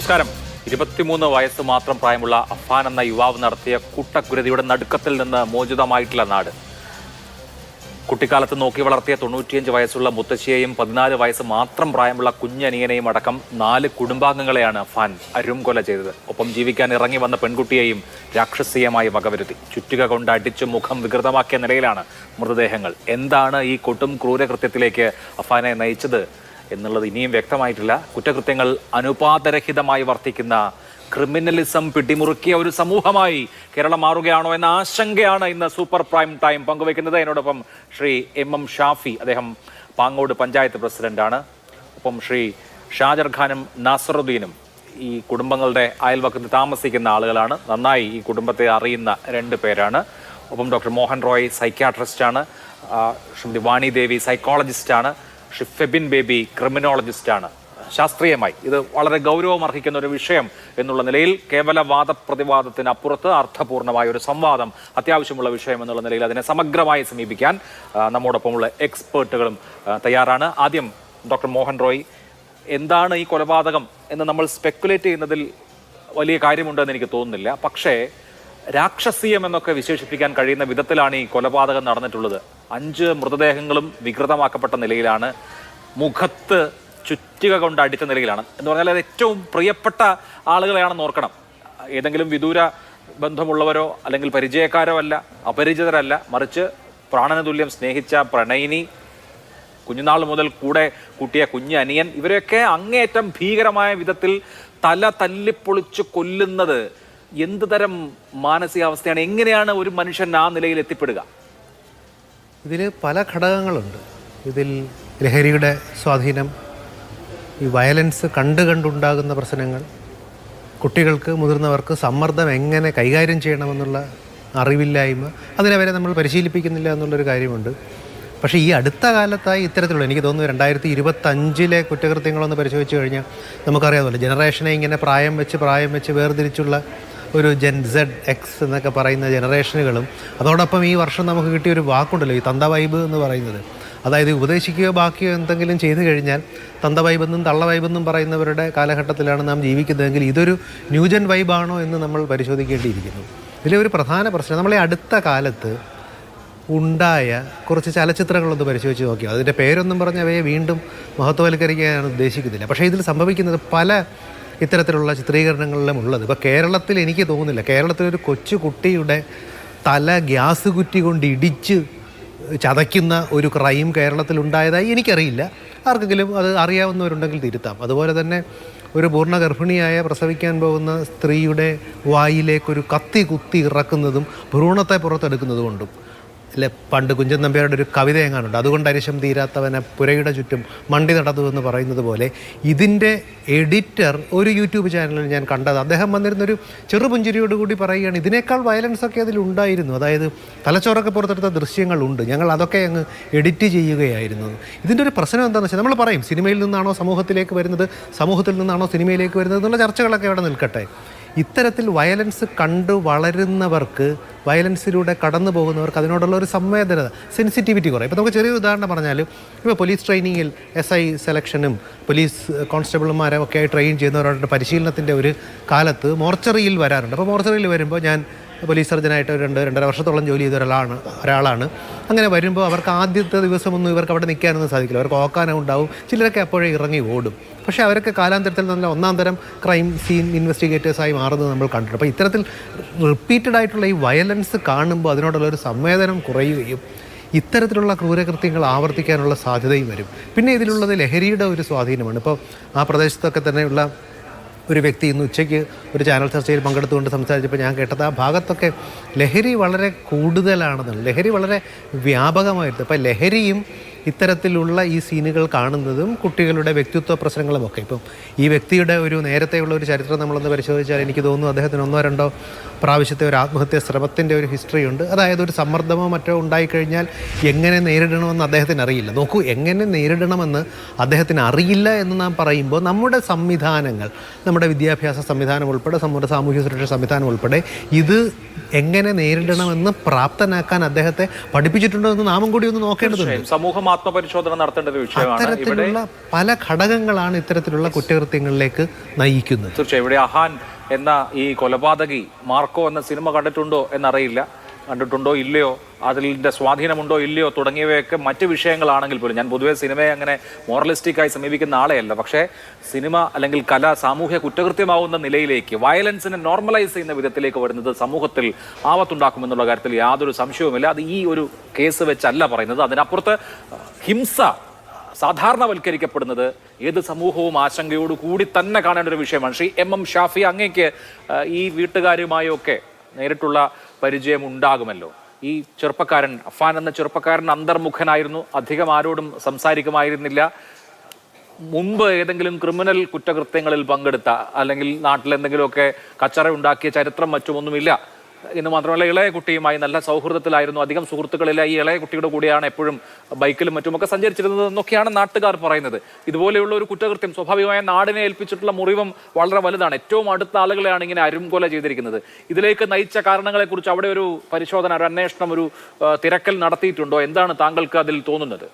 നമസ്കാരം. 23 വയസ്സ് മാത്രം പ്രായമുള്ള അഫാൻ എന്ന യുവാവ് നടത്തിയ കൂട്ടക്കുരുതിയുടെ നടുക്കത്തിൽ നിന്ന് മോചിതമായിട്ടുള്ള നാട്. കുട്ടിക്കാലത്ത് നോക്കി വളർത്തിയ 95 വയസ്സുള്ള മുത്തശ്ശിയെയും 14 വയസ്സ് മാത്രം പ്രായമുള്ള കുഞ്ഞനിയനെയും അടക്കം 4 കുടുംബാംഗങ്ങളെയാണ് അഫാൻ അരുംകൊല ചെയ്തത്. ഒപ്പം ജീവിക്കാൻ ഇറങ്ങി വന്ന പെൺകുട്ടിയെയും രാക്ഷസീയമായി വകവരുത്തി ചുറ്റിക കൊണ്ട് അടിച്ചു മുഖം വികൃതമാക്കിയ നിലയിലാണ് മൃതദേഹങ്ങൾ. എന്താണ് ഈ കൊട്ടും ക്രൂരകൃത്യത്തിലേക്ക് അഫാനെ നയിച്ചത് എന്നുള്ളത് ഇനിയും വ്യക്തമായിട്ടില്ല. കുറ്റകൃത്യങ്ങൾ അനുപാതരഹിതമായി വർത്തിക്കുന്ന ക്രിമിനലിസം പിടിമുറുക്കിയ ഒരു സമൂഹമായി കേരളം മാറുകയാണോ എന്ന ആശങ്കയാണ് ഇന്ന് സൂപ്പർ പ്രൈം ടൈം പങ്കുവയ്ക്കുന്നത്. എന്നോടൊപ്പം ശ്രീ എം ഷാഫി, അദ്ദേഹം പാങ്ങോട് പഞ്ചായത്ത് പ്രസിഡന്റാണ്. ഒപ്പം ശ്രീ ഷാജർ ഖാനും നാസറുദ്ദീനും ഈ കുടുംബങ്ങളുടെ അയൽവക്കത്ത് താമസിക്കുന്ന ആളുകളാണ്. നന്നായി ഈ കുടുംബത്തെ അറിയുന്ന 2 പേരാണ്. ഒപ്പം ഡോക്ടർ മോഹൻ റോയ് സൈക്യാട്രിസ്റ്റാണ്, ശ്രീമതി വാണി ദേവി സൈക്കോളജിസ്റ്റാണ്, ശ്രീ ഫെബിൻ ബേബി ക്രിമിനോളജിസ്റ്റാണ്. ശാസ്ത്രീയമായി ഇത് വളരെ ഗൗരവം അർഹിക്കുന്ന ഒരു വിഷയം എന്നുള്ള നിലയിൽ കേവല വാദപ്രതിവാദത്തിനപ്പുറത്ത് അർത്ഥപൂർണമായ ഒരു സംവാദം അത്യാവശ്യമുള്ള വിഷയം എന്നുള്ള നിലയിൽ അതിനെ സമഗ്രമായി സമീപിക്കാൻ നമ്മോടൊപ്പമുള്ള എക്സ്പേർട്ടുകളും തയ്യാറാണ്. ആദ്യം ഡോക്ടർ മോഹൻ റോയ്, എന്താണ് ഈ കൊലപാതകം എന്ന് നമ്മൾ സ്പെക്കുലേറ്റ് ചെയ്യുന്നതിൽ വലിയ കാര്യമുണ്ടെന്ന് എനിക്ക് തോന്നുന്നില്ല. പക്ഷേ രാക്ഷസീയം എന്നൊക്കെ വിശേഷിപ്പിക്കാൻ കഴിയുന്ന വിധത്തിലാണ് ഈ കൊലപാതകം നടന്നിട്ടുള്ളത്. 5 മൃതദേഹങ്ങളും വികൃതമാക്കപ്പെട്ട നിലയിലാണ്, മുഖത്ത് ചുറ്റിക കൊണ്ട് അടിച്ച നിലയിലാണ്. എന്ന് പറഞ്ഞാൽ അത് ഏറ്റവും പ്രിയപ്പെട്ട ആളുകളെയാണെന്ന് ഓർക്കണം. ഏതെങ്കിലും വിദൂര ബന്ധമുള്ളവരോ അല്ലെങ്കിൽ പരിചയക്കാരോ അല്ല, അപരിചിതരല്ല, മറിച്ച് പ്രാണന തുല്യം സ്നേഹിച്ച പ്രണയിനി, കുഞ്ഞുനാൾ മുതൽ കൂടെ കൂട്ടിയ കുഞ്ഞനിയൻ, ഇവരെയൊക്കെ അങ്ങേയറ്റം ഭീകരമായ വിധത്തിൽ തല തല്ലിപ്പൊളിച്ച് കൊല്ലുന്നത് എന്ത് തരം മാനസികാവസ്ഥയാണ്? എങ്ങനെയാണ് ഒരു മനുഷ്യൻ ആ നിലയിൽ എത്തിപ്പെടുക? ഇതിൽ പല ഘടകങ്ങളുണ്ട്. ഇതിൽ ലഹരിയുടെ സ്വാധീനം, ഈ വയലൻസ് കണ്ടുണ്ടാകുന്ന പ്രശ്നങ്ങൾ, കുട്ടികൾക്ക് മുതിർന്നവർക്ക് സമ്മർദ്ദം എങ്ങനെ കൈകാര്യം ചെയ്യണമെന്നുള്ള അറിവില്ലായ്മ, അതിനവരെ നമ്മൾ പരിശീലിപ്പിക്കുന്നില്ല എന്നുള്ളൊരു കാര്യമുണ്ട്. പക്ഷേ ഈ അടുത്ത കാലത്തായി ഇത്തരത്തിലുള്ള, എനിക്ക് തോന്നുന്നു 2025 കുറ്റകൃത്യങ്ങളൊന്ന് പരിശോധിച്ച് കഴിഞ്ഞാൽ നമുക്കറിയാമല്ലോ, ജനറേഷനെ ഇങ്ങനെ പ്രായം വെച്ച് വേർതിരിച്ചുള്ള ഒരു ജെൻ സെഡ് എക്സ് എന്നൊക്കെ പറയുന്ന ജനറേഷനുകളും, അതോടൊപ്പം ഈ വർഷം നമുക്ക് കിട്ടിയൊരു വാക്കുണ്ടല്ലോ, ഈ തന്ത വൈബ് എന്ന് പറയുന്നത്. അതായത് ഉപദേശിക്കുകയോ ബാക്കിയോ എന്തെങ്കിലും ചെയ്തു കഴിഞ്ഞാൽ തന്ത വൈബെന്നും തള്ള വൈബെന്നും പറയുന്നവരുടെ കാലഘട്ടത്തിലാണ് നാം ജീവിക്കുന്നതെങ്കിൽ ഇതൊരു ന്യൂജൻ വൈബാണോ എന്ന് നമ്മൾ പരിശോധിക്കേണ്ടിയിരിക്കുന്നു. ഇതിലെ ഒരു പ്രധാന പ്രശ്നം, നമ്മളെ അടുത്ത കാലത്ത് ഉണ്ടായ കുറച്ച് ചലച്ചിത്രങ്ങളൊന്ന് പരിശോധിച്ച് നോക്കിയാൽ, അതിൻ്റെ പേരൊന്നും പറഞ്ഞ് അവയെ വീണ്ടും മഹത്വവൽക്കരിക്കാനാണ് ഉദ്ദേശിക്കുന്നില്ല. പക്ഷേ ഇതിൽ സംഭവിക്കുന്നത് പല ഇത്തരത്തിലുള്ള ചിത്രീകരണങ്ങളിലും ഉള്ളത്. ഇപ്പോൾ കേരളത്തിൽ എനിക്ക് തോന്നുന്നില്ല, കേരളത്തിലൊരു കൊച്ചു കുട്ടിയുടെ തല ഗ്യാസ് കുറ്റി കൊണ്ട് ഇടിച്ച് ചതയ്ക്കുന്ന ഒരു ക്രൈം കേരളത്തിലുണ്ടായതായി എനിക്കറിയില്ല. ആർക്കെങ്കിലും അത് അറിയാവുന്നവരുണ്ടെങ്കിൽ തിരുത്താം. അതുപോലെ തന്നെ ഒരു പൂർണ്ണ ഗർഭിണിയായ പ്രസവിക്കാൻ പോകുന്ന സ്ത്രീയുടെ വായിലേക്കൊരു കത്തി കുത്തി ഇറക്കുന്നതും ഭ്രൂണത്തെ പുറത്തെടുക്കുന്നത് കൊണ്ടും, അല്ലെ, പണ്ട് കുഞ്ചൻ നമ്പ്യാരുടെ ഒരു കവിത എങ്ങാനുണ്ട്, അതുകൊണ്ട് അരിശം തീരാത്തവനെ പുരയുടെ ചുറ്റും മണ്ടി നടന്നു എന്ന് പറയുന്നത് പോലെ, ഇതിൻ്റെ എഡിറ്റർ ഒരു യൂട്യൂബ് ചാനലിൽ ഞാൻ കണ്ടത്, അദ്ദേഹം വന്നിരുന്നൊരു ചെറുപുഞ്ചിരിയോടുകൂടി പറയുകയാണ്, ഇതിനേക്കാൾ വയലൻസൊക്കെ അതിലുണ്ടായിരുന്നു, അതായത് തലച്ചോറൊക്കെ പുറത്തെടുത്ത ദൃശ്യങ്ങളുണ്ട്, ഞങ്ങൾ അതൊക്കെ അങ്ങ് എഡിറ്റ് ചെയ്യുകയായിരുന്നു. ഇതിൻ്റെ ഒരു പ്രശ്നം എന്താണെന്ന് വെച്ചാൽ, നമ്മൾ പറയും സിനിമയിൽ നിന്നാണോ സമൂഹത്തിലേക്ക് വരുന്നത്, സമൂഹത്തിൽ നിന്നാണോ സിനിമയിലേക്ക് വരുന്നത് എന്നുള്ള ചർച്ചകളൊക്കെ അവിടെ നിൽക്കട്ടെ. ഇത്തരത്തിൽ വയലൻസ് കണ്ടു വളരുന്നവർക്ക്, വയലൻസിലൂടെ കടന്നു പോകുന്നവർക്ക് അതിനോടുള്ള ഒരു സംവേദനത, സെൻസിറ്റിവിറ്റി കുറയും. ഇപ്പോൾ നമുക്ക് ചെറിയൊരു ഉദാഹരണം പറഞ്ഞാൽ, ഇപ്പോൾ പോലീസ് ട്രെയിനിങ്ങിൽ SI സെലക്ഷനും പോലീസ് കോൺസ്റ്റബിൾമാരും ഒക്കെ ആയി ട്രെയിൻ ചെയ്യുന്നവരുടെ പരിശീലനത്തിൻ്റെ ഒരു കാലത്ത് മോർച്ചറിയിൽ വരാറുണ്ട്. അപ്പോൾ മോർച്ചറിയിൽ വരുമ്പോൾ, ഞാൻ പോലീസ് സർജനായിട്ട് 2-2.5 വർഷത്തോളം ജോലി ചെയ്ത ഒരാളാണ്. അങ്ങനെ വരുമ്പോൾ അവർക്ക് ആദ്യത്തെ ദിവസമൊന്നും ഇവർക്ക് അവിടെ നിൽക്കാനൊന്നും സാധിക്കില്ല. അവർക്ക് ഓക്കാനം ഉണ്ടാവും, ചിലരൊക്കെ അപ്പോഴേ ഇറങ്ങി ഓടും. പക്ഷേ അവരൊക്കെ കാലാന്തരത്തിൽ നല്ല 1-ാം തരം ക്രൈം സീൻ ഇൻവെസ്റ്റിഗേറ്റേഴ്സായി മാറുന്നത് നമ്മൾ കണ്ടിട്ടുണ്ട്. അപ്പോൾ ഇത്തരത്തിൽ റിപ്പീറ്റഡ് ആയിട്ടുള്ള ഈ വയലൻസ് കാണുമ്പോൾ അതിനോടുള്ള ഒരു സംവേദനം കുറയുകയും ഇത്തരത്തിലുള്ള ക്രൂരകൃത്യങ്ങൾ ആവർത്തിക്കാനുള്ള സാധ്യതയും വരും. പിന്നെ ഇതിലുള്ളത് ലഹരിയുടെ ഒരു സ്വാധീനമാണ്. ഇപ്പോൾ ആ പ്രദേശത്തൊക്കെ തന്നെയുള്ള ഒരു വ്യക്തി ഇന്ന് ഉച്ചയ്ക്ക് ഒരു ചാനൽ ചർച്ചയിൽ പങ്കെടുത്തുകൊണ്ട് സംസാരിച്ചപ്പോൾ ഞാൻ കേട്ടത്, ആ ഭാഗത്തൊക്കെ ലഹരി വളരെ കൂടുതലാണെന്നാണ്, ലഹരി വളരെ വ്യാപകമായിട്ട്. അപ്പോൾ ലഹരിയും ഇത്തരത്തിലുള്ള ഈ സീനുകൾ കാണുന്നതും കുട്ടികളുടെ വ്യക്തിത്വ പ്രശ്നങ്ങളുമൊക്കെ. ഇപ്പം ഈ വ്യക്തിയുടെ ഒരു നേരത്തെയുള്ള ഒരു ചരിത്രം നമ്മളൊന്ന് പരിശോധിച്ചാൽ എനിക്ക് തോന്നുന്നു അദ്ദേഹത്തിന് 1-2 പ്രാവശ്യത്തെ ഒരു ആത്മഹത്യാ ശ്രമത്തിൻ്റെ ഒരു ഹിസ്റ്ററി ഉണ്ട്. അതായത് ഒരു സമ്മർദ്ദമോ മറ്റോ ഉണ്ടായിക്കഴിഞ്ഞാൽ എങ്ങനെ നേരിടണമെന്ന് അദ്ദേഹത്തിന് അറിയില്ല. നോക്കൂ, എങ്ങനെ നേരിടണമെന്ന് അദ്ദേഹത്തിന് അറിയില്ല എന്ന് നാം പറയുമ്പോൾ നമ്മുടെ സംവിധാനങ്ങൾ, നമ്മുടെ വിദ്യാഭ്യാസ സംവിധാനം ഉൾപ്പെടെ, നമ്മുടെ സാമൂഹ്യ സുരക്ഷാ സംവിധാനം ഉൾപ്പെടെ ഇത് എങ്ങനെ നേരിടണമെന്ന് പ്രാപ്തനാക്കാൻ അദ്ദേഹത്തെ പഠിപ്പിച്ചിട്ടുണ്ടോ എന്ന് നാമും കൂടി ഒന്ന് നോക്കേണ്ടതുണ്ട്. സമൂഹം ആത്മപരിശോധന നടത്തേണ്ട ഒരു വിഷയമാണ്. ഇവിടെ അത്തരത്തിലുള്ള പല ഘടകങ്ങളാണ് ഇത്തരത്തിലുള്ള കുറ്റകൃത്യങ്ങളിലേക്ക് നയിക്കുന്നത്. തീർച്ചയായും ഇവിടെ അഹാൻ എന്ന ഈ കൊലപാതകി മാർക്കോ എന്ന സിനിമ കണ്ടിട്ടുണ്ടോ എന്നറിയില്ല, കണ്ടിട്ടുണ്ടോ ഇല്ലയോ, അതിൻ്റെ സ്വാധീനമുണ്ടോ ഇല്ലയോ തുടങ്ങിയവയൊക്കെ മറ്റ് വിഷയങ്ങളാണെങ്കിൽ പോലും, ഞാൻ പൊതുവേ സിനിമയെ അങ്ങനെ മോറലിസ്റ്റിക്കായി സമീപിക്കുന്ന ആളെയല്ല, പക്ഷേ സിനിമ അല്ലെങ്കിൽ കല സാമൂഹ്യ കുറ്റകൃത്യമാവുന്ന നിലയിലേക്ക് വയലൻസിനെ നോർമലൈസ് ചെയ്യുന്ന വിധത്തിലേക്ക് വരുന്നത് സമൂഹത്തിൽ ആപത്തുണ്ടാക്കുമെന്നുള്ള കാര്യത്തിൽ യാതൊരു സംശയവുമില്ല. അത് ഈ ഒരു കേസ് വെച്ചല്ല പറയുന്നത്. അതിനപ്പുറത്ത് ഹിംസ സാധാരണവൽക്കരിക്കപ്പെടുന്നത് ഏത് സമൂഹവും ആശങ്കയോട് കൂടി തന്നെ കാണേണ്ട ഒരു വിഷയമാണ്. ശ്രീ എം ഷാഫി, അങ്ങേക്ക് ഈ വീട്ടുകാരുമായൊക്കെ നേരിട്ടുള്ള പരിചയം ഉണ്ടാകുമല്ലോ. ഈ ചെറുപ്പക്കാരൻ അഫാൻ എന്ന ചെറുപ്പക്കാരൻ അന്തർമുഖനായിരുന്നു, അധികം ആരോടും സംസാരിക്കുമായിരുന്നില്ല. മുമ്പ് ഏതെങ്കിലും ക്രിമിനൽ കുറ്റകൃത്യങ്ങളിൽ പങ്കെടുത്ത അല്ലെങ്കിൽ നാട്ടിൽ എന്തെങ്കിലുമൊക്കെ കച്ചറ ഉണ്ടാക്കിയ ചരിത്രം മറ്റുമൊന്നുമില്ല എന്ന് മാത്രമല്ല, ഇളയ കുട്ടിയുമായി നല്ല സൗഹൃദത്തിലായിരുന്നു. അധികം സുഹൃത്തുക്കളില്ല. ഈ ഇളയ കുട്ടിയുടെ കൂടെയാണ് എപ്പോഴും ബൈക്കിലും മറ്റുമൊക്കെ സഞ്ചരിച്ചിരുന്നത് എന്നൊക്കെയാണ് നാട്ടുകാർ പറയുന്നത്. ഇതുപോലെയുള്ള ഒരു കുറ്റകൃത്യം സ്വാഭാവികമായ നാടിനെ ഏൽപ്പിച്ചിട്ടുള്ള മുറിവും വളരെ വലുതാണ്. ഏറ്റവും അടുത്ത ആളുകളെയാണ് ഇങ്ങനെ അരുംകൊല ചെയ്തിരിക്കുന്നത്. ഇതിലേക്ക് നയിച്ച കാരണങ്ങളെക്കുറിച്ച് അവിടെ ഒരു പരിശോധന, ഒരു അന്വേഷണം, ഒരു തിരക്കൽ നടത്തിയിട്ടുണ്ടോ? എന്താണ് താങ്കൾക്ക് അതിൽ തോന്നുന്നത്?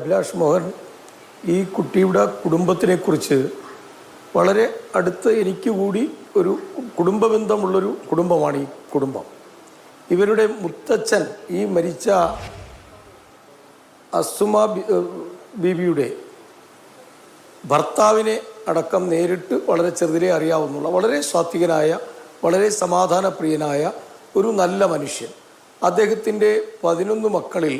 അഭിലാഷ് മോഹൻ, ഈ കുട്ടിയുടെ കുടുംബത്തിനെ കുറിച്ച് വളരെ അടുത്ത് എനിക്ക് കൂടി ഒരു കുടുംബ ബന്ധമുള്ളൊരു കുടുംബമാണ് ഈ കുടുംബം. ഇവരുടെ മുത്തച്ഛൻ, ഈ മരിച്ച അസുമ ബീബിയുടെ ഭർത്താവിനെ അടക്കം നേരിട്ട് വളരെ ചെറുതിലെ അറിയാവുന്നുള്ള വളരെ സാത്വികനായ, വളരെ സമാധാനപ്രിയനായ ഒരു നല്ല മനുഷ്യൻ. അദ്ദേഹത്തിൻ്റെ 11 മക്കളിൽ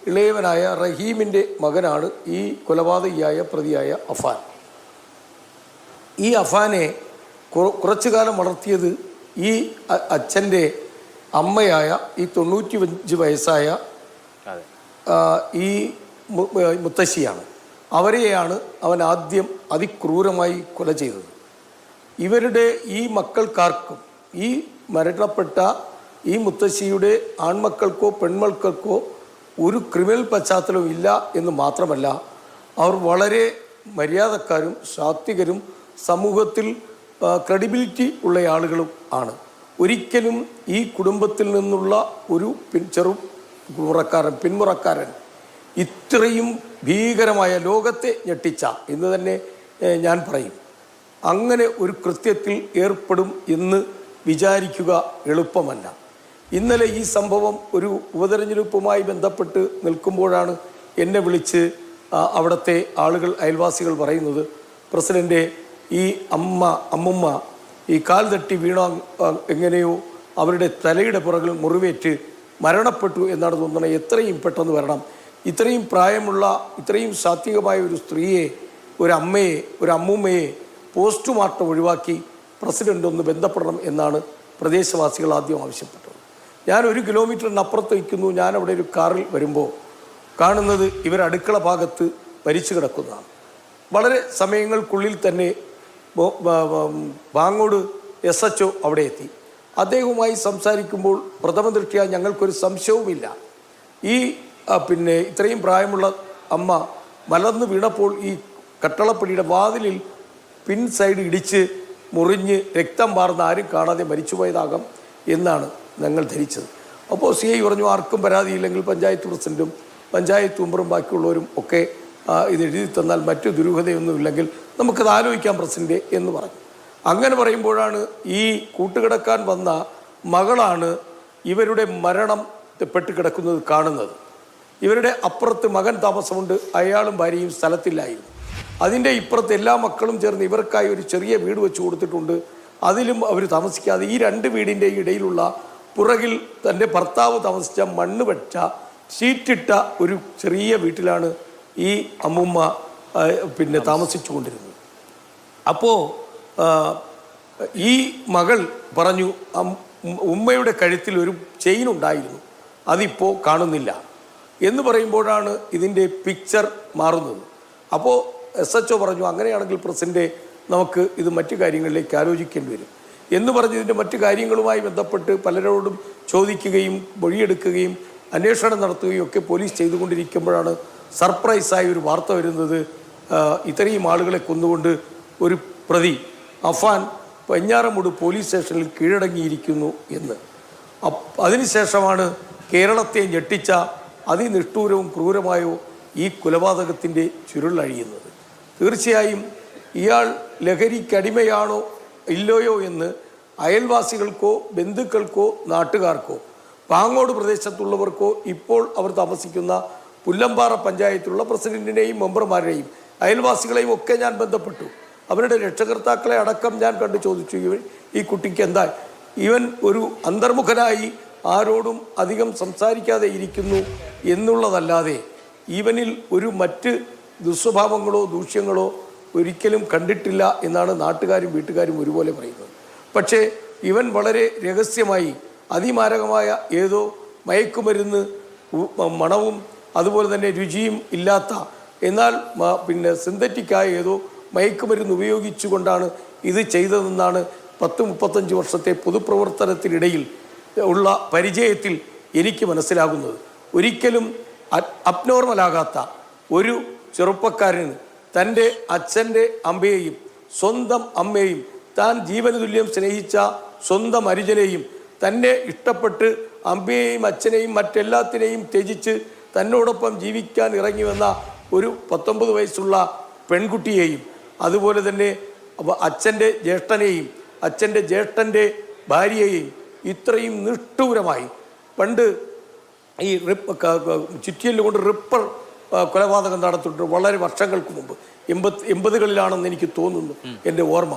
ഇളയവനായ റഹീമിൻ്റെ മകനാണ് ഈ കൊലപാതകിയായ പ്രതിയായ അഫാൻ. ഈ അഫാനെ കുറച്ചു കാലം വളർത്തിയത് ഈ അച്ഛൻ്റെ അമ്മയായ ഈ 95 വയസ്സായ ഈ മുത്തശ്ശിയാണ്. അവരെയാണ് അവൻ ആദ്യം അതിക്രൂരമായി കൊല ചെയ്തത്. ഇവരുടെ ഈ മക്കൾക്കാർക്കും, ഈ മരണപ്പെട്ട ഈ മുത്തശ്ശിയുടെ ആൺമക്കൾക്കോ പെൺമക്കൾക്കോ ഒരു ക്രിമിനൽ പശ്ചാത്തലവും ഇല്ല എന്ന് മാത്രമല്ല, അവർ വളരെ മര്യാദക്കാരും സാത്വികരും സമൂഹത്തിൽ ക്രെഡിബിലിറ്റി ഉള്ള ആളുകളും ആണ്. ഒരിക്കലും ഈ കുടുംബത്തിൽ നിന്നുള്ള ഒരു പിന്മുറക്കാരൻ ഇത്രയും ഭീകരമായ, ലോകത്തെ ഞെട്ടിച്ച എന്ന് തന്നെ ഞാൻ പറയും, അങ്ങനെ ഒരു കൃത്യത്തിൽ ഏർപ്പെടും എന്ന് വിചാരിക്കുക എളുപ്പമല്ല. ഇന്നലെ ഈ സംഭവം ഒരു ഉപതെരഞ്ഞെടുപ്പുമായി ബന്ധപ്പെട്ട് നിൽക്കുമ്പോഴാണ് എന്നെ വിളിച്ച് അവിടുത്തെ ആളുകൾ, അയൽവാസികൾ പറയുന്നത്, പ്രസിഡൻ്റെ ഈ അമ്മുമ്മ ഈ കാൽ തട്ടി വീണ എങ്ങനെയോ അവരുടെ തലയുടെ പുറകിൽ മുറിവേറ്റ് മരണപ്പെട്ടു എന്നാണ് തോന്നുന്നത്. എത്രയും പെട്ടെന്ന് വരണം. ഇത്രയും പ്രായമുള്ള, ഇത്രയും സാത്വികമായ ഒരു സ്ത്രീയെ, ഒരു അമ്മയെ, ഒരു അമ്മൂമ്മയെ പോസ്റ്റ്മോർട്ടം ഒഴിവാക്കി പ്രസിഡൻ്റ് ഒന്ന് ബന്ധപ്പെടണം എന്നാണ് പ്രദേശവാസികൾ ആദ്യം ആവശ്യപ്പെട്ടത്. ഞാൻ 1 കിലോമീറ്ററിനപ്പുറത്ത് നിൽക്കുന്നു. ഞാൻ അവിടെ ഒരു കാറിൽ വരുമ്പോൾ കാണുന്നത് ഇവർ അടുക്കള ഭാഗത്ത് മരിച്ചു കിടക്കുന്നതാണ്. വളരെ സമയങ്ങൾക്കുള്ളിൽ തന്നെ ബാങ്ങോട് SHO അവിടെ എത്തി. അദ്ദേഹവുമായി സംസാരിക്കുമ്പോൾ പ്രഥമ ദൃഷ്ട്യാ ഞങ്ങൾക്കൊരു സംശയവുമില്ല, ഈ ഇത്രയും പ്രായമുള്ള അമ്മ മലർന്നു വീണപ്പോൾ ഈ കട്ടളപ്പടിയുടെ വാതിലിൽ പിൻ സൈഡ് ഇടിച്ച് മുറിഞ്ഞ് രക്തം വാർന്ന് ആരും കാണാതെ മരിച്ചുപോയതാകാം എന്നാണ് ഞങ്ങൾ ധരിച്ചത്. അപ്പോൾ CI പറഞ്ഞു, ആർക്കും പരാതിയില്ലെങ്കിൽ പഞ്ചായത്ത് പ്രസിഡൻറ്റും പഞ്ചായത്ത് മെമ്പറും ബാക്കിയുള്ളവരും ഒക്കെ ഇത് എഴുതി തന്നാൽ മറ്റു ദുരൂഹതയൊന്നുമില്ലെങ്കിൽ നമുക്കത് ആലോചിക്കാം പ്രസിഡന്റ് എന്ന് പറഞ്ഞു. അങ്ങനെ പറയുമ്പോഴാണ് ഈ കൂട്ടുകിടക്കാൻ വന്ന മകളാണ് ഇവരുടെ മരണം പെട്ട് കിടക്കുന്നത് കാണുന്നത്. ഇവരുടെ അപ്പുറത്ത് മകൻ താമസമുണ്ട്, അയാളും ഭാര്യയും സ്ഥലത്തില്ലായിരുന്നു. അതിൻ്റെ ഇപ്പുറത്ത് എല്ലാ മക്കളും ചേർന്ന് ഇവർക്കായി ഒരു ചെറിയ വീട് വെച്ച് കൊടുത്തിട്ടുണ്ട്. അതിലും അവർ താമസിക്കാതെ ഈ 2 വീടിൻ്റെ ഇടയിലുള്ള പുറകിൽ തൻ്റെ ഭർത്താവ് താമസിച്ച മണ്ണ് വെച്ച ഷീറ്റിട്ട ഒരു ചെറിയ വീട്ടിലാണ് ഈ അമ്മുമ്മ താമസിച്ചു കൊണ്ടിരുന്നത്. അപ്പോൾ ഈ മകൾ പറഞ്ഞു, ഉമ്മയുടെ കഴുത്തിൽ ഒരു ചെയിൻ ഉണ്ടായിരുന്നു, അതിപ്പോൾ കാണുന്നില്ല എന്ന് പറയുമ്പോഴാണ് ഇതിൻ്റെ പിക്ചർ മാറുന്നത്. അപ്പോൾ SHO പറഞ്ഞു, അങ്ങനെയാണെങ്കിൽ പ്രസിഡന്റ് നമുക്ക് ഇത് മറ്റു കാര്യങ്ങളിലേക്ക് ആലോചിക്കേണ്ടി വരും എന്ന് പറഞ്ഞ് ഇതിൻ്റെ മറ്റു കാര്യങ്ങളുമായി ബന്ധപ്പെട്ട് പലരോടും ചോദിക്കുകയും മൊഴിയെടുക്കുകയും അന്വേഷണം നടത്തുകയും ഒക്കെ പോലീസ് ചെയ്തുകൊണ്ടിരിക്കുമ്പോഴാണ് സർപ്രൈസായി ഒരു വാർത്ത വരുന്നത്, ഇത്രയും ആളുകളെ കൊന്നുകൊണ്ട് ഒരു പ്രതി അഫാൻ വെഞ്ഞാറമൂട് പോലീസ് സ്റ്റേഷനിൽ കീഴടങ്ങിയിരിക്കുന്നു എന്ന്. അതിനുശേഷമാണ് കേരളത്തെ ഞെട്ടിച്ച അതിനിഷ്ഠൂരവും ക്രൂരമായോ ഈ കൊലപാതകത്തിൻ്റെ ചുരുളഴിയുന്നത്. തീർച്ചയായും ഇയാൾ ലഹരിക്കടിമയാണോ ഇല്ലയോ എന്ന് അയൽവാസികൾക്കോ ബന്ധുക്കൾക്കോ നാട്ടുകാർക്കോ പാങ്ങോട് പ്രദേശത്തുള്ളവർക്കോ ഇപ്പോൾ അവർ താമസിക്കുന്ന പുല്ലമ്പാറ പഞ്ചായത്തിലുള്ള പ്രസിഡന്റിനെയും മെമ്പർമാരെയും അയൽവാസികളെയും ഒക്കെ ഞാൻ ബന്ധപ്പെട്ടു. അവരുടെ രക്ഷകർത്താക്കളെ അടക്കം ഞാൻ കണ്ടു ചോദിച്ചു, ഈ കുട്ടിക്ക് എന്താ, ഇവൻ ഒരു അന്തർമുഖനായി ആരോടും അധികം സംസാരിക്കാതെ ഇരിക്കുന്നു എന്നുള്ളതല്ലാതെ ഇവനിൽ ഒരു മറ്റ് ദുസ്വഭാവങ്ങളോ ദൂഷ്യങ്ങളോ ഒരിക്കലും കണ്ടിട്ടില്ല എന്നാണ് നാട്ടുകാരും വീട്ടുകാരും ഒരുപോലെ പറയുന്നത്. പക്ഷേ ഇവൻ വളരെ രഹസ്യമായി അതിമാരകമായ ഏതോ മയക്കുമരുന്ന് മണവും അതുപോലെ തന്നെ രുചിയും ഇല്ലാത്ത എന്നാൽ സിന്തറ്റിക്കായ ഏതോ മയക്കുമരുന്ന് ഉപയോഗിച്ചുകൊണ്ടാണ് ഇത് ചെയ്തതെന്നാണ് 10-35 വർഷത്തെ പൊതുപ്രവർത്തനത്തിനിടയിൽ ഉള്ള പരിചയത്തിൽ എനിക്ക് മനസ്സിലാകുന്നത്. ഒരിക്കലും അബ്നോർമലാകാത്ത ഒരു ചെറുപ്പക്കാരന് തൻ്റെ അച്ഛൻ്റെ അമ്മയെയും സ്വന്തം അമ്മയെയും താൻ ജീവന് തുല്യം സ്നേഹിച്ച സ്വന്തം അനുജനെയും തന്നെ ഇഷ്ടപ്പെട്ട് അമ്മയെയും അച്ഛനെയും മറ്റെല്ലാത്തിനെയും ത്യജിച്ച് തന്നോടൊപ്പം ജീവിക്കാൻ ഇറങ്ങി വന്ന ഒരു 19 വയസ്സുള്ള പെൺകുട്ടിയെയും അതുപോലെ തന്നെ അച്ഛൻ്റെ ജ്യേഷ്ഠനെയും അച്ഛൻ്റെ ജ്യേഷ്ഠൻ്റെ ഭാര്യയെയും ഇത്രയും നിഷ്ഠൂരമായി പണ്ട് ഈ ചുറ്റിയല് കൊണ്ട് റിപ്പർ കൊലപാതകം നടത്തിയിട്ടുണ്ട് വളരെ വർഷങ്ങൾക്ക് മുമ്പ് 80-കളിലാണെന്ന് എനിക്ക് തോന്നുന്നു എൻ്റെ ഓർമ്മ.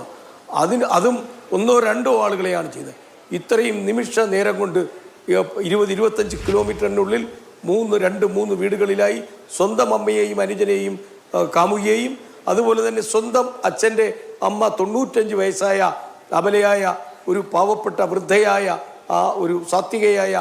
അതും 1-2 ആളുകളെയാണ് ചെയ്തത്. ഇത്രയും നിമിഷ നേരം കൊണ്ട് 20-25 കിലോമീറ്ററിനുള്ളിൽ 3 വീടുകളിലായി സ്വന്തം അമ്മയെയും അനുജനെയും കാമുകിയെയും അതുപോലെ തന്നെ സ്വന്തം അച്ഛൻ്റെ അമ്മ 95 വയസ്സായ അബലയായ ഒരു പാവപ്പെട്ട വൃദ്ധയായ ഒരു സാത്വികയായ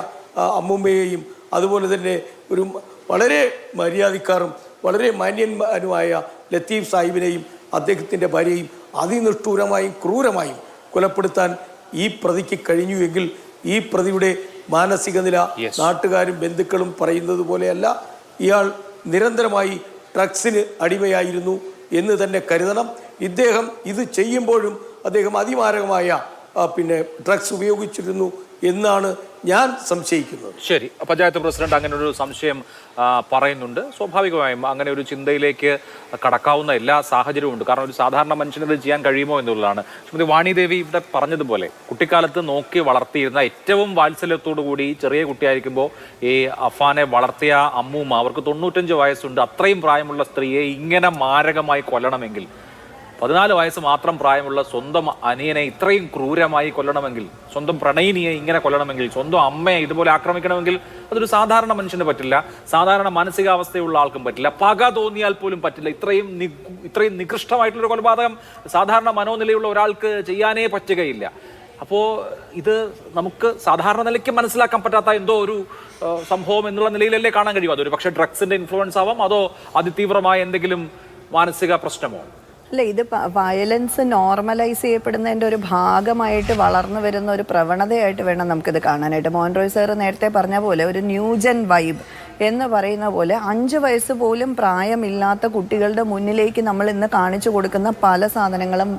അമ്മുമ്മയെയും അതുപോലെ തന്നെ ഒരു വളരെ മര്യാദക്കാരും വളരെ മാന്യന്മാരുമായ ലത്തീഫ് സാഹിബിനെയും അദ്ദേഹത്തിൻ്റെ ഭാര്യയും അതിനിഷ്ഠൂരമായും ക്രൂരമായും കൊലപ്പെടുത്താൻ ഈ പ്രതിക്ക് കഴിഞ്ഞുവെങ്കിൽ ഈ പ്രതിയുടെ മാനസിക നില നാട്ടുകാരും ബന്ധുക്കളും പറയുന്നത് പോലെയല്ല. ഇയാൾ നിരന്തരമായി ഡ്രഗ്സിന് അടിമയായിരുന്നു എന്ന് തന്നെ കരുതണം. ഇദ്ദേഹം ഇത് ചെയ്യുമ്പോഴും അദ്ദേഹം അതിമാരകമായ ഡ്രഗ്സ് ഉപയോഗിച്ചിരുന്നു എന്നാണ് ഞാൻ സംശയിക്കുന്നത്. ശരി, പഞ്ചായത്ത് പ്രസിഡന്റ് അങ്ങനെ ഒരു സംശയം പറയുന്നുണ്ട്. സ്വാഭാവികമായും അങ്ങനെ ഒരു ചിന്തയിലേക്ക് കടക്കാവുന്ന എല്ലാ സാഹചര്യവും ഉണ്ട്. കാരണം ഒരു സാധാരണ മനുഷ്യന് ഇത് ചെയ്യാൻ കഴിയുമോ എന്നുള്ളതാണ്. ശ്രീമതി വാണിദേവി ഇവിടെ പറഞ്ഞതുപോലെ കുട്ടിക്കാലത്ത് നോക്കി വളർത്തിയിരുന്ന ഏറ്റവും വാത്സല്യത്തോടു കൂടി ചെറിയ കുട്ടിയായിരിക്കുമ്പോൾ ഈ അഫാനെ വളർത്തിയ അമ്മൂമ്മ, അവർക്ക് 95 വയസ്സുണ്ട്. അത്രയും പ്രായമുള്ള സ്ത്രീയെ ഇങ്ങനെ മാരകമായി കൊല്ലണമെങ്കിൽ, 14 വയസ്സ് മാത്രം പ്രായമുള്ള സ്വന്തം അനിയനെ ഇത്രയും ക്രൂരമായി കൊല്ലണമെങ്കിൽ, സ്വന്തം പ്രണയിനിയെ ഇങ്ങനെ കൊല്ലണമെങ്കിൽ, സ്വന്തം അമ്മയെ ഇതുപോലെ ആക്രമിക്കണമെങ്കിൽ അതൊരു സാധാരണ മനുഷ്യന് പറ്റില്ല, സാധാരണ മാനസികാവസ്ഥയുള്ള ആൾക്കും പറ്റില്ല, പക തോന്നിയാൽ പോലും പറ്റില്ല. ഇത്രയും നികൃഷ്ടമായിട്ടുള്ളൊരു കൊലപാതകം സാധാരണ മനോനിലയുള്ള ഒരാൾക്ക് ചെയ്യാനേ പറ്റുകയില്ല. അപ്പോൾ ഇത് നമുക്ക് സാധാരണ നിലയ്ക്ക് മനസ്സിലാക്കാൻ പറ്റാത്ത എന്തോ ഒരു സംഭവം എന്നുള്ള നിലയിലല്ലേ കാണാൻ കഴിയും. അതൊരു പക്ഷേ ഡ്രഗ്സിന്റെ ഇൻഫ്ലുവൻസ് ആവാം, അതോ അതിതീവ്രമായ എന്തെങ്കിലും മാനസിക പ്രശ്നമോ? അല്ല, ഇത് വയലൻസ് നോർമലൈസ് ചെയ്യപ്പെടുന്നതിൻ്റെ ഒരു ഭാഗമായിട്ട് വളർന്നു വരുന്ന ഒരു പ്രവണതയായിട്ട് വേണം നമുക്കിത് കാണാനായിട്ട്. മോഹൻറോയ് സാറ് നേരത്തെ പറഞ്ഞ പോലെ ഒരു ന്യൂജൻ വൈബ് എന്ന് പറയുന്ന പോലെ 5 വയസ്സ് പോലും പ്രായമില്ലാത്ത കുട്ടികളുടെ മുന്നിലേക്ക് നമ്മൾ ഇന്ന് കാണിച്ചു കൊടുക്കുന്ന പല സാധനങ്ങളും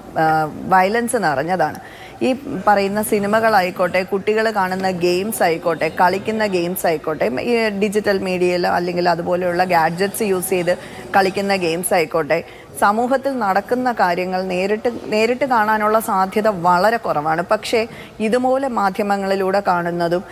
വയലൻസ് നിറഞ്ഞതാണ്. ഈ പറയുന്ന സിനിമകളായിക്കോട്ടെ, കുട്ടികൾ കാണുന്ന ഗെയിംസ് ആയിക്കോട്ടെ, കളിക്കുന്ന ഗെയിംസ് ആയിക്കോട്ടെ, ഈ ഡിജിറ്റൽ മീഡിയയിൽ അല്ലെങ്കിൽ അതുപോലെയുള്ള ഗാഡ്ജറ്റ്സ് യൂസ് ചെയ്ത് കളിക്കുന്ന ഗെയിംസ് ആയിക്കോട്ടെ, സമൂഹത്തിൽ നടക്കുന്ന കാര്യങ്ങൾ നേരിട്ട് കാണാനുള്ള സാധ്യത വളരെ കുറവാണ്. പക്ഷേ ഇതുപോലെ മാധ്യമങ്ങളിലൂടെ കാണുന്നതും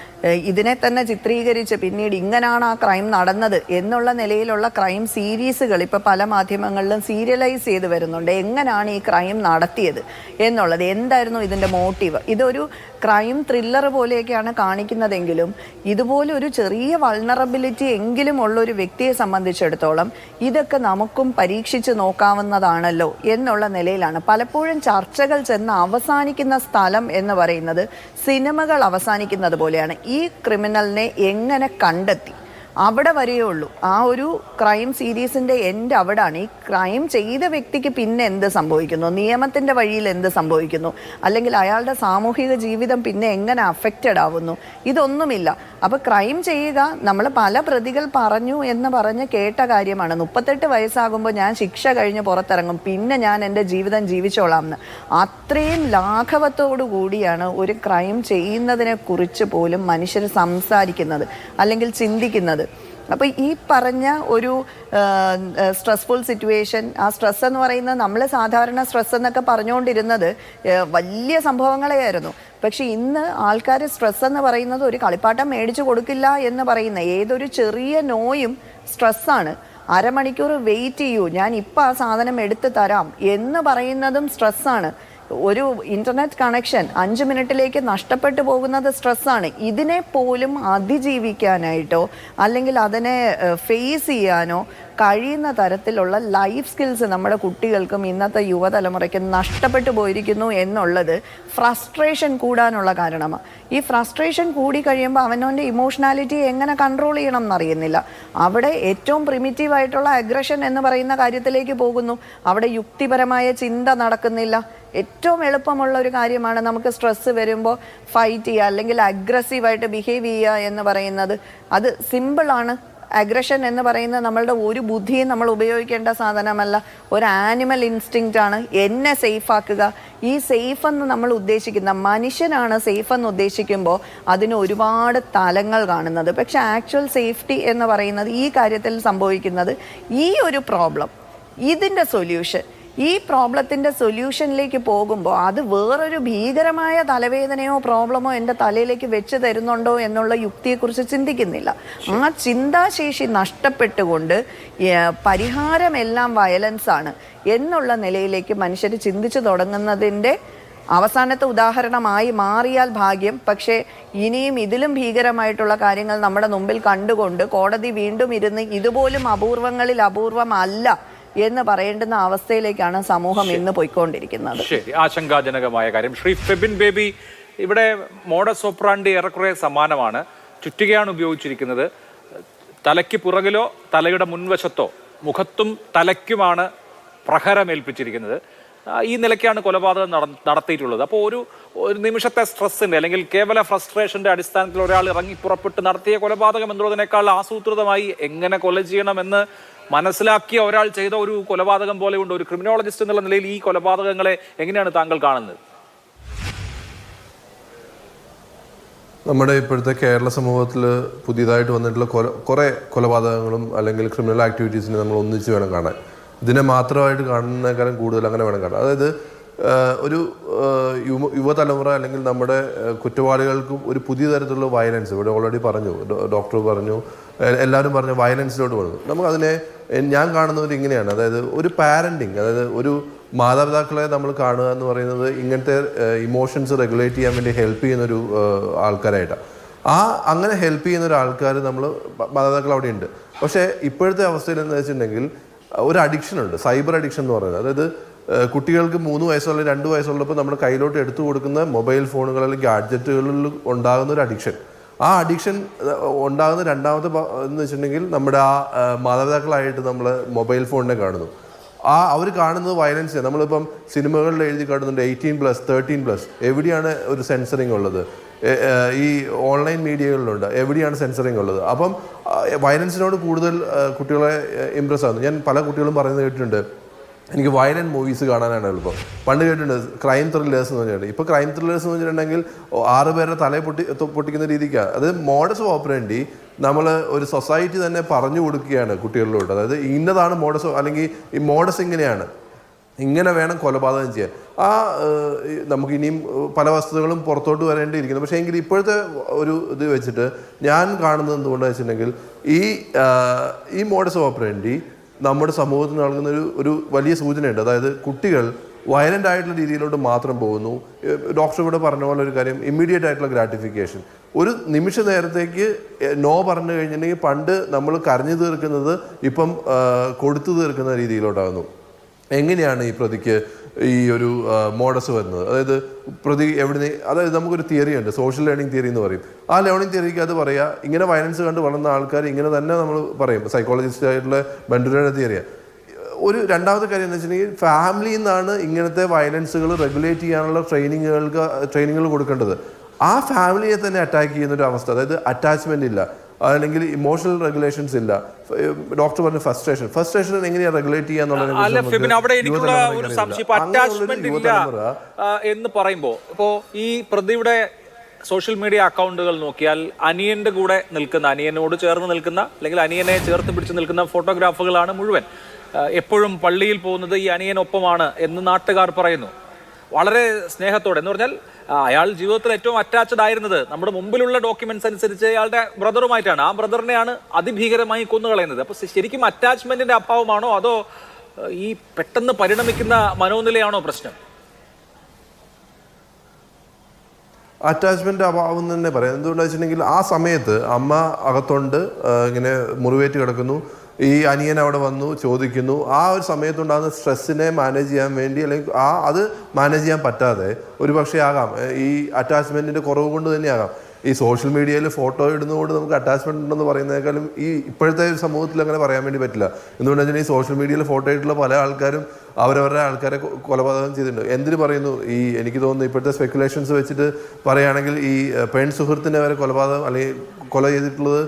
ഇതിനെ തന്നെ ചിത്രീകരിച്ച് പിന്നീട് ഇങ്ങനെയാണ് ആ ക്രൈം നടന്നത് എന്നുള്ള നിലയിലുള്ള ക്രൈം സീരീസുകൾ ഇപ്പോൾ പല മാധ്യമങ്ങളിലും സീരിയലൈസ് ചെയ്ത് വരുന്നുണ്ട്. എങ്ങനെയാണ് ഈ ക്രൈം നടത്തിയത് എന്നുള്ളത്, എന്തായിരുന്നു ഇതിൻ്റെ മോട്ടീവ്. ഇതൊരു ക്രൈം ത്രില്ലർ പോലെയൊക്കെയാണ് കാണിക്കുന്നതെങ്കിലും ഇതുപോലെ ഒരു ചെറിയ വൾണറബിലിറ്റി എങ്കിലും ഉള്ള ഒരു വ്യക്തിയെ സംബന്ധിച്ചിടത്തോളം ഇതൊക്കെ നമുക്കും പരീക്ഷിച്ച് നോക്കാവുന്നതാണല്ലോ എന്നുള്ള നിലയിലാണ് പലപ്പോഴും ചർച്ചകൾ ചെന്ന് അവസാനിക്കുന്ന സ്ഥലം എന്ന് പറയുന്നത് സിനിമകൾ അവസാനിക്കുന്നത് പോലെയാണ്. ഈ ക്രിമിനലിനെ എങ്ങനെ കണ്ടെത്തി, അവിടെ വരെയേ ഉള്ളൂ. ആ ഒരു ക്രൈം സീരീസിൻ്റെ എൻഡ് അവിടാണ്. ഈ ക്രൈം ചെയ്ത വ്യക്തിക്ക് പിന്നെ എന്ത് സംഭവിക്കുന്നു, നിയമത്തിൻ്റെ വഴിയിൽ എന്ത് സംഭവിക്കുന്നു, അല്ലെങ്കിൽ അയാളുടെ സാമൂഹിക ജീവിതം പിന്നെ എങ്ങനെ അഫക്റ്റഡ് ആവുന്നു, ഇതൊന്നുമില്ല. അപ്പോൾ ക്രൈം ചെയ്യുക, നമ്മൾ പല പ്രതികൾ പറഞ്ഞു എന്ന് പറഞ്ഞ് കേട്ട കാര്യമാണ്. 38 വയസ്സാകുമ്പോൾ ഞാൻ ശിക്ഷ കഴിഞ്ഞ് പുറത്തിറങ്ങും, പിന്നെ ഞാൻ എൻ്റെ ജീവിതം ജീവിച്ചോളാം എന്ന്. അത്രയും ലാഘവത്തോടു കൂടിയാണ് ഒരു ക്രൈം ചെയ്യുന്നതിനെ കുറിച്ച് പോലും മനുഷ്യർ സംസാരിക്കുന്നത് അല്ലെങ്കിൽ ചിന്തിക്കുന്നത്. അപ്പോൾ ഈ പറഞ്ഞ ഒരു സ്ട്രെസ്ഫുൾ സിറ്റുവേഷൻ, ആ സ്ട്രെസ് എന്ന് പറയുന്നത് നമ്മൾ സാധാരണ സ്ട്രെസ് എന്നൊക്കെ പറഞ്ഞുകൊണ്ടിരുന്നത് വലിയ സംഭവങ്ങളെയായിരുന്നു. പക്ഷെ ഇന്ന് ആൾക്കാർ സ്ട്രെസ് എന്ന് പറയുന്നത് ഒരു കളിപ്പാട്ടം മേടിച്ചു കൊടുക്കില്ല എന്ന് പറയുന്ന ഏതൊരു ചെറിയ നോയും സ്ട്രെസ്സാണ്. അരമണിക്കൂർ വെയിറ്റ് ചെയ്യൂ, ഞാൻ ഇപ്പം ആ സാധനം എടുത്ത് തരാം എന്ന് പറയുന്നതും സ്ട്രെസ്സാണ്. ഒരു ഇൻ്റർനെറ്റ് കണക്ഷൻ 5 മിനിറ്റിലേക്ക് നഷ്ടപ്പെട്ടു പോകുന്നത് സ്ട്രെസ്സാണ്. ഇതിനെ പോലും അതിജീവിക്കാനായിട്ടോ അല്ലെങ്കിൽ അതിനെ ഫേസ് ചെയ്യാനോ കഴിയുന്ന തരത്തിലുള്ള ലൈഫ് സ്കിൽസ് നമ്മുടെ കുട്ടികൾക്കും ഇന്നത്തെ യുവതലമുറയ്ക്കും നഷ്ടപ്പെട്ടു പോയിരിക്കുന്നു എന്നുള്ളത് ഫ്രസ്ട്രേഷൻ കൂടാനുള്ള കാരണമാണ്. ഈ ഫ്രസ്ട്രേഷൻ കൂടി കഴിയുമ്പോൾ അവനവൻ്റെ ഇമോഷണാലിറ്റി എങ്ങനെ കൺട്രോൾ ചെയ്യണം എന്നറിയുന്നില്ല. അവിടെ ഏറ്റവും പ്രിമിറ്റീവായിട്ടുള്ള അഗ്രഷൻ എന്ന് പറയുന്ന കാര്യത്തിലേക്ക് പോകുന്നു. അവിടെ യുക്തിപരമായ ചിന്ത നടക്കുന്നില്ല. ഏറ്റവും എളുപ്പമുള്ള ഒരു കാര്യമാണ് നമുക്ക് സ്ട്രെസ്സ് വരുമ്പോൾ ഫൈറ്റ് ചെയ്യുക അല്ലെങ്കിൽ അഗ്രസീവായിട്ട് ബിഹേവ് ചെയ്യുക എന്ന് പറയുന്നത്. അത് സിമ്പിളാണ്. അഗ്രഷൻ എന്ന് പറയുന്നത് നമ്മളുടെ ഒരു ബുദ്ധിയും നമ്മൾ ഉപയോഗിക്കേണ്ട സാധനമല്ല, ഒരു ആനിമൽ ഇൻസ്റ്റിങ്ക്റ്റ് ആണ്. എന്നെ സേഫ് ആക്കുക. ഈ സേഫ് എന്ന് നമ്മൾ ഉദ്ദേശിക്കുന്ന മനുഷ്യനാണ് സേഫ് എന്ന് ഉദ്ദേശിക്കുമ്പോൾ അതിന് ഒരുപാട് തലങ്ങൾ കാണുന്നത്. പക്ഷെ ആക്ച്വൽ സേഫ്റ്റി എന്ന് പറയുന്നത് ഈ കാര്യത്തിൽ സംഭവിക്കുന്നത് ഈ ഒരു പ്രോബ്ലം, ഇതിൻ്റെ സൊല്യൂഷൻ, ഈ പ്രോബ്ലത്തിൻ്റെ സൊല്യൂഷനിലേക്ക് പോകുമ്പോൾ അത് വേറൊരു ഭീകരമായ തലവേദനയോ പ്രോബ്ലമോ എൻ്റെ തലയിലേക്ക് വെച്ച് തരുന്നുണ്ടോ എന്നുള്ള യുക്തിയെക്കുറിച്ച് ചിന്തിക്കുന്നില്ല. ആ ചിന്താശേഷി നഷ്ടപ്പെട്ടുകൊണ്ട് പരിഹാരമെല്ലാം വയലൻസാണ് എന്നുള്ള നിലയിലേക്ക് മനുഷ്യർ ചിന്തിച്ചു തുടങ്ങുന്നതിൻ്റെ അവസാനത്തെ ഉദാഹരണമായി മാറിയാൽ ഭാഗ്യം. പക്ഷേ ഇനിയും ഇതിലും ഭീകരമായിട്ടുള്ള കാര്യങ്ങൾ നമ്മുടെ മുമ്പിൽ കണ്ടുകൊണ്ട് കോടതി വീണ്ടും ഇരുന്ന് ഇതുപോലും അപൂർവങ്ങളിൽ അപൂർവമല്ല എന്ന് പറയേണ്ടുന്ന അവസ്ഥയിലേക്കാണ് സമൂഹം ഇന്ന് പോയിക്കൊണ്ടിരിക്കുന്നത്. ശരി, ആശങ്കാജനകമായ കാര്യം. ശ്രീ ഫെബിൻ ബേബി, ഇവിടെ മോഡസ് ഓപ്പറാൻഡി ഏറെക്കുറെ സമാനമാണ്. ചുറ്റികയാണ് ഉപയോഗിച്ചിരിക്കുന്നത്. തലയ്ക്ക് പുറകിലോ തലയുടെ മുൻവശത്തോ മുഖത്തും തലയ്ക്കുമാണ് പ്രഹരമേൽപ്പിച്ചിരിക്കുന്നത്. ഈ നിലയ്ക്കാണ് കൊലപാതകം നടത്തിയിട്ടുള്ളത്. അപ്പോൾ ഒരു നിമിഷത്തെ സ്ട്രെസ്സിൻ്റെ അല്ലെങ്കിൽ കേവല ഫ്രസ്ട്രേഷൻ്റെ അടിസ്ഥാനത്തിൽ ഒരാൾ ഇറങ്ങി പുറപ്പെട്ട് നടത്തിയ കൊലപാതകം എന്നുള്ളതിനേക്കാൾ ആസൂത്രിതമായി എങ്ങനെ കൊല ചെയ്യണമെന്ന് മനസ്സിലാക്കിയ ഒരാൾ ചെയ്ത ഒരു കൊലപാതകം പോലെയുണ്ട്. ഒരു ക്രിമിനോളജിസ്റ്റ് എന്നുള്ള നിലയിൽ ഈ കൊലപാതകങ്ങളെ എങ്ങനെയാണ് താങ്കൾ കാണുന്നത്? നമ്മുടെ ഇപ്പോഴത്തെ കേരള സമൂഹത്തിൽ പുതിയതായിട്ട് വന്നിട്ടുള്ള കുറേ കൊലപാതകങ്ങളും അല്ലെങ്കിൽ ക്രിമിനൽ ആക്ടിവിറ്റീസിനെ നമ്മൾ ഒന്നിച്ച് വേണം കാണാൻ. ഇതിനെ മാത്രമായിട്ട് കാണുന്നതിനേക്കാളും കൂടുതൽ അങ്ങനെ വേണം കാണാൻ. അതായത് ഒരു യുവതലമുറ അല്ലെങ്കിൽ നമ്മുടെ കുറ്റവാളികൾക്കും ഒരു പുതിയ തരത്തിലുള്ള വയലൻസ്, ഇവിടെ ഓൾറെഡി പറഞ്ഞു, ഡോക്ടർ പറഞ്ഞു, എല്ലാവരും പറഞ്ഞു വയലൻസിലോട്ട് പോകുന്നു. നമുക്കതിനെ ഞാൻ കാണുന്നത് ഇങ്ങനെയാണ്. അതായത് ഒരു പാരൻറ്റിങ്, അതായത് ഒരു മാതാപിതാക്കളെ നമ്മൾ കാണുക എന്ന് പറയുന്നത് ഇങ്ങനത്തെ ഇമോഷൻസ് റെഗുലേറ്റ് ചെയ്യാൻ വേണ്ടി ഹെൽപ്പ് ചെയ്യുന്നൊരു ആൾക്കാരായിട്ടാണ്. അങ്ങനെ ഹെൽപ്പ് ചെയ്യുന്ന ഒരു ആൾക്കാർ നമ്മൾ മാതാപിതാക്കൾ അവിടെ ഉണ്ട്. പക്ഷേ ഇപ്പോഴത്തെ അവസ്ഥയിൽ എന്ന് വെച്ചിട്ടുണ്ടെങ്കിൽ ഒരു അഡിക്ഷനുണ്ട്, സൈബർ അഡിക്ഷൻ എന്ന് പറയുന്നത്. അതായത് കുട്ടികൾക്ക് 3 വയസ്സുള്ള 2 വയസ്സുള്ളപ്പോൾ നമ്മൾ കയ്യിലോട്ട് എടുത്തു കൊടുക്കുന്ന മൊബൈൽ ഫോണുകൾ അല്ലെങ്കിൽ ഗാഡ്ജറ്റുകളിൽ ഉണ്ടാകുന്ന ഒരു അഡിക്ഷൻ. ആ അഡിക്ഷൻ ഉണ്ടാകുന്ന രണ്ടാമത്തെ എന്ന് വെച്ചിട്ടുണ്ടെങ്കിൽ നമ്മുടെ മാതാപിതാക്കളായിട്ട് നമ്മൾ മൊബൈൽ ഫോണിനെ കാണുന്നു. അവർ കാണുന്നത് വയലൻസ്. നമ്മളിപ്പം സിനിമകളിൽ എഴുതി കാണുന്നുണ്ട് 18+, 13+. എവിടെയാണ് ഒരു സെൻസറിങ് ഉള്ളത്? ഈ ഓൺലൈൻ മീഡിയകളിലുണ്ട്, എവിടെയാണ് സെൻസറിങ് ഉള്ളത്? അപ്പം വയലൻസിനോട് കൂടുതൽ കുട്ടികളെ ഇമ്പ്രസ് ആകുന്നു. ഞാൻ പല കുട്ടികളും പറയുന്നത് കേട്ടിട്ടുണ്ട്, എനിക്ക് വയലൻറ്റ് മൂവീസ് കാണാനാണ് എളുപ്പം. പണ്ട് കേട്ടിട്ടുണ്ട് ക്രൈം ത്രില്ലേഴ്സ് എന്ന് പറഞ്ഞിട്ടുണ്ട്. ഇപ്പോൾ ക്രൈം ത്രില്ലേഴ്സ് എന്ന് വെച്ചിട്ടുണ്ടെങ്കിൽ 6 പേരുടെ തലയെ പൊട്ടിക്കുന്ന രീതിക്കാണ്. അത് മോഡസ് ഓപ്പറൻഡി നമ്മൾ ഒരു സൊസൈറ്റി തന്നെ പറഞ്ഞു കൊടുക്കുകയാണ് കുട്ടികളിലോട്ട്. അതായത് ഇന്നതാണ് മോഡസ്, അല്ലെങ്കിൽ ഈ മോഡസ് ഇങ്ങനെയാണ്, ഇങ്ങനെ വേണം കൊലപാതകം ചെയ്യാൻ. നമുക്ക് ഇനിയും പല വസ്തുതകളും പുറത്തോട്ട് വരേണ്ടിയിരിക്കുന്നു. പക്ഷേ എങ്കിൽ ഇപ്പോഴത്തെ ഒരു ഇത് വെച്ചിട്ട് ഞാൻ കാണുന്നത് എന്തുകൊണ്ടാണെന്ന് വെച്ചിട്ടുണ്ടെങ്കിൽ ഈ മോഡസ് ഓപ്പറൻഡി നമ്മുടെ സമൂഹത്തിന് നൽകുന്ന ഒരു വലിയ സൂചനയുണ്ട്. അതായത് കുട്ടികൾ വയലൻ്റ് ആയിട്ടുള്ള രീതിയിലോട്ട് മാത്രം പോകുന്നു. ഡോക്ടർ കൂടെ പറഞ്ഞ പോലെ ഒരു കാര്യം, ഇമ്മീഡിയറ്റ് ആയിട്ടുള്ള ഗ്രാറ്റിഫിക്കേഷൻ. ഒരു നിമിഷ നേരത്തേക്ക് നോ പറഞ്ഞു കഴിഞ്ഞിട്ടുണ്ടെങ്കിൽ പണ്ട് നമ്മൾ കരഞ്ഞു തീർക്കുന്നത് ഇപ്പം കൊടുത്തു തീർക്കുന്ന രീതിയിലോട്ടാകുന്നു. എങ്ങനെയാണ് ഈ പ്രതിക്ക് ഈ ഒരു മോഡസ് വരുന്നത്? അതായത് പ്രതി എവിടുന്ന്, അതായത് നമുക്കൊരു തിയറി ഉണ്ട്, സോഷ്യൽ ലേണിംഗ് തിയറി എന്ന് പറയും. ആ ലേണിംഗ് തിയറിക്ക് അത് പറയുക, ഇങ്ങനെ വയലൻസ് കണ്ട് വളർന്ന ആൾക്കാർ ഇങ്ങനെ തന്നെ നമ്മൾ പറയും. സൈക്കോളജിസ്റ്റ് ആയിട്ടുള്ള ബൻഡുരയുടെ തിയറിയാണ്. ഒരു രണ്ടാമത്തെ കാര്യം എന്ന് വെച്ചിട്ടുണ്ടെങ്കിൽ ഫാമിലിയിൽ നിന്നാണ് ഇങ്ങനത്തെ വയലൻസുകൾ റെഗുലേറ്റ് ചെയ്യാനുള്ള ട്രെയിനിങ്ങുകൾ കൊടുക്കേണ്ടത്. ആ ഫാമിലിയെ തന്നെ അറ്റാക്ക് ചെയ്യുന്നൊരു അവസ്ഥ, അതായത് അറ്റാച്ച്മെന്റ് ഇല്ല, അല്ലെങ്കിൽ ഇമോഷണൽ റെഗുലേഷൻസ് ഇല്ല. ഡോക്ടർ പറഞ്ഞ ഫസ്ട്രേഷൻ എങ്ങനെയാണ് റെഗുലേറ്റ് എന്ന് പറയുമ്പോൾ ഇപ്പോൾ ഈ പ്രതിയുടെ സോഷ്യൽ മീഡിയ അക്കൗണ്ടുകൾ നോക്കിയാൽ അനിയന്റെ കൂടെ നിൽക്കുന്ന, അനിയനോട് ചേർന്ന് നിൽക്കുന്ന, അല്ലെങ്കിൽ അനിയനെ ചേർത്ത് പിടിച്ച് നിൽക്കുന്ന ഫോട്ടോഗ്രാഫുകളാണ് മുഴുവൻ. എപ്പോഴും പള്ളിയിൽ പോകുന്നത് ഈ അനിയനൊപ്പമാണ് എന്ന് നാട്ടുകാർ പറയുന്നു, വളരെ സ്നേഹത്തോടെ. എന്ന് പറഞ്ഞാൽ അയാൾ ജീവിതത്തിൽ ഏറ്റവും അറ്റാച്ച്ഡ് ആയിരുന്നത് നമ്മുടെ മുമ്പിലുള്ള ഡോക്യുമെന്റ്സ് അനുസരിച്ച് അയാളുടെ ബ്രദറുമായിട്ടാണ്. ആ ബ്രദറിനെയാണ് അതിഭീകരമായി കൊന്നുകളയുന്നത്. അപ്പൊ ശരിക്കും അറ്റാച്ച്മെന്റിന്റെ അഭാവമാണോ, അതോ ഈ പെട്ടെന്ന് പരിണമിക്കുന്ന മനോനിലയാണോ പ്രശ്നം? അറ്റാച്ച്മെന്റ് അഭാവം തന്നെ പറയാം. എന്തുകൊണ്ടാണെന്ന് വെച്ചിട്ടുണ്ടെങ്കിൽ ആ സമയത്ത് അമ്മ അകത്തുണ്ട്, ഇങ്ങനെ മുറിവേറ്റ് കിടക്കുന്നു, ഈ അനിയൻ അവിടെ വന്നു ചോദിക്കുന്നു. ആ ഒരു സമയത്തുണ്ടാകുന്ന സ്ട്രെസ്സിനെ മാനേജ് ചെയ്യാൻ വേണ്ടി, അല്ലെങ്കിൽ അത് മാനേജ് ചെയ്യാൻ പറ്റാതെ ഒരു പക്ഷേ ആകാം, ഈ അറ്റാച്ച്മെന്റിന്റെ കുറവ് കൊണ്ട് തന്നെയാകാം. ഈ സോഷ്യൽ മീഡിയയിൽ ഫോട്ടോ ഇടുന്നതുകൊണ്ട് നമുക്ക് അറ്റാച്ച്മെന്റ് ഉണ്ടെന്ന് പറയുന്നതിനേക്കാളും ഈ ഇപ്പോഴത്തെ സമൂഹത്തിൽ അങ്ങനെ പറയാൻ വേണ്ടി പറ്റില്ല. എന്തുകൊണ്ടെന്ന് വെച്ചാൽ ഈ സോഷ്യൽ മീഡിയയിൽ ഫോട്ടോ ഇട്ടുള്ള പല ആൾക്കാരും അവരവരുടെ ആൾക്കാരെ കൊലപാതകം ചെയ്തിട്ടുണ്ട്. എന്തിനു പറയുന്നു, ഈ എനിക്ക് തോന്നുന്നു ഇപ്പോഴത്തെ സ്പെക്കുലേഷൻസ് വെച്ചിട്ട് പറയുകയാണെങ്കിൽ ഈ പെൺ സുഹൃത്തിനെ വരെ കൊലപാതകം അല്ലെങ്കിൽ കൊല ചെയ്തിട്ടുള്ളത്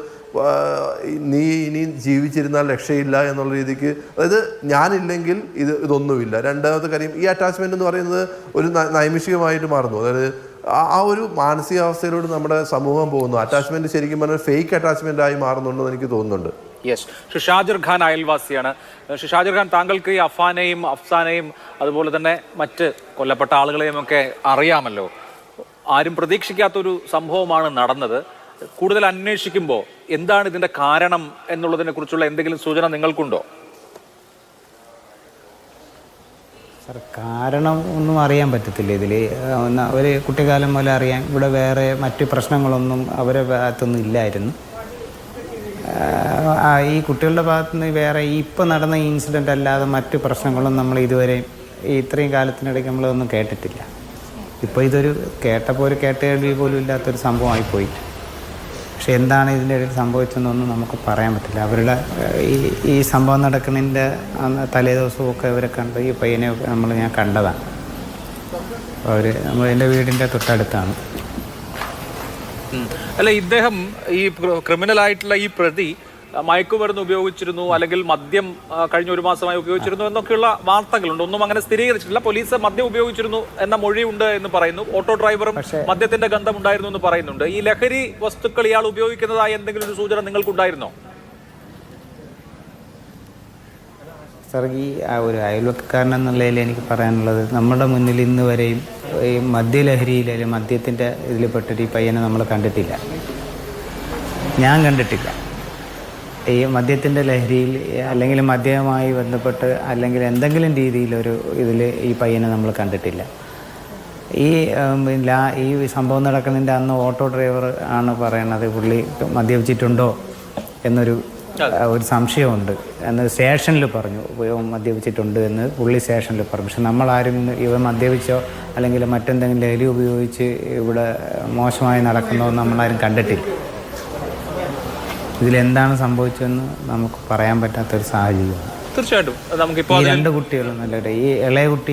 നീ ഇനി ജീവിച്ചിരുന്നാൽ രക്ഷയില്ല എന്നുള്ള രീതിക്ക്, അതായത് ഞാനില്ലെങ്കിൽ ഇതൊന്നുമില്ല. രണ്ടാമത്തെ കാര്യം, ഈ അറ്റാച്ച്മെന്റ് എന്ന് പറയുന്നത് ഒരു നൈമിഷികമായിട്ട് മാറുന്നു. അതായത് ആ ഒരു മാനസികാവസ്ഥയിലൂടെ നമ്മുടെ സമൂഹം പോകുന്നു. അറ്റാച്ച്മെന്റ് ശരിക്കും പറഞ്ഞാൽ ഫേക്ക് അറ്റാച്ച്മെന്റ് ആയി മാറുന്നുണ്ടെന്ന് എനിക്ക് തോന്നുന്നുണ്ട്. യെസ്, ഷാജിർ ഖാൻ അയൽവാസിയാണ്. ഷാജിർ ഖാൻ, താങ്കൾക്ക് ഈ അഫാനെയും അഫ്സാനെയും അതുപോലെ തന്നെ മറ്റ് കൊല്ലപ്പെട്ട ആളുകളെയും ഒക്കെ അറിയാമല്ലോ. ആരും പ്രതീക്ഷിക്കാത്തൊരു സംഭവമാണ് നടന്നത്. കൂടുതൽ അന്വേഷിക്കുമ്പോൾ എന്താണ് ഇതിന്റെ കാരണം എന്നുള്ളതിനെ കുറിച്ചുള്ള എന്തെങ്കിലും സൂചന നിങ്ങൾക്കുണ്ടോ? സാർ, കാരണം ഒന്നും അറിയാൻ പറ്റത്തില്ല ഇതിൽ. ഒരു കുട്ടിക്കാലം പോലെ അറിയാൻ, ഇവിടെ വേറെ മറ്റു പ്രശ്നങ്ങളൊന്നും അവരുടെ ഭാഗത്തൊന്നും ഇല്ലായിരുന്നു. ഈ കുട്ടികളുടെ ഭാഗത്തുനിന്ന് വേറെ ഇപ്പം നടന്ന ഇൻസിഡൻ്റ് അല്ലാതെ മറ്റു പ്രശ്നങ്ങളും നമ്മൾ ഇതുവരെ ഇത്രയും കാലത്തിനിടയ്ക്ക് നമ്മളൊന്നും കേട്ടിട്ടില്ല. ഇപ്പോൾ ഇതൊരു കേട്ടപ്പോൾ ഒരു കേട്ടുകേൾവി പോലും ഇല്ലാത്തൊരു സംഭവമായിപ്പോയി. പക്ഷെ എന്താണ് ഇതിൻ്റെ ഇടയിൽ സംഭവിച്ചതെന്നൊന്നും നമുക്ക് പറയാൻ പറ്റില്ല. അവരുടെ ഈ സംഭവം നടക്കുന്നതിൻ്റെ തലേ ദിവസമൊക്കെ അവരെ കണ്ട് ഈ പയ്യനെ ഞാൻ കണ്ടതാണ്. എൻ്റെ വീടിൻ്റെ തൊട്ടടുത്താണ്. അല്ല, ഇദ്ദേഹം ഈ ക്രിമിനലായിട്ടുള്ള ഈ പ്രതി മയക്കുമരുന്ന് ഉപയോഗിച്ചിരുന്നു, അല്ലെങ്കിൽ മദ്യം കഴിഞ്ഞ ഒരു മാസമായി ഉപയോഗിച്ചിരുന്നു എന്നൊക്കെയുള്ള വാർത്തകളുണ്ട്. ഒന്നും അങ്ങനെ സ്ഥിരീകരിച്ചിട്ടില്ല. പോലീസ് മദ്യം ഉപയോഗിച്ചിരുന്നു എന്ന മൊഴിയുണ്ട് എന്ന് പറയുന്നു. ഓട്ടോ ഡ്രൈവറും മദ്യത്തിന്റെ ഗന്ധം ഉണ്ടായിരുന്നു എന്ന് പറയുന്നുണ്ട്. ഈ ലഹരി വസ്തുക്കൾ ഇയാൾ ഉപയോഗിക്കുന്നതായി എന്തെങ്കിലും ഒരു സൂചന നിങ്ങൾക്കുണ്ടായിരുന്നോ? സാർ, ഈ ഒരു അയൽവക്കാരൻ എന്നുള്ളതിൽ എനിക്ക് പറയാനുള്ളത്, നമ്മുടെ മുന്നിൽ ഇന്ന് വരെയും ഈ മദ്യലഹരിയിൽ അല്ലെങ്കിൽ മദ്യത്തിൻ്റെ ഇതിൽപ്പെട്ടിട്ട് ഈ പയ്യനെ നമ്മൾ കണ്ടിട്ടില്ല. ഞാൻ കണ്ടിട്ടില്ല. ഈ മദ്യത്തിൻ്റെ ലഹരിയിൽ അല്ലെങ്കിൽ മദ്യവുമായി ബന്ധപ്പെട്ട് അല്ലെങ്കിൽ എന്തെങ്കിലും രീതിയിലൊരു ഇതിൽ ഈ പയ്യനെ നമ്മൾ കണ്ടിട്ടില്ല. ഈ സംഭവം നടക്കുന്നതിൻ്റെ അന്ന് ഓട്ടോ ഡ്രൈവർ ആണ് പറയണത് പുള്ളി മദ്യപിച്ചിട്ടുണ്ടോ എന്നൊരു സംശയമുണ്ട് എന്ന് സ്റ്റേഷനിൽ പറഞ്ഞു. മദ്യപിച്ചിട്ടുണ്ട് എന്ന് പുള്ളി സ്റ്റേഷനിൽ പറഞ്ഞു. പക്ഷെ നമ്മളാരും ഇവ മദ്യപിച്ചോ അല്ലെങ്കിൽ മറ്റെന്തെങ്കിലും ലഹരി ഉപയോഗിച്ച് ഇവിടെ മോശമായി നടക്കുന്നോ നമ്മളാരും കണ്ടിട്ടില്ല. ഇതിലെന്താണ് സംഭവിച്ചതെന്ന് നമുക്ക് പറയാൻ പറ്റാത്തൊരു സാഹചര്യമാണ്. തീർച്ചയായിട്ടും നമുക്കിപ്പോൾ ഈ രണ്ട് കുട്ടികളും നല്ലത്. ഈ ഇളയ കുട്ടി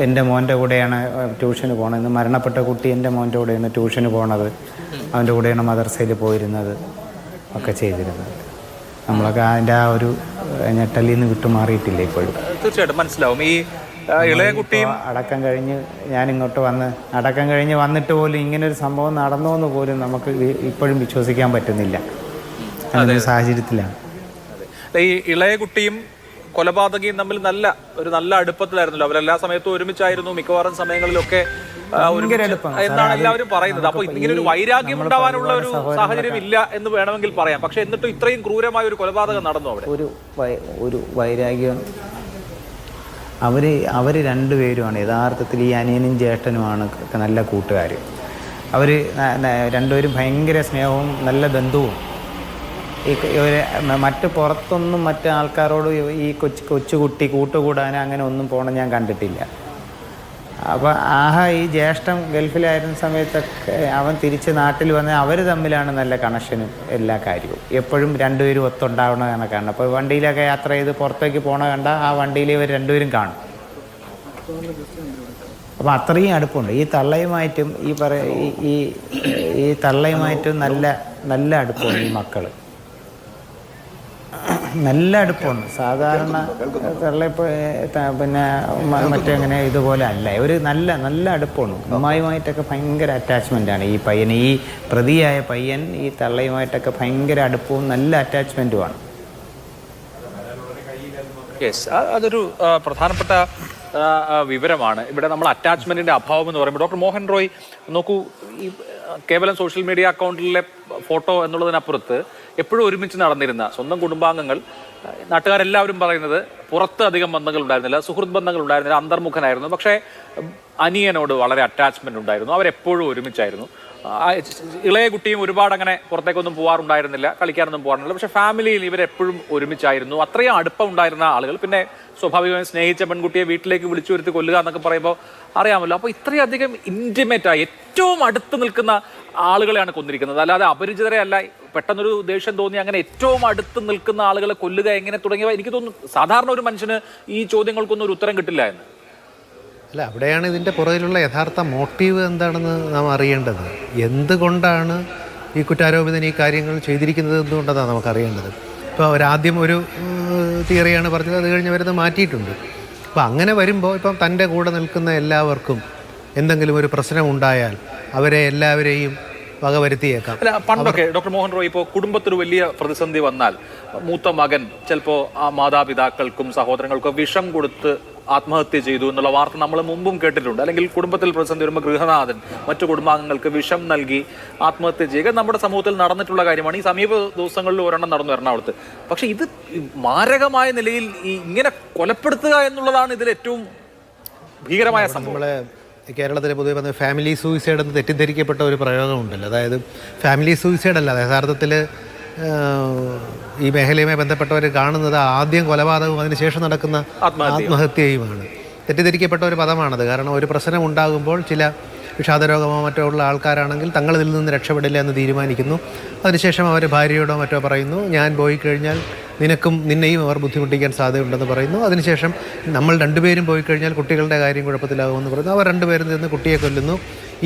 എൻ്റെ മോൻ്റെ കൂടെയാണ് ട്യൂഷന് പോണത്. മരണപ്പെട്ട കുട്ടി എൻ്റെ മോൻ്റെ കൂടെയാണ് ട്യൂഷന് പോണത്. അവൻ്റെ കൂടെയാണ് മദർസയിൽ പോയിരുന്നത് ഒക്കെ ചെയ്തിരുന്നത്. നമ്മളൊക്കെ അതിൻ്റെ ആ ഒരു ഞെട്ടലിൽ നിന്ന് വിട്ടുമാറിയിട്ടില്ല ഇപ്പോഴും. തീർച്ചയായിട്ടും മനസ്സിലാവും. ഈ ഇളയ കുട്ടിയും അടക്കം കഴിഞ്ഞ് ഞാനിങ്ങോട്ട് അടക്കം കഴിഞ്ഞ് വന്നിട്ട് പോലും ഇങ്ങനൊരു സംഭവം നടന്നോ എന്ന് പോലും നമുക്ക് ഇപ്പോഴും വിശ്വസിക്കാൻ പറ്റുന്നില്ല. സാഹചര്യത്തിലാണ്. ഈ ഇളയ കുട്ടിയും കൊലപാതകയും തമ്മിൽ നല്ല അടുപ്പത്തിലായിരുന്നല്ലോ. അവരെല്ലാ സമയത്തും ഒരുമിച്ചായിരുന്നു, മിക്കവാറും സമയങ്ങളിലൊക്കെ എന്നാണ് എല്ലാവരും പറയുന്നത്. അപ്പൊ ഇങ്ങനെ ഒരു വൈരാഗ്യം ഉണ്ടാവാനുള്ള ഒരു സാഹചര്യം ഇല്ല എന്ന് വേണമെങ്കിൽ പറയാം. പക്ഷെ എന്നിട്ടും ഇത്രയും ക്രൂരമായ ഒരു കൊലപാതകം നടന്നു അവിടെ. ഒരു വൈരാഗ്യം. അവർ രണ്ടുപേരുമാണ് യഥാർത്ഥത്തിൽ, ഈ അനിയനും ജ്യേഷ്ഠനുമാണ് നല്ല കൂട്ടുകാർ. അവർ രണ്ടുപേരും ഭയങ്കര സ്നേഹവും നല്ല ബന്ധവും. മറ്റ് പുറത്തൊന്നും മറ്റ് ആൾക്കാരോട് ഈ കൊച്ചുകുട്ടി കൂട്ടുകൂടാനോ അങ്ങനെ ഒന്നും പോകണം ഞാൻ കണ്ടിട്ടില്ല. അപ്പോൾ ഈ ജ്യേഷ്ഠൻ ഗൾഫിലായിരുന്ന സമയത്തൊക്കെ അവൻ തിരിച്ച് നാട്ടിൽ വന്ന് അവർ തമ്മിലാണ് നല്ല കണക്ഷനും എല്ലാ കാര്യവും. എപ്പോഴും രണ്ടുപേരും ഒത്തുണ്ടാവണ കണക്കാണ്. അപ്പോൾ വണ്ടിയിലൊക്കെ യാത്ര ചെയ്ത് പുറത്തേക്ക് പോകണ കണ്ട ആ വണ്ടിയിൽ ഇവർ രണ്ടുപേരും കാണും. അപ്പോൾ അത്രയും അടുപ്പമുണ്ട് ഈ തള്ളയുമായിട്ടും ഈ തള്ളയുമായിട്ടും നല്ല അടുപ്പമുണ്ട് ഈ മക്കൾ. നല്ല അടുപ്പമുണ്ട്. സാധാരണ തള്ളയിപ്പോൾ പിന്നെ മറ്റെങ്ങനെ ഇതുപോലെ അല്ല, ഒരു നല്ല അടുപ്പമാണ്. അമ്മായിയുമായിട്ടൊക്കെ ഭയങ്കര അറ്റാച്ച്മെൻ്റാണ് ഈ പയ്യൻ. ഈ പ്രതിയായ പയ്യൻ ഈ തള്ളയുമായിട്ടൊക്കെ ഭയങ്കര അടുപ്പവും നല്ല അറ്റാച്ച്മെൻറ്റുമാണ്. യെസ്, അതൊരു പ്രധാനപ്പെട്ട വിവരമാണ്. ഇവിടെ നമ്മൾ അറ്റാച്ച്മെന്റിന്റെ അഭാവം എന്ന് പറയുമ്പോൾ ഡോക്ടർ മോഹൻ റോയ് നോക്കൂ, ഈ കേവലം സോഷ്യൽ മീഡിയ അക്കൗണ്ടിലെ ഫോട്ടോ എന്നുള്ളതിനപ്പുറത്ത് എപ്പോഴും ഒരുമിച്ച് നടന്നിരുന്ന സ്വന്തം കുടുംബാംഗങ്ങൾ, നാട്ടുകാരെല്ലാവരും പറയുന്നത് പുറത്ത് അധികം ബന്ധങ്ങൾ ഉണ്ടായിരുന്നില്ല, സുഹൃത്ത് ബന്ധങ്ങൾ ഉണ്ടായിരുന്നില്ല, അന്തർമുഖനായിരുന്നു. പക്ഷേ അനിയനോട് വളരെ അറ്റാച്ച്മെന്റ് ഉണ്ടായിരുന്നു, അവരെപ്പോഴും ഒരുമിച്ചായിരുന്നു. ഇളയ കുട്ടിയും ഒരുപാട് അങ്ങനെ പുറത്തേക്കൊന്നും പോകാറുണ്ടായിരുന്നില്ല, കളിക്കാനൊന്നും പോകാറുന്നില്ല. പക്ഷെ ഫാമിലിയിൽ ഇവരെപ്പോഴും ഒരുമിച്ചായിരുന്നു. അത്രയും അടുപ്പം ഉണ്ടായിരുന്ന ആളുകൾ. പിന്നെ സ്വാഭാവികമായും സ്നേഹിച്ച പെൺകുട്ടിയെ വീട്ടിലേക്ക് വിളിച്ചു വരുത്തി കൊല്ലുക എന്നൊക്കെ പറയുമ്പോൾ അറിയാമല്ലോ. അപ്പോൾ ഇത്രയധികം ഇൻറ്റിമേറ്റായി ഏറ്റവും അടുത്ത് നിൽക്കുന്ന ആളുകളെയാണ് കൊന്നിരിക്കുന്നത്, അല്ലാതെ അപരിചിതരെ അല്ല. പെട്ടെന്നൊരു ദേഷ്യം തോന്നി അങ്ങനെ ഏറ്റവും അടുത്ത് നിൽക്കുന്ന ആളുകളെ കൊല്ലുക എങ്ങനെ തുടങ്ങിയവ എനിക്ക് തോന്നുന്നു സാധാരണ ഒരു മനുഷ്യന് ഈ ചോദ്യങ്ങൾക്കൊന്നും ഒരു ഉത്തരം കിട്ടില്ല എന്ന്. അല്ല, അവിടെയാണ് ഇതിൻ്റെ പുറകിലുള്ള യഥാർത്ഥ മോട്ടീവ് എന്താണെന്ന് നാം അറിയേണ്ടത്. എന്തുകൊണ്ടാണ് ഈ കുറ്റാരോപിതൻ ഈ കാര്യങ്ങൾ ചെയ്തിരിക്കുന്നത് എന്തുകൊണ്ടെന്നാണ് നമുക്കറിയേണ്ടത്. ഇപ്പോൾ അവരാദ്യം ഒരു തിയറിയാണ് പറഞ്ഞത്, അത് കഴിഞ്ഞ് അവരത് മാറ്റിയിട്ടുണ്ട്. അപ്പോൾ അങ്ങനെ വരുമ്പോൾ ഇപ്പം തൻ്റെ കൂടെ നിൽക്കുന്ന എല്ലാവർക്കും എന്തെങ്കിലും ഒരു പ്രശ്നം ഉണ്ടായാൽ അവരെ എല്ലാവരെയും വകവരുത്തിയേക്കാം. അല്ല, പണ്ടൊക്കെ ഡോക്ടർ മോഹൻ റോയ് ഇപ്പോൾ കുടുംബത്തിൽ വലിയ പ്രതിസന്ധി വന്നാൽ മൂത്ത മകൻ ചിലപ്പോൾ ആ മാതാപിതാക്കൾക്കും സഹോദരങ്ങൾക്കും വിഷം കൊടുത്ത് ആത്മഹത്യ ചെയ്തു എന്നുള്ള വാർത്ത നമ്മൾ മുമ്പും കേട്ടിട്ടുണ്ട്. അല്ലെങ്കിൽ കുടുംബത്തിൽ പ്രതിസന്ധി വരുമ്പോൾ ഗൃഹനാഥൻ മറ്റു കുടുംബാംഗങ്ങൾക്ക് വിഷം നൽകി ആത്മഹത്യ ചെയ്യുക നമ്മുടെ സമൂഹത്തിൽ നടന്നിട്ടുള്ള കാര്യമാണ്. ഈ സമീപ ദിവസങ്ങളിൽ ഒരെണ്ണം നടന്നു എറണാകുളത്ത്. പക്ഷെ ഇത് മാരകമായ നിലയിൽ ഇങ്ങനെ കൊലപ്പെടുത്തുക എന്നുള്ളതാണ് ഇതിൽ ഏറ്റവും ഭീകരമായ സംഭവം. നമ്മളെ കേരളത്തിൽ പൊതുവെ പറഞ്ഞ ഫാമിലി സൂയിസൈഡ് എന്ന് തെറ്റിദ്ധരിക്കപ്പെട്ട ഒരു പ്രയോഗമുണ്ടല്ലോ. അതായത് ഫാമിലി സൂയിസൈഡ് അല്ല, യഥാർത്ഥത്തിൽ ഈ മേഖലയുമായി ബന്ധപ്പെട്ടവർ കാണുന്നത് ആദ്യം കൊലപാതകവും അതിനുശേഷം നടക്കുന്ന ആത്മഹത്യയുമാണ്. തെറ്റിദ്ധരിക്കപ്പെട്ട ഒരു പദമാണത്. കാരണം ഒരു പ്രശ്നം ഉണ്ടാകുമ്പോൾ ചില വിഷാദരോഗമോ മറ്റോ ഉള്ള ആൾക്കാരാണെങ്കിൽ തങ്ങൾ ഇതിൽ നിന്ന് രക്ഷപ്പെടില്ല എന്ന് തീരുമാനിക്കുന്നു. അതിനുശേഷം അവർ ഭാര്യയോടോ മറ്റോ പറയുന്നു, ഞാൻ പോയി കഴിഞ്ഞാൽ നിന്നെയും അവർ ബുദ്ധിമുട്ടിക്കാൻ സാധ്യതയുണ്ടെന്ന് പറയുന്നു. അതിനുശേഷം നമ്മൾ രണ്ടുപേരും പോയി കഴിഞ്ഞാൽ കുട്ടികളുടെ കാര്യം കുഴപ്പത്തിലാകുമെന്ന് പറയുന്നു. അവർ രണ്ടുപേരും നിന്ന് കുട്ടിയെ കൊല്ലുന്നു.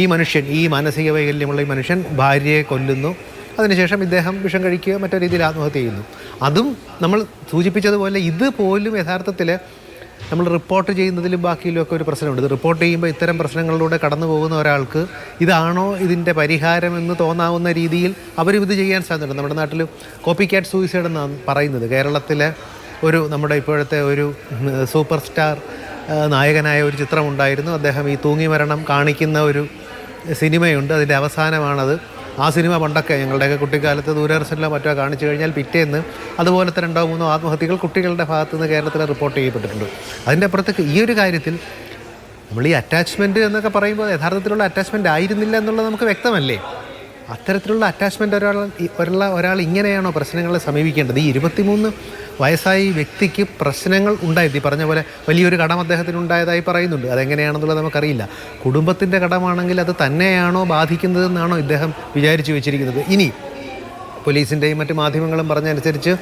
ഈ മനുഷ്യൻ, ഈ മാനസിക വൈകല്യമുള്ള ഈ മനുഷ്യൻ ഭാര്യയെ കൊല്ലുന്നു. അതിനുശേഷം ഇദ്ദേഹം വിഷം കഴിക്കുക, മറ്റൊരു രീതിയിൽ ആത്മഹത്യ ചെയ്യുന്നു. അതും നമ്മൾ സൂചിപ്പിച്ചതുപോലെ ഇതുപോലും യഥാർത്ഥത്തിൽ നമ്മൾ റിപ്പോർട്ട് ചെയ്യുന്നതിലും ബാക്കിയിലുമൊക്കെ ഒരു പ്രശ്നമുണ്ട്. ഇത് റിപ്പോർട്ട് ചെയ്യുമ്പോൾ ഇത്തരം പ്രശ്നങ്ങളിലൂടെ കടന്നു പോകുന്ന ഒരാൾക്ക് ഇതാണോ ഇതിൻ്റെ പരിഹാരം എന്ന് തോന്നാവുന്ന രീതിയിൽ അവരും ഇത് ചെയ്യാൻ സാധ്യതയുണ്ട്. നമ്മുടെ നാട്ടിൽ കോപ്പി ക്യാറ്റ് സൂയിസൈഡ് എന്നാണ് പറയുന്നത്. കേരളത്തിലെ നമ്മുടെ ഇപ്പോഴത്തെ ഒരു സൂപ്പർ സ്റ്റാർ നായകനായ ഒരു ചിത്രമുണ്ടായിരുന്നു. അദ്ദേഹം ഈ തൂങ്ങി മരണം കാണിക്കുന്ന ഒരു സിനിമയുണ്ട്. അതിൻ്റെ അവസാനമാണത്. ആ സിനിമ പണ്ടൊക്കെ ഞങ്ങളുടെയൊക്കെ കുട്ടിക്കാലത്ത് ദൂരദർശനിലോ മറ്റോ കാണിച്ചു കഴിഞ്ഞാൽ പിറ്റേന്ന് അതുപോലത്തെ 2-3 ആത്മഹത്യകൾ കുട്ടികളുടെ ഭാഗത്തു നിന്ന് കേരളത്തിൽ റിപ്പോർട്ട് ചെയ്യപ്പെട്ടിട്ടുണ്ട്. അതിൻ്റെ അപ്പുറത്തേക്ക് ഈ ഒരു കാര്യത്തിൽ നമ്മൾ ഈ അറ്റാച്ച്മെൻറ്റ് എന്നൊക്കെ പറയുമ്പോൾ യഥാർത്ഥത്തിലുള്ള അറ്റാച്ച്മെൻറ്റ് ആയിരുന്നില്ല എന്നുള്ളത് നമുക്ക് വ്യക്തമല്ലേ. അത്തരത്തിലുള്ള അറ്റാച്ച്മെൻറ്റ് ഒരാൾ ഇങ്ങനെയാണോ പ്രശ്നങ്ങളെ സമീപിക്കേണ്ടത്? ഈ 23 വയസ്സായി വ്യക്തിക്ക് പ്രശ്നങ്ങൾ ഉണ്ടായത് ഈ പറഞ്ഞ പോലെ വലിയൊരു കടം അദ്ദേഹത്തിന് ഉണ്ടായതായി പറയുന്നുണ്ട്. അതെങ്ങനെയാണെന്നുള്ളത് നമുക്കറിയില്ല. കുടുംബത്തിൻ്റെ കടമാണെങ്കിൽ അത് തന്നെയാണോ ബാധിക്കുന്നതെന്നാണോ ഇദ്ദേഹം വിചാരിച്ചു വെച്ചിരിക്കുന്നത്? ഇനി പോലീസിൻ്റെയും മറ്റു മാധ്യമങ്ങളും പറഞ്ഞനുസരിച്ച്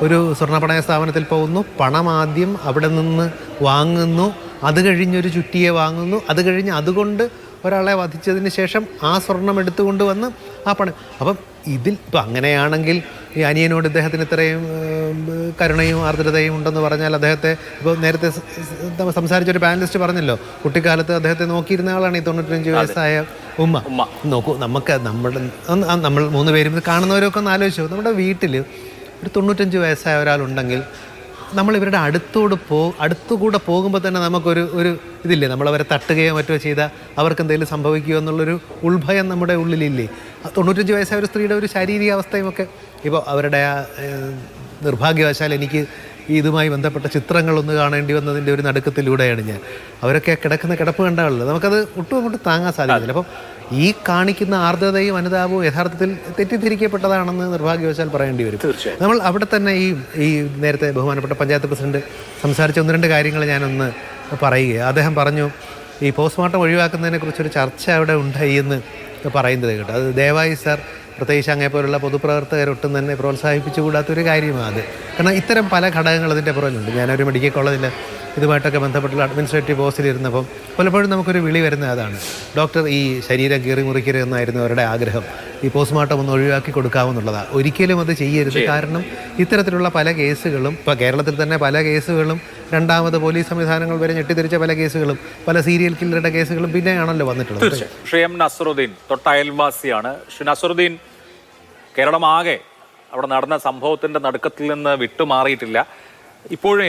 ഒരു സ്വർണ്ണപ്പണയ സ്ഥാപനത്തിൽ പോകുന്നു, പണം ആദ്യം അവിടെ നിന്ന് വാങ്ങുന്നു, അത് കഴിഞ്ഞൊരു ചുറ്റിയെ വാങ്ങുന്നു, അത് കഴിഞ്ഞ് അതുകൊണ്ട് ഒരാളെ വധിച്ചതിന് ശേഷം ആ സ്വർണം എടുത്തുകൊണ്ട് വന്ന് ആ പണം. അപ്പം ഇതിൽ ഇപ്പം അങ്ങനെയാണെങ്കിൽ ഈ അനിയനോട് ഇദ്ദേഹത്തിന് ഇത്രയും കരുണയും ആർദ്രതയും ഉണ്ടെന്ന് പറഞ്ഞാൽ അദ്ദേഹത്തെ ഇപ്പോൾ നേരത്തെ സംസാരിച്ചൊരു പാനലിസ്റ്റ് പറഞ്ഞല്ലോ, കുട്ടിക്കാലത്ത് അദ്ദേഹത്തെ നോക്കിയിരുന്ന ആളാണ് ഈ 95 വയസ്സായ ഉമ്മ. നോക്കൂ, നമ്മൾ 3 പേരും ഇത് കാണുന്നവരൊക്കെ ഒന്ന് ആലോചിച്ചു. നമ്മുടെ വീട്ടിൽ ഒരു 95 വയസ്സായ ഒരാളുണ്ടെങ്കിൽ നമ്മൾ ഇവരുടെ അടുത്തുകൂടെ പോകുമ്പോൾ തന്നെ നമുക്കൊരു ഇതില്ലേ, നമ്മളവരെ തട്ടുകയോ മറ്റോ ചെയ്താൽ അവർക്ക് എന്തെങ്കിലും സംഭവിക്കുമോ എന്നുള്ളൊരു ഉൾഭയം നമ്മുടെ ഉള്ളിലില്ലേ. 95 വയസ്സായ ഒരു സ്ത്രീയുടെ ഒരു ശാരീരികാവസ്ഥയും ഒക്കെ ഇപ്പോൾ അവരുടെ നിർഭാഗ്യവശാൽ എനിക്ക് ഇതുമായി ബന്ധപ്പെട്ട ചിത്രങ്ങളൊന്ന് കാണേണ്ടി വന്നതിൻ്റെ ഒരു നടുക്കത്തിലൂടെയാണ് ഞാൻ. അവരൊക്കെ കിടക്കുന്ന കിടപ്പ് കണ്ടാണല്ലോ, നമുക്കത് ഒട്ടും അങ്ങോട്ട് താങ്ങാൻ സാധിക്കുന്നില്ല. അപ്പം ഈ കാണിക്കുന്ന ആർദ്രതയും അനുതാപവും യഥാർത്ഥത്തിൽ തെറ്റിദ്ധരിക്കപ്പെട്ടതാണെന്ന് നിർഭാഗ്യവശാൽ പറയേണ്ടി വരും. നമ്മൾ അവിടെ തന്നെ ഈ നേരത്തെ ബഹുമാനപ്പെട്ട പഞ്ചായത്ത് പ്രസിഡന്റ് സംസാരിച്ച 1-2 കാര്യങ്ങൾ ഞാനൊന്ന് പറയുക. അദ്ദേഹം പറഞ്ഞു ഈ പോസ്റ്റ്മോർട്ടം ഒഴിവാക്കുന്നതിനെക്കുറിച്ചൊരു ചർച്ച അവിടെ ഉണ്ടായി എന്ന് പറയുന്നത് കേട്ടോ. അത് ദയവായി സാർ, പ്രത്യേകിച്ച് അങ്ങേപ്പോലുള്ള പൊതുപ്രവർത്തകരൊട്ടും തന്നെ പ്രോത്സാഹിപ്പിച്ചുകൂടാത്തൊരു കാര്യമാണ് അത്. കാരണം ഇത്തരം പല ഘടകങ്ങൾ അതിൻ്റെ പുറകിലുണ്ട്. ഞാനൊരു മെഡിക്കൽ കോളേജിൽ ഇതുമായിട്ടൊക്കെ ബന്ധപ്പെട്ടുള്ള അഡ്മിനിസ്ട്രേറ്റീവ് പോസ്റ്റിലിരുന്നപ്പം പലപ്പോഴും നമുക്കൊരു വിളി വരുന്നത് അതാണ്, ഡോക്ടർ ഈ ശരീരം കീറി മുറിക്കരുതെന്നായിരുന്നു അവരുടെ ആഗ്രഹം, ഈ പോസ്റ്റ്മോർട്ടം ഒന്ന് ഒഴിവാക്കി കൊടുക്കാമെന്നുള്ളതാണ്. ഒരിക്കലും അത് ചെയ്യരുത്. കാരണം ഇത്തരത്തിലുള്ള പല കേസുകളും, ഇപ്പോൾ കേരളത്തിൽ തന്നെ പല കേസുകളും, രണ്ടാമത് പോലീസ് സംവിധാനങ്ങൾ വരെ ഞെട്ടിത്തിരിച്ച പല കേസുകളും, പല സീരിയൽ കില്ലറുടെ കേസുകളും പിന്നെയാണല്ലോ വന്നിട്ടുള്ളത്. ഷെയം നസറുദ്ദീൻ തൊട്ടയൽവാസിയാണ്. നസറുദ്ദീൻ, കേരളമാകെ അവിടെ നടന്ന സംഭവത്തിന്റെ നടുക്കത്തിൽ നിന്ന് വിട്ടുമാറിയിട്ടില്ല. ഇപ്പോഴും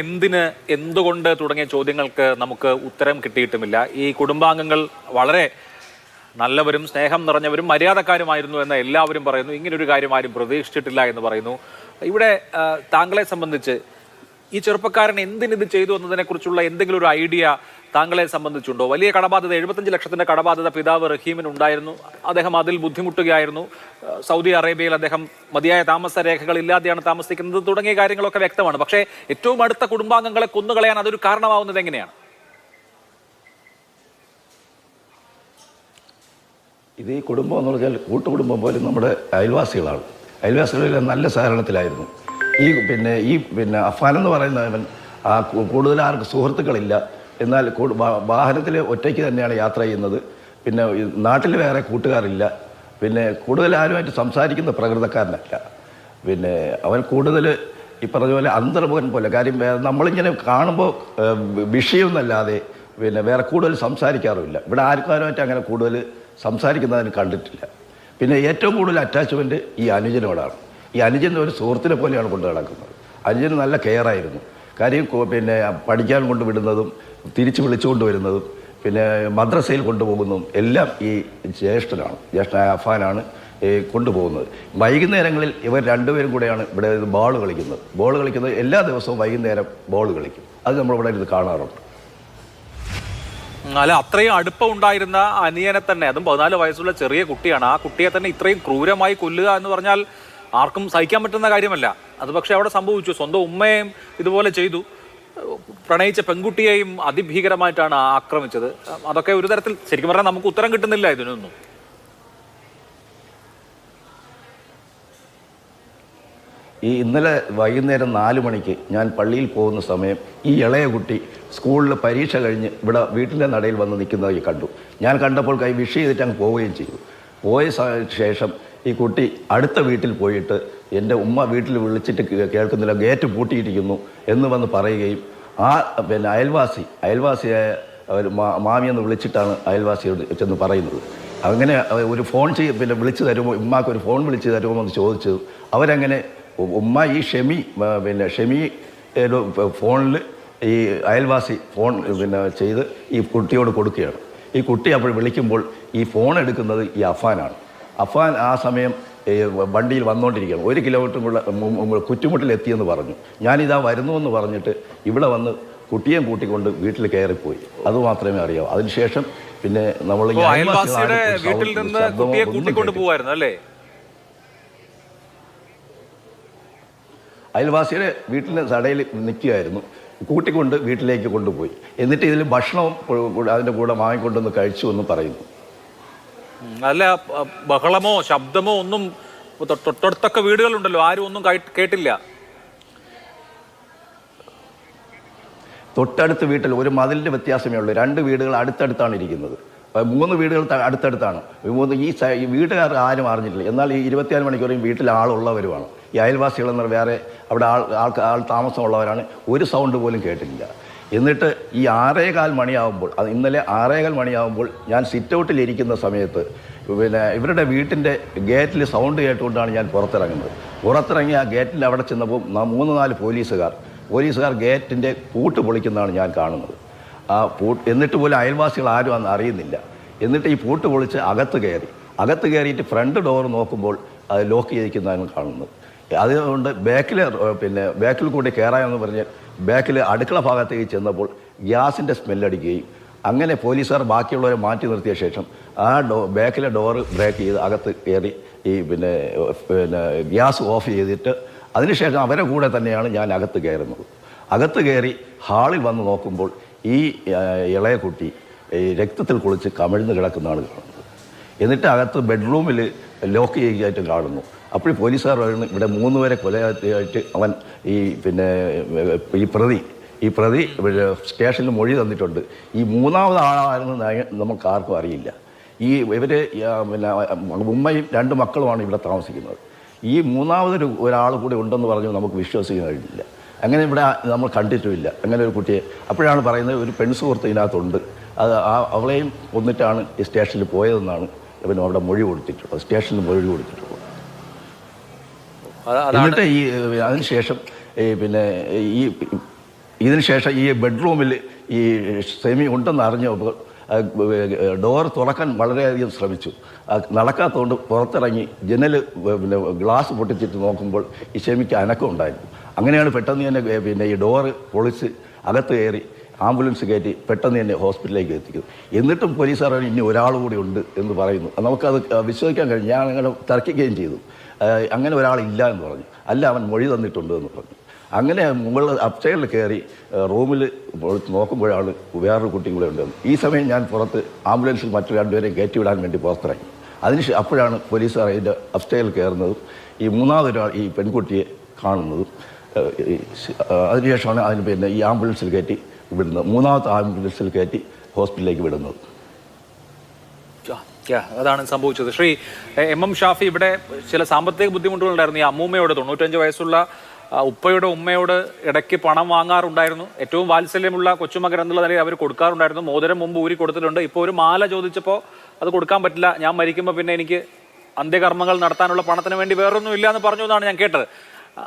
എന്തുകൊണ്ട് തുടങ്ങിയ ചോദ്യങ്ങൾക്ക് നമുക്ക് ഉത്തരം കിട്ടിയിട്ടുമില്ല. ഈ കുടുംബാംഗങ്ങൾ വളരെ നല്ലവരും സ്നേഹം നിറഞ്ഞവരും മര്യാദക്കാരുമായിരുന്നു എന്ന് എല്ലാവരും പറയുന്നു. ഇങ്ങനൊരു കാര്യം ആരും പ്രതീക്ഷിച്ചിട്ടില്ല എന്ന് പറയുന്നു. ഇവിടെ താങ്കളെ സംബന്ധിച്ച് ഈ ചെറുപ്പക്കാരൻ എന്തിനിത് ചെയ്തു എന്നതിനെക്കുറിച്ചുള്ള എന്തെങ്കിലും ഒരു ഐഡിയ താങ്കളെ സംബന്ധിച്ചുണ്ടോ? വലിയ കടബാധ്യത, 75 ലക്ഷത്തിന്റെ കടബാധ്യത പിതാവ് റഹീമിന് ഉണ്ടായിരുന്നു. അദ്ദേഹം അതിൽ ബുദ്ധിമുട്ടുകയായിരുന്നു. സൗദി അറേബ്യയിൽ അദ്ദേഹം മതിയായ താമസ രേഖകൾ ഇല്ലാതെയാണ് താമസിക്കുന്നത് തുടങ്ങിയ കാര്യങ്ങളൊക്കെ വ്യക്തമാണ്. പക്ഷേ ഏറ്റവും അടുത്ത കുടുംബാംഗങ്ങളെ കൊന്നുകളയാൻ അതൊരു കാരണമാവുന്നത് എങ്ങനെയാണ്? ഇത് ഈ കുടുംബം എന്ന് പറഞ്ഞാൽ കൂട്ടുകുടുംബം പോലെ നമ്മുടെ അയൽവാസികളാണ്. അയൽവാസികളെല്ലാം നല്ല സഹകരണത്തിലായിരുന്നു. ഈ അഫ്ഗാൻ എന്ന് പറയുന്നവൻ കൂടുതൽ ആർക്ക് സുഹൃത്തുക്കളില്ല. എന്നാൽ വാഹനത്തിൽ ഒറ്റയ്ക്ക് തന്നെയാണ് യാത്ര ചെയ്യുന്നത്. പിന്നെ നാട്ടിൽ വേറെ കൂട്ടുകാരില്ല. പിന്നെ കൂടുതൽ ആരുമായിട്ട് സംസാരിക്കുന്ന പ്രകൃതക്കാരനല്ല. പിന്നെ അവൻ കൂടുതൽ ഈ പറഞ്ഞ പോലെ അന്തർമുഖൻ പോലെ. കാര്യം നമ്മളിങ്ങനെ കാണുമ്പോൾ വിഷയമൊന്നല്ലാതെ പിന്നെ വേറെ കൂടുതൽ സംസാരിക്കാറുമില്ല. ഇവിടെ ആർക്കാരുമായിട്ട് അങ്ങനെ കൂടുതൽ സംസാരിക്കുന്നതിന് കണ്ടിട്ടില്ല. പിന്നെ ഏറ്റവും കൂടുതൽ അറ്റാച്ച്മെൻറ്റ് ഈ അനുജനോടാണ്. ഈ അനുജൻ ഒരു സുഹൃത്തിനെ പോലെയാണ് കൊണ്ടു നടക്കുന്നത്. അനുജന് നല്ല കെയറായിരുന്നു. കാര്യം പിന്നെ പഠിക്കാൻ കൊണ്ടുവിടുന്നതും തിരിച്ച് വിളിച്ചുകൊണ്ട് വരുന്നതും പിന്നെ മദ്രസയിൽ കൊണ്ടുപോകുന്നതും എല്ലാം ഈ ജ്യേഷ്ഠനായ അഫാനാണ് കൊണ്ടുപോകുന്നത്. വൈകുന്നേരങ്ങളിൽ ഇവർ രണ്ടുപേരും കൂടെയാണ് ഇവിടെ ബോൾ കളിക്കുന്നത്. എല്ലാ ദിവസവും വൈകുന്നേരം ബോൾ കളിക്കും. അത് നമ്മളിവിടെ ഇത് കാണാറുണ്ട്. അല്ല, അത്രയും അടുപ്പം ഉണ്ടായിരുന്ന അനിയനെ തന്നെ, അതും 14 വയസ്സുള്ള ചെറിയ കുട്ടിയാണ്, ആ കുട്ടിയെ തന്നെ ഇത്രയും ക്രൂരമായി കൊല്ലുക എന്ന് പറഞ്ഞാൽ ആർക്കും സഹിക്കാൻ പറ്റുന്ന കാര്യമല്ല. അത് പക്ഷെ അവിടെ സംഭവിച്ചു. സ്വന്തം ഉമ്മയെയും ഇതുപോലെ ചെയ്തു. പ്രണയിച്ച പെൺകുട്ടിയെയും അതിഭീകരമായിട്ടാണ് ആക്രമിച്ചത്. അതൊക്കെ ഒരു തരത്തിൽ ശരിക്കും പറഞ്ഞാൽ നമുക്ക് ഉത്തരം കിട്ടുന്നില്ല ഇതിനൊന്നും. ഇന്നലെ വൈകുന്നേരം 4 മണിക്ക് ഞാൻ പള്ളിയിൽ പോകുന്ന സമയം ഈ ഇളയ കുട്ടി സ്കൂളിൽ പരീക്ഷ കഴിഞ്ഞ് ഇവിടെ വീട്ടിലെ നടയിൽ വന്ന് നിൽക്കുന്നതായി കണ്ടു. ഞാൻ കണ്ടപ്പോൾ കൈ വിഷ് ചെയ്തിട്ട് അങ്ങ് പോവുകയും ചെയ്തു. പോയ ശേഷം ഈ കുട്ടി അടുത്ത വീട്ടിൽ പോയിട്ട് എൻ്റെ ഉമ്മ വീട്ടിൽ വിളിച്ചിട്ട് കേൾക്കുന്നില്ല, ഗേറ്റ് പൂട്ടിയിരിക്കുന്നു എന്ന് വന്ന് പറയുകയും പിന്നെ അയൽവാസിയായ ഒരു മാമിയെന്ന് വിളിച്ചിട്ടാണ് അയൽവാസിയോട് ചെന്ന് പറയുന്നത്. അങ്ങനെ ഒരു ഫോൺ പിന്നെ വിളിച്ചു തരുമോ, ഉമ്മാക്ക് ഒരു ഫോൺ വിളിച്ച് തരുമോ എന്ന് ചോദിച്ചു. അവരങ്ങനെ ഉമ്മ ഈ ഷെമി ഫോണിൽ ഈ അയൽവാസി ഫോൺ ചെയ്ത് ഈ കുട്ടിയോട് കൊടുക്കുകയാണ്. ഈ കുട്ടി അപ്പോൾ വിളിക്കുമ്പോൾ ഈ ഫോൺ എടുക്കുന്നത് ഈ അഫാനാണ്. അഫാൻ ആ സമയം വണ്ടിയിൽ വന്നുകൊണ്ടിരിക്കുകയാണ്. 1 കിലോമീറ്റർ കുറ്റുമുട്ടിലെത്തിയെന്ന് പറഞ്ഞു. ഞാനിതാ വരുന്നു എന്ന് പറഞ്ഞിട്ട് ഇവിടെ വന്ന് കുട്ടിയെ കൂട്ടിക്കൊണ്ട് വീട്ടിൽ കയറിപ്പോയി. അതുമാത്രമേ അറിയാവൂ. അതിനുശേഷം പിന്നെ നമ്മൾ വീട്ടിൽ നിന്ന് കുട്ടിയെ കൂട്ടിക്കൊണ്ട് പോവായിരുന്നു അല്ലേ? അയൽവാസിയുടെ വീട്ടിൽ തടയിൽ നിൽക്കുകയായിരുന്നു. കൂട്ടിക്കൊണ്ട് വീട്ടിലേക്ക് കൊണ്ടുപോയി. എന്നിട്ട് ഇതിൽ ഭക്ഷണവും അതിൻ്റെ കൂടെ വാങ്ങിക്കൊണ്ടൊന്ന് കഴിച്ചു എന്ന് പറയുന്നു. അല്ല, ബഹളമോ ശബ്ദമോ ഒന്നും തൊട്ടടുത്തൊക്കെ വീടുകളുണ്ടല്ലോ, ആരും ഒന്നും കേട്ടില്ല. തൊട്ടടുത്ത വീട്ടിൽ ഒരു മതിലിൻ്റെ വ്യത്യാസമേ ഉള്ളൂ. 2 വീടുകൾ അടുത്തടുത്താണ് ഇരിക്കുന്നത്. 3 വീടുകൾ അടുത്തടുത്താണ്. ഈ വീട്ടുകാർ ആരും അറിഞ്ഞിട്ടില്ല. എന്നാൽ ഈ 24 മണിക്കൂറും വീട്ടിൽ ആളുള്ളവരുമാണ്. ഈ അയൽവാസികളെന്ന് വേറെ അവിടെ ആൾ താമസമുള്ളവരാണ്. ഒരു സൗണ്ട് പോലും കേട്ടിട്ടില്ല. എന്നിട്ട് ഈ 6:15 മണിയാകുമ്പോൾ, അത് ഇന്നലെ 6:15 മണിയാകുമ്പോൾ ഞാൻ സിറ്റ് ഔട്ടിലിരിക്കുന്ന സമയത്ത് പിന്നെ ഇവരുടെ വീട്ടിൻ്റെ ഗേറ്റിൽ സൗണ്ട് കേട്ടുകൊണ്ടാണ് ഞാൻ പുറത്തിറങ്ങി ആ ഗേറ്റിൻ്റെ അവിടെ ചെന്നപ്പോൾ 3-4 പോലീസുകാർ ഗേറ്റിൻ്റെ പൂട്ട് പൊളിക്കുന്നതാണ് ഞാൻ കാണുന്നത്. ആ എന്നിട്ട് പോലും അയൽവാസികൾ ആരും അന്ന് അറിയുന്നില്ല. എന്നിട്ട് ഈ പൂട്ട് പൊളിച്ച് അകത്ത് കയറിയിട്ട് ഫ്രണ്ട് ഡോർ നോക്കുമ്പോൾ അത് ലോക്ക് ചെയ്തിരിക്കുന്നതാണ് കാണുന്നത്. അതുകൊണ്ട് ബാക്കിൽ കൂടി കയറാമെന്ന് പറഞ്ഞ് ബാക്കിൽ അടുക്കള ഭാഗത്തേക്ക് ചെന്നപ്പോൾ ഗ്യാസിൻ്റെ സ്മെല്ലടിക്കുകയും അങ്ങനെ പോലീസുകാർ ബാക്കിയുള്ളവരെ മാറ്റി നിർത്തിയ ശേഷം ആ ബാക്കിലെ ഡോറ് ബ്രേക്ക് ചെയ്ത് അകത്ത് കയറി ഈ പിന്നെ ഗ്യാസ് ഓഫ് ചെയ്തിട്ട് അതിനുശേഷം അവരെ കൂടെ തന്നെയാണ് ഞാൻ അകത്ത് കയറുന്നത്. അകത്ത് കയറി ഹാളിൽ വന്ന് നോക്കുമ്പോൾ ഈ ഇളയ കുട്ടി ഈ രക്തത്തിൽ കുളിച്ച് കമിഴ്ന്ന് കിടക്കുന്നതാണ് കാണുന്നത്. എന്നിട്ട് അകത്ത് ബെഡ്റൂമിൽ ലോക്ക് ചെയ്യുകയായിട്ട് കാണുന്നു. അപ്പോൾ പോലീസുകാർ പറയുന്നു ഇവിടെ 3 പേരെ കൊലയായിട്ട് അവൻ ഈ പ്രതി സ്റ്റേഷനിൽ മൊഴി തന്നിട്ടുണ്ട്. ഈ 3ാമത് ആളായിരുന്നു നമുക്ക് ആർക്കും അറിയില്ല. ഇവർ ഉമ്മയും 2 മക്കളുമാണ് ഇവിടെ താമസിക്കുന്നത്. ഈ 3ാമതൊരു ഒരാൾ കൂടെ ഉണ്ടെന്ന് പറഞ്ഞു നമുക്ക് വിശ്വസിക്കാൻ കഴിഞ്ഞില്ല. അങ്ങനെ ഇവിടെ നമ്മൾ കണ്ടിട്ടുമില്ല അങ്ങനെ ഒരു കുട്ടിയെ. അപ്പോഴാണ് പറയുന്നത് ഒരു പെൺസുഹൃത്ത് ഇതിനകത്തുണ്ട്, അവളെയും കൊന്നിട്ടാണ് ഈ സ്റ്റേഷനിൽ പോയതെന്നാണ് ഇവൻ അവിടെ മൊഴി കൊടുത്തിട്ടുള്ളത്, സ്റ്റേഷനിൽ മൊഴി കൊടുത്തിട്ടുള്ളത്. എന്നിട്ട് അതിനുശേഷം ഇതിനുശേഷം ഈ ബെഡ്റൂമിൽ ഈ സെമി ഉണ്ടെന്ന് അറിഞ്ഞപ്പോൾ ഡോർ തുറക്കാൻ വളരെയധികം ശ്രമിച്ചു. നടക്കാത്തതുകൊണ്ട് പുറത്തിറങ്ങി ജനൽ ഗ്ലാസ് പൊട്ടിച്ചിട്ട് നോക്കുമ്പോൾ ഈ ഷെമിക്ക് അനക്കം ഉണ്ടായിരുന്നു. അങ്ങനെയാണ് പെട്ടെന്ന് തന്നെ ഈ ഡോറ് പൊളിച്ച് അകത്ത് കയറി ആംബുലൻസ് കയറ്റി പെട്ടെന്ന് തന്നെ ഹോസ്പിറ്റലിലേക്ക് എത്തിക്കുന്നു. എന്നിട്ടും പോലീസുകാർ ഇനി ഒരാൾ കൂടി ഉണ്ട് എന്ന് പറയുന്നു. നമുക്കത് വിശ്വസിക്കാൻ കഴിഞ്ഞു. ഞാൻ അങ്ങനെ തർക്കിക്കുകയും ചെയ്തു. അങ്ങനെ ഒരാളില്ല എന്ന് പറഞ്ഞു. അല്ല, അവൻ മൊഴി തന്നിട്ടുണ്ട് എന്ന് പറഞ്ഞു. അങ്ങനെ മുകളിൽ അപ്സ്റ്റേറിൽ കയറി റൂമിൽ നോക്കുമ്പോഴാണ് വേറൊരു കുട്ടിയും കൂടെ ഉണ്ടെന്ന്. ഈ സമയം ഞാൻ പുറത്ത് ആംബുലൻസിൽ മറ്റു 2 പേരെ കയറ്റി വിടാൻ വേണ്ടി പുറത്തിറങ്ങി. അപ്പോഴാണ് പോലീസുകാർ അതിൻ്റെ അപ്സ്റ്റേറിൽ കയറുന്നതും ഈ 3ാമതൊരാൾ ഈ പെൺകുട്ടിയെ കാണുന്നതും. അതിനുശേഷമാണ് അതിന് ഈ ആംബുലൻസിൽ കയറ്റി വിടുന്നത്, 3ാമത്തെ ആംബുലൻസിൽ കയറ്റി ഹോസ്പിറ്റലിലേക്ക് വിടുന്നത്. അതാണ് സംഭവിച്ചത്. ശ്രീ MM ഷാഫി, ഇവിടെ ചില സാമ്പത്തിക ബുദ്ധിമുട്ടുകളുണ്ടായിരുന്നു. ഈ അമ്മൂമ്മയോട് 95 വയസ്സുള്ള ഉപ്പയുടെ ഉമ്മയോട് ഇടയ്ക്ക് പണം വാങ്ങാറുണ്ടായിരുന്നു. ഏറ്റവും വാത്സല്യമുള്ള കൊച്ചുമകൻ എന്നുള്ള നിലയിൽ അവർ കൊടുക്കാറുണ്ടായിരുന്നു. മോതിരം മുമ്പ് ഊരി കൊടുത്തിട്ടുണ്ട്. ഇപ്പോൾ ഒരു മാല ചോദിച്ചപ്പോൾ അത് കൊടുക്കാൻ പറ്റില്ല, ഞാൻ മരിക്കുമ്പോൾ പിന്നെ എനിക്ക് അന്ത്യകർമ്മങ്ങൾ നടത്താനുള്ള പണത്തിന് വേണ്ടി വേറൊന്നും ഇല്ല എന്ന് പറഞ്ഞു എന്നാണ് ഞാൻ കേട്ടത്.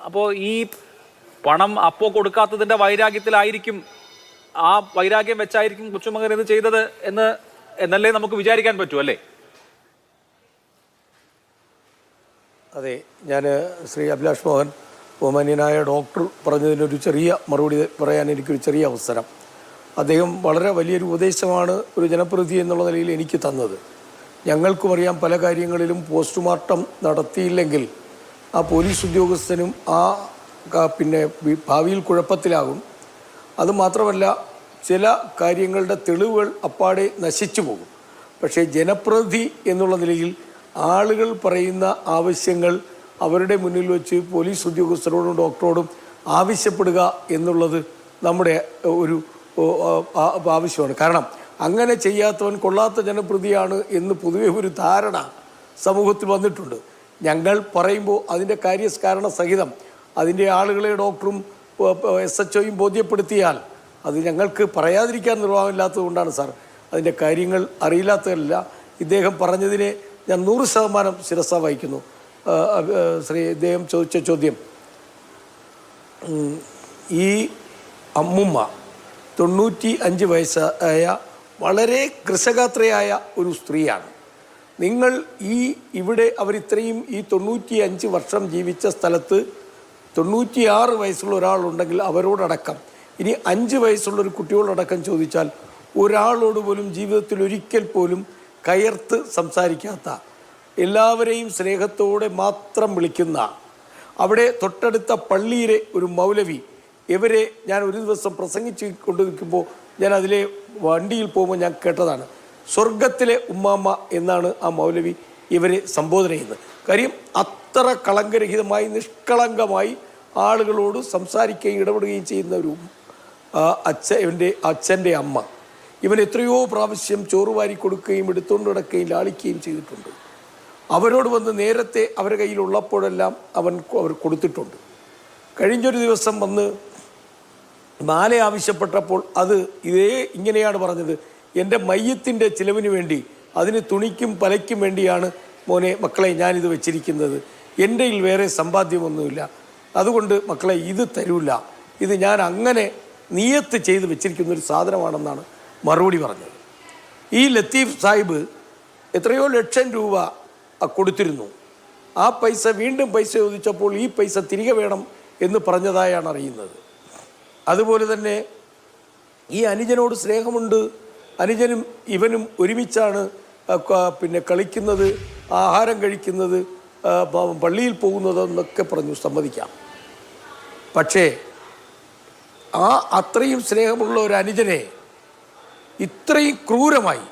അപ്പോൾ ഈ പണം അപ്പോൾ കൊടുക്കാത്തതിൻ്റെ വൈരാഗ്യത്തിലായിരിക്കും, ആ വൈരാഗ്യം വെച്ചായിരിക്കും കൊച്ചുമകൻ ഇത് ചെയ്തത് എന്നല്ലേ നമുക്ക് വിചാരിക്കാൻ പറ്റൂ, അല്ലേ? അതെ, ഞാൻ ശ്രീ അഭിലാഷ് മോഹൻ, ബഹുമാന്യനായ ഡോക്ടർ പറഞ്ഞതിനൊരു ചെറിയ മറുപടി പറയാൻ എനിക്കൊരു ചെറിയ അവസരം. അദ്ദേഹം വളരെ വലിയൊരു ഉപദേശമാണ് ഒരു ജനപ്രതിനിധി എന്നുള്ള നിലയിൽ എനിക്ക് തന്നത്. ഞങ്ങൾക്കും അറിയാം പല കാര്യങ്ങളിലും പോസ്റ്റ്മോർട്ടം നടത്തിയില്ലെങ്കിൽ ആ പോലീസ് ഉദ്യോഗസ്ഥനും ഭാവിയിൽ കുഴപ്പത്തിലാകും. അതുമാത്രമല്ല, ചില കാര്യങ്ങളുടെ തെളിവുകൾ അപ്പാടെ നശിച്ചു പോകും. പക്ഷേ ജനപ്രതിനിധി എന്നുള്ള നിലയിൽ ആളുകൾ പറയുന്ന ആവശ്യങ്ങൾ അവരുടെ മുന്നിൽ വെച്ച് പോലീസ് ഉദ്യോഗസ്ഥരോടും ഡോക്ടറോടും ആവശ്യപ്പെടുക എന്നുള്ളത് നമ്മുടെ ഒരു ആവശ്യമാണ്. കാരണം അങ്ങനെ ചെയ്യാത്തവൻ കൊള്ളാത്ത ജനപ്രതിയാണ് എന്ന് പൊതുവെ ഒരു ധാരണ സമൂഹത്തിൽ വന്നിട്ടുണ്ട്. ഞങ്ങൾ പറയുമ്പോൾ അതിൻ്റെ കാര്യകാരണ സഹിതം അതിൻ്റെ ആളുകളെ ഡോക്ടറും SHOയും ബോധ്യപ്പെടുത്തിയാൽ അത് ഞങ്ങൾക്ക് പറയാതിരിക്കാൻ നിർവാഹമില്ലാത്തത് കൊണ്ടാണ് സാർ. അതിൻ്റെ കാര്യങ്ങൾ അറിയില്ലാത്തതല്ല. ഇദ്ദേഹം പറഞ്ഞതിനെ ഞാൻ 100% ശിരസ വഹിക്കുന്നു. ഇദ്ദേഹം ചോദിച്ച ചോദ്യം, ഈ അമ്മുമ്മ 95 വയസ്സായ വളരെ കൃശഗാത്രയായ ഒരു സ്ത്രീയാണ്. നിങ്ങൾ ഇവിടെ അവരിത്രയും ഈ 95 വർഷം ജീവിച്ച സ്ഥലത്ത് 96 വയസ്സുള്ള ഒരാളുണ്ടെങ്കിൽ അവരോടടക്കം, ഇനി 5 വയസ്സുള്ളൊരു കുട്ടിയോടടക്കം ചോദിച്ചാൽ ഒരാളോട് പോലും ജീവിതത്തിൽ ഒരിക്കൽ പോലും കയർത്ത് സംസാരിക്കാത്ത, എല്ലാവരെയും സ്നേഹത്തോടെ മാത്രം വിളിക്കുന്ന, അവിടെ തൊട്ടടുത്ത പള്ളിയിലെ ഒരു മൗലവി, ഇവരെ ഞാൻ ഒരു ദിവസം പ്രസംഗിച്ച് കൊണ്ടിരിക്കുമ്പോൾ ഞാൻ അതിലെ വണ്ടിയിൽ പോകുമ്പോൾ ഞാൻ കേട്ടതാണ്, സ്വർഗത്തിലെ ഉമ്മാമ്മ എന്നാണ് ആ മൗലവി ഇവരെ സംബോധന ചെയ്യുന്നത്. കാര്യം അത്ര കളങ്കരഹിതമായി നിഷ്കളങ്കമായി ആളുകളോട് സംസാരിക്കുകയും ഇടപെടുകയും ചെയ്യുന്ന ഒരു അച്ഛൻ്റെ അമ്മ. ഇവൻ എത്രയോ പ്രാവശ്യം ചോറ് വാരി കൊടുക്കുകയും എടുത്തുകൊണ്ട് കിടക്കുകയും ലാളിക്കുകയും ചെയ്തിട്ടുണ്ട്. അവരോട് വന്ന് നേരത്തെ അവരുടെ കയ്യിലുള്ളപ്പോഴെല്ലാം അവർ കൊടുത്തിട്ടുണ്ട്. കഴിഞ്ഞൊരു ദിവസം വന്ന് മാല ആവശ്യപ്പെട്ടപ്പോൾ ഇങ്ങനെയാണ് പറഞ്ഞത്, എൻ്റെ മയ്യത്തിൻ്റെ ചിലവിന് വേണ്ടി, അതിന് തുണിക്കും പലയ്ക്കും വേണ്ടിയാണ് മോനെ മക്കളെ ഞാനിത് വെച്ചിരിക്കുന്നത്, എൻ്റെ കയ്യിൽ വേറെ സമ്പാദ്യമൊന്നുമില്ല, അതുകൊണ്ട് മക്കളെ ഇത് തരൂല, ഇത് ഞാൻ അങ്ങനെ നിയത്ത് ചെയ്ത് വെച്ചിരിക്കുന്നൊരു സാധനമാണെന്നാണ് മറുപടി പറഞ്ഞത്. ഈ ലത്തീഫ് സാഹിബ് എത്രയോ ലക്ഷം രൂപ കൊടുത്തിരുന്നു. ആ പൈസ വീണ്ടും പൈസ ചോദിച്ചപ്പോൾ ഈ പൈസ തിരികെ വേണം എന്ന് പറഞ്ഞതായാണ് അറിയുന്നത്. അതുപോലെ തന്നെ ഈ അനുജനോട് സ്നേഹമുണ്ട് അനുജനും ഇവനും ഒരുമിച്ചാണ് പിന്നെ കളിക്കുന്നത്, ആഹാരം കഴിക്കുന്നത്, പള്ളിയിൽ പോകുന്നതെന്നൊക്കെ പറഞ്ഞു, സമ്മതിക്കാം. പക്ഷേ അത്രയും സ്നേഹമുള്ള ഒരു അനുജനെ ഇത്രയും ക്രൂരമായി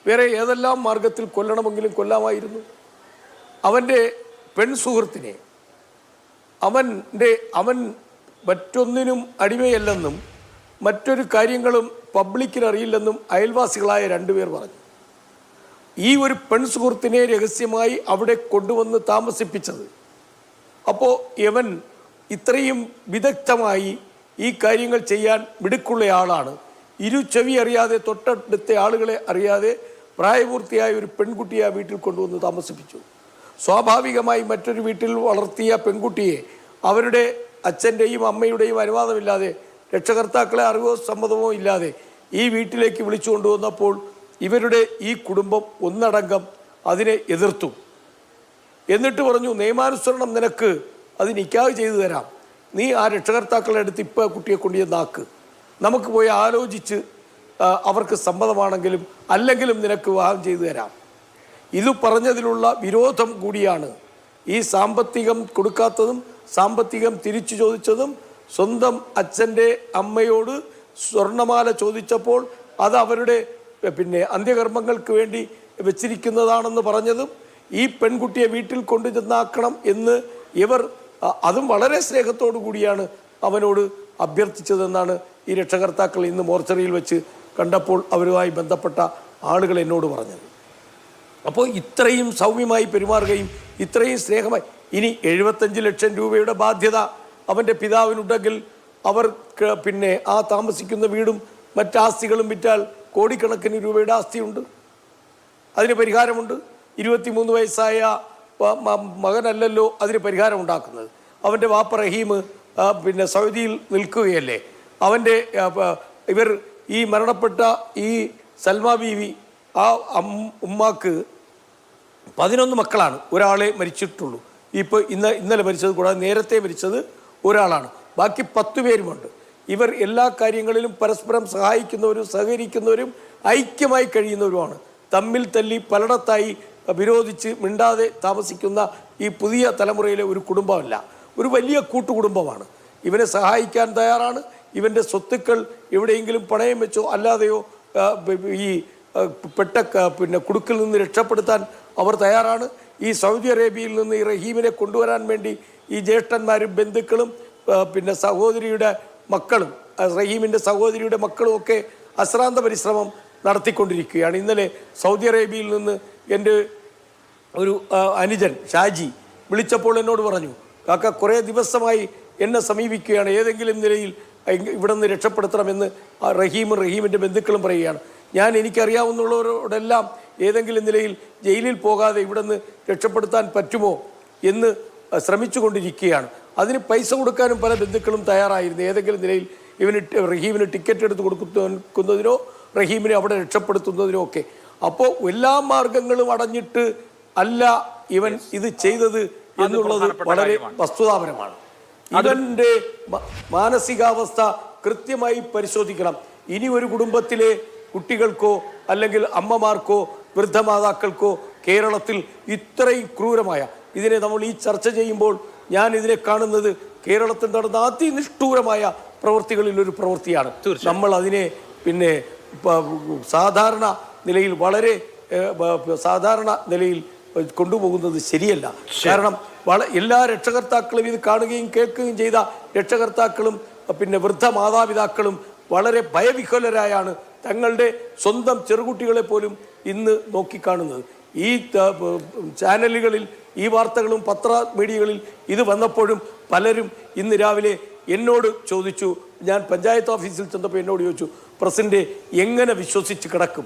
വേറെ ഏതെല്ലാം മാർഗത്തിൽ കൊല്ലണമെങ്കിലും കൊല്ലാമായിരുന്നു. അവൻ്റെ പെൺസുഹൃത്തിനെ അവൻ മറ്റൊന്നിനും അടിമയല്ലെന്നും മറ്റൊരു കാര്യങ്ങളും പബ്ലിക്കിന് അറിയില്ലെന്നും അയൽവാസികളായ 2 പേർ പറഞ്ഞു. ഈ ഒരു പെൺസുഹൃത്തിനെ രഹസ്യമായി അവിടെ കൊണ്ടുവന്ന് താമസിപ്പിച്ചത്. അപ്പോൾ ഇവൻ ഇത്രയും വിദഗ്ധമായി ഈ കാര്യങ്ങൾ ചെയ്യാൻ മിടുക്കുള്ള ആളാണ്. ചെവി അറിയാതെ, തൊട്ടടുത്ത ആളുകളെ അറിയാതെ പ്രായപൂർത്തിയായ ഒരു പെൺകുട്ടിയെ ആ വീട്ടിൽ കൊണ്ടുവന്ന് താമസിപ്പിച്ചു. സ്വാഭാവികമായി മറ്റൊരു വീട്ടിൽ വളർത്തിയ പെൺകുട്ടിയെ അവരുടെ അച്ഛൻ്റെയും അമ്മയുടെയും അനുവാദമില്ലാതെ, രക്ഷകർത്താക്കളെ അറിവോ സമ്മതമോ ഇല്ലാതെ ഈ വീട്ടിലേക്ക് വിളിച്ചു കൊണ്ടുവന്നപ്പോൾ ഇവരുടെ ഈ കുടുംബം ഒന്നടങ്കം അതിനെ എതിർത്തു. എന്നിട്ട് പറഞ്ഞു, നിയമാനുസരണം നിനക്ക് അത് നിക്കാഹ് ചെയ്തു തരാം, നീ ആ രക്ഷകർത്താക്കളുടെ അടുത്ത് ഇപ്പോൾ കുട്ടിയെ കൊണ്ടുവന്നാക്ക്, നമുക്ക് പോയി ആലോചിച്ച് അവർക്ക് സമ്മതമാണെങ്കിലും അല്ലെങ്കിലും നിനക്ക് വിവാഹം ചെയ്തു തരാം. ഇത് പറഞ്ഞതിലുള്ള വിരോധം കൂടിയാണ് ഈ സാമ്പത്തികം കൊടുക്കാത്തതും സാമ്പത്തികം തിരിച്ചു ചോദിച്ചതും. സ്വന്തം അച്ഛൻ്റെ അമ്മയോട് സ്വർണ്ണമാല ചോദിച്ചപ്പോൾ അത് അവരുടെ അന്ത്യകർമ്മങ്ങൾക്ക് വേണ്ടി വെച്ചിരിക്കുന്നതാണെന്ന് പറഞ്ഞതും, ഈ പെൺകുട്ടിയെ വീട്ടിൽ കൊണ്ടുചെന്നാക്കണം എന്ന് ഇവർ അതും വളരെ സ്നേഹത്തോടു കൂടിയാണ് അവനോട് അഭ്യർത്ഥിച്ചതെന്നാണ് ഈ രക്ഷകർത്താക്കൾ ഇന്ന് മോർച്ചറിയിൽ വെച്ച് കണ്ടപ്പോൾ അവരുമായി ബന്ധപ്പെട്ട ആളുകൾ എന്നോട് പറഞ്ഞത്. അപ്പോൾ ഇത്രയും സൗമ്യമായി പെരുമാറുകയും ഇത്രയും സ്നേഹമായി, ഇനി 75 ലക്ഷം രൂപയുടെ ബാധ്യത അവൻ്റെ പിതാവിനുണ്ടെങ്കിൽ അവർക്ക് ആ താമസിക്കുന്ന വീടും മറ്റാസ്തികളും വിറ്റാൽ കോടിക്കണക്കിന് രൂപയുടെ ആസ്തിയുണ്ട്, അതിന് പരിഹാരമുണ്ട്. 23 വയസ്സായ മകനല്ലല്ലോ അതിന് പരിഹാരം ഉണ്ടാക്കുന്നത്. അവൻ്റെ വാപ്പ റഹീം സൗദിയിൽ നിൽക്കുകയല്ലേ. അവൻ്റെ ഈ മരണപ്പെട്ട ഈ സൽമാ ബീവി ആ ഉമ്മാക്ക് 11 മക്കളാണ്, ഒരാളെ മരിച്ചിട്ടുള്ളൂ. ഇപ്പോൾ ഇന്നലെ മരിച്ചത് കൂടാതെ നേരത്തെ മരിച്ചത് ഒരാളാണ്, ബാക്കി 10 പേരുമുണ്ട്. ഇവർ എല്ലാ കാര്യങ്ങളിലും പരസ്പരം സഹായിക്കുന്നവരും സഹകരിക്കുന്നവരും ഐക്യമായി കഴിയുന്നവരുമാണ്. തമ്മിൽ തല്ലി പലയിടത്തായി വിരോധിച്ച് മിണ്ടാതെ താമസിക്കുന്ന ഈ പുതിയ തലമുറയിലെ ഒരു കുടുംബമല്ല, ഒരു വലിയ കൂട്ടുകുടുംബമാണ്. ഇവനെ സഹായിക്കാൻ തയ്യാറാണ്. ഇവൻ്റെ സ്വത്തുക്കൾ എവിടെയെങ്കിലും പണയം വെച്ചോ അല്ലാതെയോ ഈ കുടുക്കിൽ നിന്ന് രക്ഷപ്പെടുത്താൻ അവർ തയ്യാറാണ്. ഈ സൗദി അറേബ്യയിൽ നിന്ന് ഈ റഹീമിനെ കൊണ്ടുവരാൻ വേണ്ടി ഈ ജ്യേഷ്ഠന്മാരും ബന്ധുക്കളും സഹോദരിയുടെ മക്കളും റഹീമിൻ്റെ സഹോദരിയുടെ മക്കളും ഒക്കെ അശ്രാന്ത പരിശ്രമം നടത്തിക്കൊണ്ടിരിക്കുകയാണ്. ഇന്നലെ സൗദി അറേബ്യയിൽ നിന്ന് എൻ്റെ ഒരു അനുജൻ ഷാജി വിളിച്ചപ്പോൾ എന്നോട് പറഞ്ഞു, കാക്ക കുറേ ദിവസമായി എന്നെ സമീപിക്കുകയാണ്, ഏതെങ്കിലും നിലയിൽ ഇവിടെ നിന്ന് രക്ഷപ്പെടുത്തണമെന്ന് റഹീമിൻ്റെ ബന്ധുക്കളും പറയുകയാണ്. ഞാൻ എനിക്കറിയാവുന്നവരോടെല്ലാം ഏതെങ്കിലും നിലയിൽ ജയിലിൽ പോകാതെ ഇവിടെ നിന്ന് രക്ഷപ്പെടുത്താൻ പറ്റുമോ എന്ന് ശ്രമിച്ചു കൊണ്ടിരിക്കുകയാണ്. അതിന് പൈസ കൊടുക്കാനും പല ബന്ധുക്കളും തയ്യാറായിരുന്നു, ഏതെങ്കിലും നിലയിൽ റഹീമിന് ടിക്കറ്റ് എടുത്ത് കൊടുക്കുന്നതിനോ റഹീമിനെ അവിടെ രക്ഷപ്പെടുത്തുന്നതിനോ ഒക്കെ. അപ്പോൾ എല്ലാ മാർഗങ്ങളും അടഞ്ഞിട്ട് അല്ല ഇവൻ ഇത് ചെയ്തത് എന്നുള്ളത് വളരെ വസ്തുതാപരമാണ്. ഇവൻ്റെ മാനസികാവസ്ഥ കൃത്യമായി പരിശോധിക്കണം. ഇനി ഒരു കുടുംബത്തിലെ കുട്ടികൾക്കോ അല്ലെങ്കിൽ അമ്മമാർക്കോ വൃദ്ധമാതാക്കൾക്കോ കേരളത്തിൽ ഇത്രയും ക്രൂരമായ ഇതിനെ നമ്മൾ ഈ ചർച്ച ചെയ്യുമ്പോൾ ഞാൻ ഇതിനെ കാണുന്നത് കേരളത്തിൽ നടന്ന അതിനിഷ്ഠൂരമായ പ്രവൃത്തികളിൽ ഒരു പ്രവൃത്തിയാണ്. നമ്മൾ അതിനെ സാധാരണ നിലയിൽ വളരെ സാധാരണ നിലയിൽ കൊണ്ടുപോകുന്നത് ശരിയല്ല. കാരണം എല്ലാ രക്ഷകർത്താക്കളും ഇത് കാണുകയും കേൾക്കുകയും ചെയ്ത രക്ഷകർത്താക്കളും വൃദ്ധ മാതാപിതാക്കളും വളരെ ഭയവിഹ്വലരായാണ് തങ്ങളുടെ സ്വന്തം ചെറുകുട്ടികളെ പോലും ഇന്ന് നോക്കിക്കാണുന്നത്. ഈ ചാനലുകളിൽ ഈ വാർത്തകളും മീഡിയകളിൽ ഇത് വന്നപ്പോഴും പലരും ഇന്ന് രാവിലെ എന്നോട് ചോദിച്ചു, ഞാൻ പഞ്ചായത്ത് ഓഫീസിൽ ചെന്നപ്പോൾ എന്നോട് ചോദിച്ചു, പ്രസിഡന്റ് എങ്ങനെ വിശ്വസിച്ച് കിടക്കും,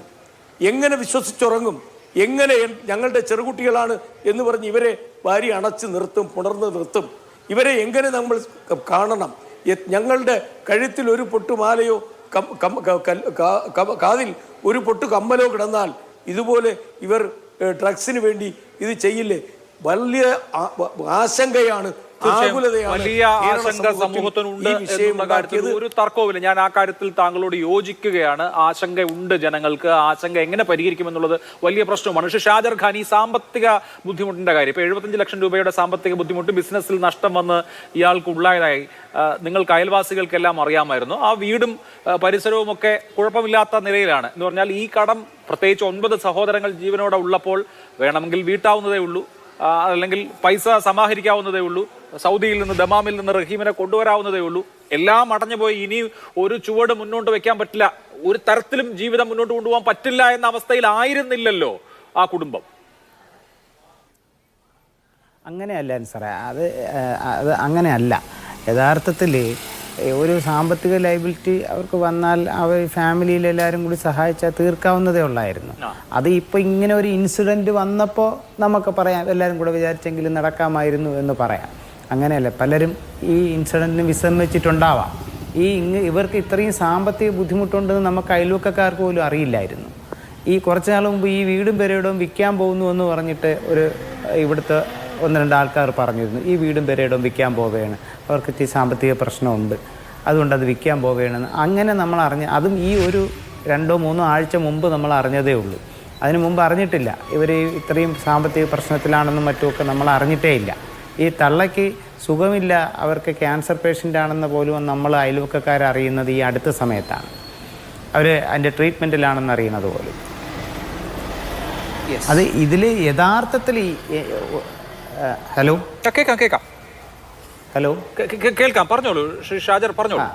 എങ്ങനെ വിശ്വസിച്ചുറങ്ങും, എങ്ങനെ ഞങ്ങളുടെ ചെറുകുട്ടികളാണ് എന്ന് പറഞ്ഞ് ഇവരെ വാരി അണച്ച് നിർത്തും, പുണർന്ന് നിർത്തും, ഇവരെ എങ്ങനെ നമ്മൾ കാണണം, ഞങ്ങളുടെ കഴുത്തിൽ ഒരു പൊട്ടുമാലയോ കാതിൽ ഒരു പൊട്ടു കമ്മലോ കിടന്നാൽ ഇതുപോലെ ഇവർ ഡ്രഗ്സിന് വേണ്ടി ഇത് ചെയ്യില്ലേ? വലിയ ആശങ്കയാണ് ആകുലതയാണ് വലിയ കേരള ആശങ്ക സമൂഹത്തിനുണ്ട് ഈ വിഷയം എന്നുള്ള കാര്യത്തിൽ ഒരു തർക്കവുമില്ല. ഞാൻ ആ കാര്യത്തിൽ താങ്കളോട് യോജിക്കുകയാണ്. ആശങ്കയുണ്ട് ജനങ്ങൾക്ക്. ആശങ്ക എങ്ങനെ പരിഹരിക്കുമെന്നുള്ളത് വലിയ പ്രശ്നമാണ്. പക്ഷേ ഷാജർ ഖാൻ, ഈ സാമ്പത്തിക ബുദ്ധിമുട്ടിന്റെ കാര്യം, ഇപ്പൊ 75 ലക്ഷം രൂപയുടെ സാമ്പത്തിക ബുദ്ധിമുട്ട് ബിസിനസ്സിൽ നഷ്ടം വന്ന് ഇയാൾക്ക് ഉണ്ടായതായി നിങ്ങൾക്ക് അയൽവാസികൾക്കെല്ലാം അറിയാമായിരുന്നു. ആ വീടും പരിസരവും ഒക്കെ കുഴപ്പമില്ലാത്ത നിലയിലാണ്. എന്ന് പറഞ്ഞാൽ ഈ കടം, പ്രത്യേകിച്ച് 9 സഹോദരങ്ങൾ ജീവനോടെ ഉള്ളപ്പോൾ വേണമെങ്കിൽ വീട്ടാവുന്നതേ ഉള്ളൂ, അല്ലെങ്കിൽ പൈസ സമാഹരിക്കാവുന്നതേ ഉള്ളൂ, സൗദിയിൽ നിന്ന് ദമാമിൽ നിന്ന് റഹീമിനെ കൊണ്ടുവരാവുന്നതേ ഉള്ളൂ. എല്ലാം അടഞ്ഞുപോയി. ഇനി ഒരു ചുവട് മുന്നോട്ട് വെക്കാൻ പറ്റില്ല, ഒരു തരത്തിലും ജീവിതം മുന്നോട്ട് കൊണ്ടുപോകാൻ പറ്റില്ല എന്ന അവസ്ഥയിലായിരുന്നില്ലല്ലോ ആ കുടുംബം. അങ്ങനെയല്ല സാറേ, അത് അങ്ങനെയല്ല. യഥാർത്ഥത്തിൽ ഒരു സാമ്പത്തിക ലൈബിലിറ്റി അവർക്ക് വന്നാൽ അവർ ഫാമിലിയിൽ എല്ലാവരും കൂടി സഹായിച്ചാൽ തീർക്കാവുന്നതേ ഉള്ളായിരുന്നു. അത് ഇപ്പോൾ ഇങ്ങനെ ഒരു ഇൻസിഡൻറ്റ് വന്നപ്പോൾ നമുക്ക് പറയാം എല്ലാവരും കൂടെ വിചാരിച്ചെങ്കിലും നടക്കാമായിരുന്നു എന്ന് പറയാം. അങ്ങനെയല്ല, പലരും ഈ ഇൻസിഡൻറ്റിന് വിസമ്മതിച്ചിട്ടുണ്ടാവാം. ഇവർക്ക് ഇത്രയും സാമ്പത്തിക ബുദ്ധിമുട്ടുണ്ടെന്ന് നമുക്ക് അയൽവക്കക്കാർക്ക് പോലും അറിയില്ലായിരുന്നു. ഈ കുറച്ച് നാൾ മുമ്പ് ഈ വീടും പെരയിടവും വിൽക്കാൻ പോകുന്നു എന്ന് പറഞ്ഞിട്ട് ഇവിടുത്തെ 1-2 ആൾക്കാർ പറഞ്ഞിരുന്നു, ഈ വീടും പെരയിടവും വിൽക്കാൻ പോവുകയാണ്, അവർക്ക് ഇത്തിരി സാമ്പത്തിക പ്രശ്നമുണ്ട്, അതുകൊണ്ട് അത് വിൽക്കാൻ പോവുകയാണെന്ന്. അങ്ങനെ നമ്മൾ അതും ഈ ഒരു 2-3 ആഴ്ച മുമ്പ് നമ്മൾ അറിഞ്ഞതേ ഉള്ളൂ. അതിന് മുമ്പ് അറിഞ്ഞിട്ടില്ല. ഇവർ ഇത്രയും സാമ്പത്തിക പ്രശ്നത്തിലാണെന്നും മറ്റുമൊക്കെ നമ്മൾ അറിഞ്ഞിട്ടേ ഇല്ല. ഈ തള്ളയ്ക്ക് സുഖമില്ല, അവർക്ക് ക്യാൻസർ പേഷ്യൻ്റ് ആണെന്ന് പോലും നമ്മൾ അയൽവക്കക്കാർ അറിയുന്നത് ഈ അടുത്ത സമയത്താണ്. അവർ അതിൻ്റെ ട്രീറ്റ്മെൻറ്റിലാണെന്ന് അറിയുന്നത് പോലും. അത് ഇതിൽ യഥാർത്ഥത്തിൽ ഹലോ കേൾക്കാം ഹലോ കേൾക്കാം, പറഞ്ഞോളൂ ശ്രീ ഷാജർ, പറഞ്ഞോളൂ.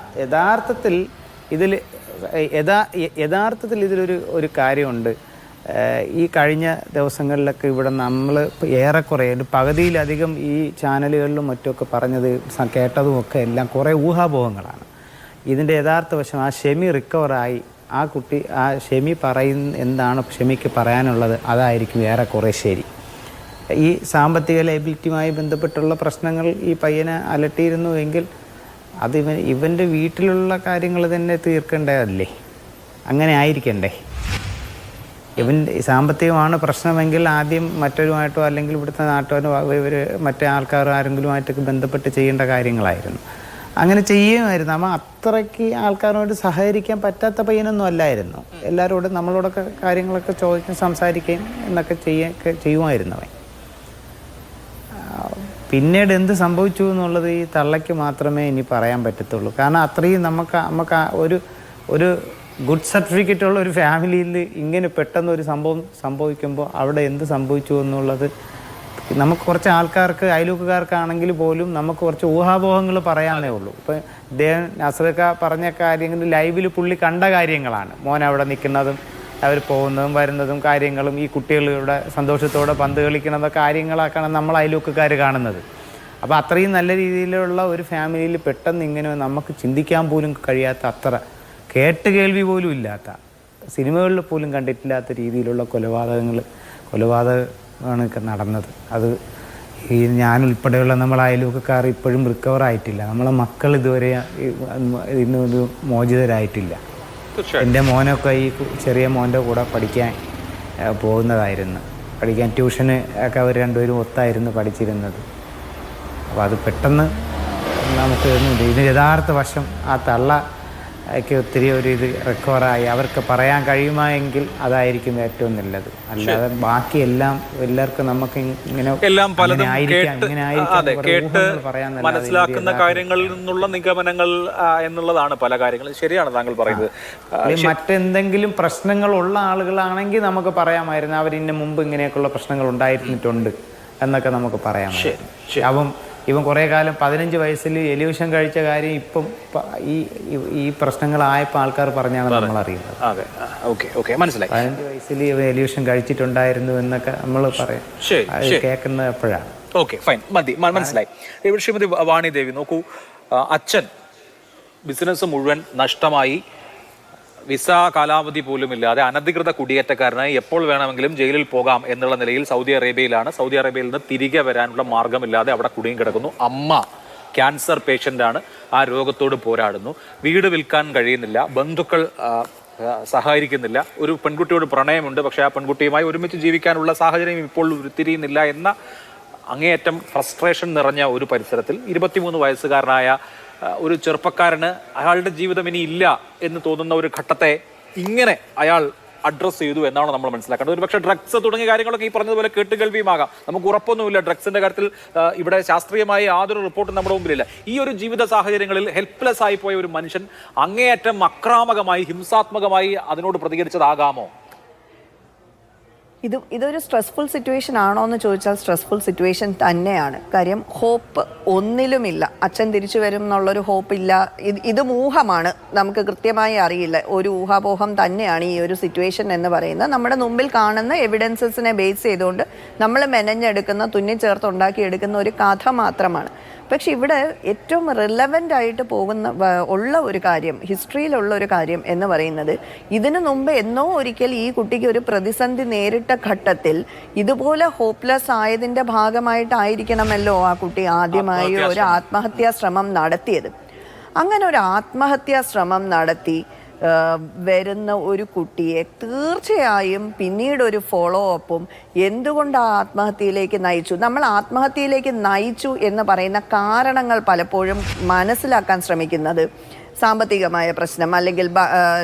യഥാർത്ഥത്തിൽ ഇതിലൊരു കാര്യമുണ്ട്. ഈ കഴിഞ്ഞ ദിവസങ്ങളിലൊക്കെ ഇവിടെ നമ്മൾ ഏറെക്കുറെ പകുതിയിലധികം ഈ ചാനലുകളിലും മറ്റുമൊക്കെ പറഞ്ഞത് കേട്ടതുമൊക്കെ എല്ലാം കുറേ ഊഹാപോഹങ്ങളാണ്. ഇതിൻ്റെ യഥാർത്ഥ വശം ആ ഷെമി റിക്കവറായി ആ കുട്ടി, ആ ഷെമി എന്താണ് ഷെമിക്ക് പറയാനുള്ളത് അതായിരിക്കും ഏറെക്കുറെ ശരി. ഈ സാമ്പത്തിക ലയബിലിറ്റിയുമായി ബന്ധപ്പെട്ടുള്ള പ്രശ്നങ്ങൾ ഈ പയ്യനെ അലട്ടിയിരുന്നു എങ്കിൽ അത് ഇവൻ്റെ വീട്ടിലുള്ള കാര്യങ്ങൾ തന്നെ തീർക്കേണ്ടതല്ലേ? അങ്ങനെ ആയിരിക്കണ്ടേ? സാമ്പത്തികമാണ് പ്രശ്നമെങ്കിൽ ആദ്യം മറ്റൊരുമായിട്ടോ അല്ലെങ്കിൽ ഇവിടുത്തെ നാട്ടുകാരോ മറ്റേ ആൾക്കാരോ ആരെങ്കിലുമായിട്ടൊക്കെ ബന്ധപ്പെട്ട് ചെയ്യേണ്ട കാര്യങ്ങളായിരുന്നു. അങ്ങനെ ചെയ്യുമായിരുന്നു. നമ്മൾ അത്രയ്ക്ക് ആൾക്കാരോട് സഹകരിക്കാൻ പറ്റാത്ത പയ്യനൊന്നും അല്ലായിരുന്നു. എല്ലാവരോടും നമ്മളോടൊക്കെ കാര്യങ്ങളൊക്കെ ചോദിക്കുകയും സംസാരിക്കുകയും എന്നൊക്കെ ചെയ്യുമായിരുന്നു അവൻ. പിന്നീട് എന്ത് സംഭവിച്ചു എന്നുള്ളത് ഈ തള്ളയ്ക്ക് മാത്രമേ ഇനി പറയാൻ പറ്റത്തുള്ളൂ. കാരണം അത്രയും നമുക്ക് ഒരു ഗുഡ് സർട്ടിഫിക്കറ്റുള്ള ഒരു ഫാമിലിയിൽ ഇങ്ങനെ പെട്ടെന്ന് ഒരു സംഭവം സംഭവിക്കുമ്പോൾ അവിടെ എന്ത് സംഭവിച്ചു എന്നുള്ളത് നമുക്ക് കുറച്ച് ആൾക്കാർക്ക്, അയൽവക്കക്കാർക്കാണെങ്കിൽ പോലും നമുക്ക് കുറച്ച് ഊഹാപോഹങ്ങൾ പറയാനേ ഉള്ളൂ. ഇപ്പം ഇദ്ദേഹം നസ്രക്ക പറഞ്ഞ കാര്യങ്ങൾ ലൈവിൽ പുള്ളി കണ്ട കാര്യങ്ങളാണ്. മോൻ അവിടെ നിൽക്കുന്നതും അവർ പോകുന്നതും വരുന്നതും കാര്യങ്ങളും ഈ കുട്ടികളുടെ സന്തോഷത്തോടെ പന്ത് കളിക്കുന്ന കാര്യങ്ങളൊക്കെയാണ് നമ്മൾ അയൽവക്കക്കാർ കാണുന്നത്. അപ്പോൾ അത്രയും നല്ല രീതിയിലുള്ള ഒരു ഫാമിലിയിൽ പെട്ടെന്ന് ഇങ്ങനെ നമുക്ക് ചിന്തിക്കാൻ പോലും കഴിയാത്ത, അത്ര കേൾവി പോലും ഇല്ലാത്ത, സിനിമകളിൽ പോലും കണ്ടിട്ടില്ലാത്ത രീതിയിലുള്ള കൊലപാതകമാണ് നടന്നത്. അത് ഈ ഞാനുൾപ്പെടെയുള്ള നമ്മളെ അയൽവക്കക്കാർ ഇപ്പോഴും റിക്കവറായിട്ടില്ല. നമ്മളെ മക്കൾ ഇതുവരെ ഇന്നൊരു മോചിതരായിട്ടില്ല. എൻ്റെ മോനൊക്കെ ഈ ചെറിയ മോൻ്റെ കൂടെ പഠിക്കാൻ പോകുന്നതായിരുന്നു. പഠിക്കാൻ ട്യൂഷന് ഒക്കെ അവർ രണ്ടുപേരും ഒത്തായിരുന്നു പഠിച്ചിരുന്നത്. അപ്പോൾ അത് പെട്ടെന്ന് നമുക്ക് ഇതിന് യഥാർത്ഥ വശം ആ തള്ളയ്ക്ക് ഒത്തിരി ഇത് റിക്കവറായി അവർക്ക് പറയാൻ കഴിയുമെങ്കിൽ അതായിരിക്കും ഏറ്റവും നല്ലത്. അല്ലാതെ ബാക്കി എല്ലാവർക്കും നമുക്ക് ഇങ്ങനെ എല്ലാം പലതും കേട്ട് മനസ്സിലാക്കുന്ന കാര്യങ്ങളിൽ നിന്നുള്ള നിഗമനങ്ങൾ എന്നുള്ളതാണ് പല കാര്യങ്ങളും. ശരിയാണ് താങ്കൾ പറയുന്നത്. മറ്റെന്തെങ്കിലും പ്രശ്നങ്ങളുള്ള ആളുകളാണെങ്കിൽ നമുക്ക് പറയാമായിരുന്നു അവരിന് മുമ്പ് ഇങ്ങനെയൊക്കെയുള്ള പ്രശ്നങ്ങൾ ഉണ്ടായിരുന്നിട്ടുണ്ട് എന്നൊക്കെ നമുക്ക് പറയാമായിരുന്നു. ഇവൻ കുറേ കാലം 15 വയസ്സിൽ എലിവിഷൻ കഴിച്ച കാര്യം ഇപ്പം ഈ പ്രശ്നങ്ങളായപ്പോൾ ആൾക്കാർ പറഞ്ഞാണ് നമ്മൾ അറിയുന്നത്. 15 വയസ്സിൽ ഇവൻ എലിവിഷൻ കഴിച്ചിട്ടുണ്ടായിരുന്നു എന്നൊക്കെ നമ്മൾ പറയാം, കേൾക്കുന്നത് എപ്പോഴാണ്. ഓക്കെ, ഫൈൻ, മതി, മനസ്സിലായി. ശ്രീമതി വാണി ദേവി, നോക്കൂ, അച്ഛൻ ബിസിനസ് മുഴുവൻ നഷ്ടമായി, വിസ കാലാവധി പോലും ഇല്ലാതെ അനധികൃത കുടിയേറ്റക്കാരനായി എപ്പോൾ വേണമെങ്കിലും ജയിലിൽ പോകാം എന്നുള്ള നിലയിൽ സൗദി അറേബ്യയിലാണ്. സൗദി അറേബ്യയിൽ നിന്ന് തിരികെ വരാനുള്ള മാർഗമില്ലാതെ അവിടെ കുടുങ്ങി കിടക്കുന്നു. അമ്മ ക്യാൻസർ പേഷ്യൻ്റാണ്, ആ രോഗത്തോട് പോരാടുന്നു. വീട് വിൽക്കാൻ കഴിയുന്നില്ല, ബന്ധുക്കൾ സഹായിക്കുന്നില്ല. ഒരു പെൺകുട്ടിയോട് പ്രണയമുണ്ട്, പക്ഷേ ആ പെൺകുട്ടിയുമായി ഒരുമിച്ച് ജീവിക്കാനുള്ള സാഹചര്യം ഇപ്പോൾ ഉരുത്തിരിയുന്നില്ല എന്ന അങ്ങേയറ്റം ഫ്രസ്ട്രേഷൻ നിറഞ്ഞ ഒരു പരിസരത്തിൽ 23 വയസ്സുകാരനായ ഒരു ചെറുപ്പക്കാരന് അയാളുടെ ജീവിതം ഇനി ഇല്ല എന്ന് തോന്നുന്ന ഒരു ഘട്ടത്തെ ഇങ്ങനെ അയാൾ അഡ്രസ്സ് ചെയ്തു എന്നാണ് നമ്മൾ മനസ്സിലാക്കേണ്ടത്. ഒരു പക്ഷേ ഡ്രഗ്സ് തുടങ്ങിയ കാര്യങ്ങളൊക്കെ ഈ പറഞ്ഞതുപോലെ കേട്ടുകേൾവിയുമാകാം. നമുക്ക് ഉറപ്പൊന്നുമില്ല ഡ്രഗ്സിന്റെ കാര്യത്തിൽ. ഇവിടെ ശാസ്ത്രീയമായി യാതൊരു റിപ്പോർട്ടും നമ്മുടെ മുമ്പിലില്ല. ഈ ഒരു ജീവിത സാഹചര്യങ്ങളിൽ ഹെൽപ്ലെസ് ആയി പോയ ഒരു മനുഷ്യൻ അങ്ങേയറ്റം അക്രാമകമായി ഹിംസാത്മകമായി അതിനോട് പ്രതികരിച്ചതാകാമോ? ഇതൊരു സ്ട്രെസ്ഫുൾ സിറ്റുവേഷൻ ആണോ എന്ന് ചോദിച്ചാൽ സ്ട്രെസ്ഫുൾ സിറ്റുവേഷൻ തന്നെയാണ്. കാര്യം ഹോപ്പ് ഒന്നിലുമില്ല. അച്ഛൻ തിരിച്ചു വരും എന്നുള്ളൊരു ഹോപ്പില്ല. ഇത് ഊഹമാണ്, നമുക്ക് കൃത്യമായി അറിയില്ല. ഒരു ഊഹാപോഹം തന്നെയാണ് ഈ ഒരു സിറ്റുവേഷൻ എന്ന് പറയുന്നത്. നമ്മുടെ മുമ്പിൽ കാണുന്ന എവിഡൻസസിനെ ബേസ് ചെയ്തുകൊണ്ട് നമ്മൾ മെനഞ്ഞെടുക്കുന്ന, തുന്നിച്ചേർത്ത് ഉണ്ടാക്കിയെടുക്കുന്ന ഒരു കഥ മാത്രമാണ്. പക്ഷെ ഇവിടെ ഏറ്റവും റിലവൻ്റ് ആയിട്ട് ഉള്ള ഒരു കാര്യം, ഹിസ്റ്ററിയിലുള്ള ഒരു കാര്യം എന്ന് പറയുന്നത്, ഇതിനു മുമ്പ് എന്നോ ഒരിക്കൽ ഈ കുട്ടിക്ക് ഒരു പ്രതിസന്ധി നേരിട്ട ഘട്ടത്തിൽ ഇതുപോലെ ഹോപ്പ്ലെസ് ആയതിൻ്റെ ഭാഗമായിട്ടായിരിക്കണമല്ലോ ആ കുട്ടി ആദ്യമായി ഒരു ആത്മഹത്യാ ശ്രമം നടത്തിയത്. അങ്ങനെ ഒരു ആത്മഹത്യാ ശ്രമം നടത്തി വരുന്ന ഒരു കുട്ടിയെ തീർച്ചയായും പിന്നീട് ഒരു ഫോളോ അപ്പും എന്തുകൊണ്ട് ആ ആത്മഹത്യയിലേക്ക് നയിച്ചു, നമ്മൾ ആത്മഹത്യയിലേക്ക് നയിച്ചു എന്ന് പറയുന്ന കാരണങ്ങൾ പലപ്പോഴും മനസ്സിലാക്കാൻ ശ്രമിക്കുന്നത് സാമ്പത്തികമായ പ്രശ്നം, അല്ലെങ്കിൽ